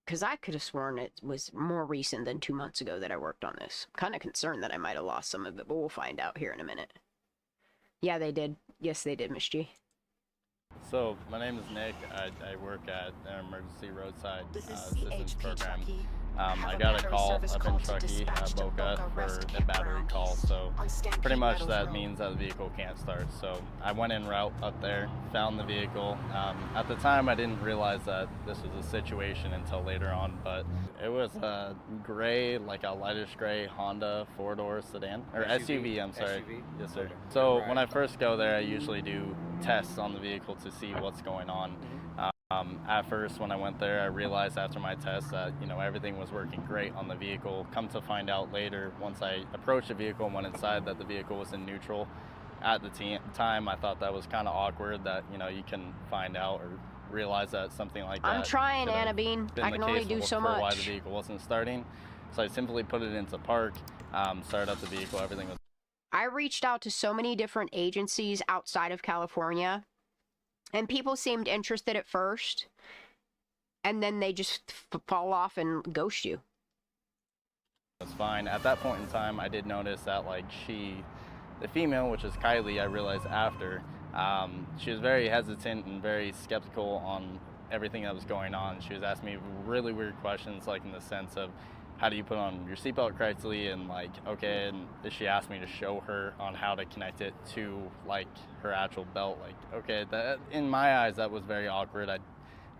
B: Because I could have sworn it was more recent than 2 months ago that I worked on this. I'm kind of concerned that I might have lost some of it, but we'll find out here in a minute. Yeah, they did. Yes, they did, Miss G.
A: So, my name is Nick. I work at an emergency roadside assistance program. I got a call up in Truckee, Boca, for a battery call. So, pretty much that means that the vehicle can't start. So, I went en route up there, found the vehicle. At the time, I didn't realize that this was a situation until later on, but it was a gray, like a lightish gray Honda 4-door sedan, or SUV, I'm sorry.
V: SUV?
A: Yes, sir. So, when I first go there, I usually do tests on the vehicle to see what's going on. At first, when I went there, I realized after my test that, you know, everything was working great on the vehicle. Come to find out later, once I approached the vehicle and went inside, that the vehicle was in neutral. At the time, I thought that was kind of awkward that, you know, you can find out or realize that something like that.
B: I'm trying, Anna Bean. I can only do so much.
A: Why the vehicle wasn't starting. So I simply put it into park, started up the vehicle, everything was...
B: I reached out to so many different agencies outside of California, and people seemed interested at first, and then they just fall off and ghost you.
A: It's fine. At that point in time, I did notice that, like, the female, which is Kylie, I realized after, she was very hesitant and very skeptical on everything that was going on. She was asking me really weird questions, like in the sense of, how do you put on your seatbelt correctly, and like, okay, and she asked me to show her on how to connect it to like her actual belt. Like, okay, that in my eyes, that was very awkward. I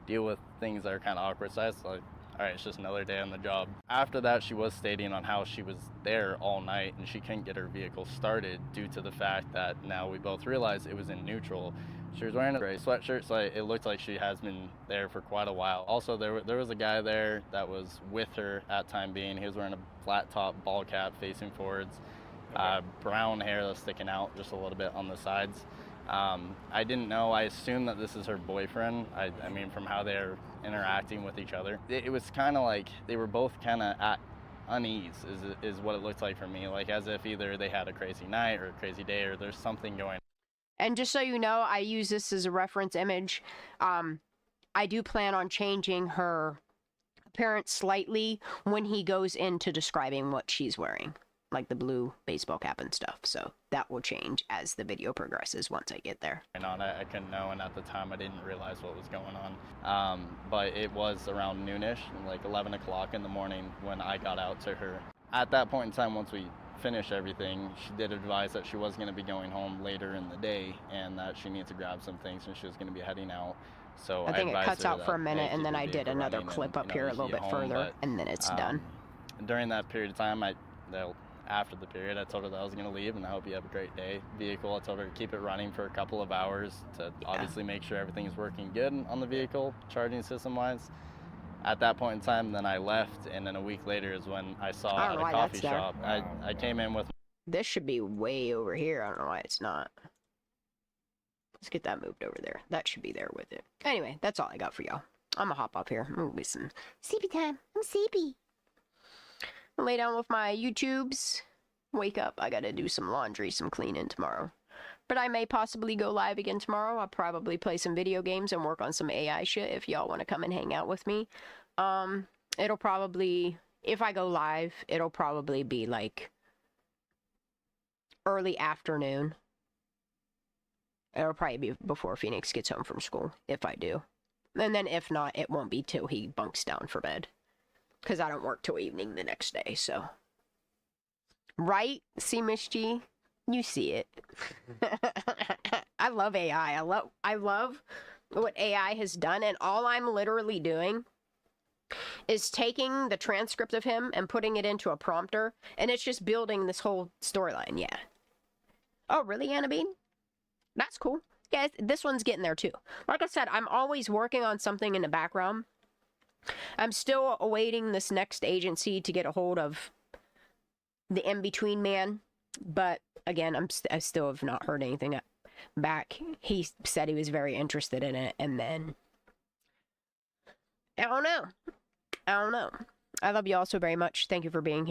A: deal with things that are kind of awkward, so I was like, all right, it's just another day on the job. After that, she was stating on how she was there all night and she couldn't get her vehicle started due to the fact that now we both realized it was in neutral. She was wearing a gray sweatshirt, so it looked like she has been there for quite a while. Also, there was a guy there that was with her at time being. He was wearing a flat top ball cap facing forwards, brown hair that's sticking out just a little bit on the sides. I didn't know. I assumed that this is her boyfriend. I mean, from how they're interacting with each other. It was kind of like they were both kind of at unease, is what it looked like for me. Like as if either they had a crazy night or a crazy day or there's something going on.
B: And just so you know, I use this as a reference image. I do plan on changing her apparent slightly when he goes into describing what she's wearing, like the blue baseball cap and stuff. So that will change as the video progresses once I get there.
A: And on it, I couldn't know, and at the time I didn't realize what was going on. But it was around noonish, like 11 o'clock in the morning when I got out to her. At that point in time, once we finished everything, she did advise that she was going to be going home later in the day and that she needs to grab some things and she was going to be heading out. So
B: I think it cuts out for a minute, and then I did another clip up here a little bit further, and then it's done.
A: During that period of time, after the period, I told her that I was going to leave, and I hope you have a great day. Vehicle, I told her to keep it running for a couple of hours to obviously make sure everything is working good on the vehicle, charging system-wise. At that point in time, then I left, and then a week later is when I saw at a coffee shop. I came in with...
B: This should be way over here. I don't know why it's not. Let's get that moved over there. That should be there with it. Anyway, that's all I got for y'all. I'm gonna hop up here. I'm gonna be some sleepy time. I'm sleepy. I'll lay down with my YouTubes. Wake up. I gotta do some laundry, some cleaning tomorrow. But I may possibly go live again tomorrow. I'll probably play some video games and work on some AI shit if y'all want to come and hang out with me. It'll probably, if I go live, it'll probably be like early afternoon. It'll probably be before Phoenix gets home from school, if I do. And then if not, it won't be till he bunks down for bed. Because I don't work till evening the next day, so. Right? See, Miss G? You see it. I love AI. I love what AI has done, and all I'm literally doing is taking the transcript of him and putting it into a prompter, and it's just building this whole storyline, yeah. Oh, really, Anna Bean? That's cool. Yeah, this one's getting there too. Like I said, I'm always working on something in the background. I'm still awaiting this next agency to get a hold of the in-between man. But again, I still have not heard anything back. He said he was very interested in it, and then I don't know. I love you all so very much. Thank you for being here.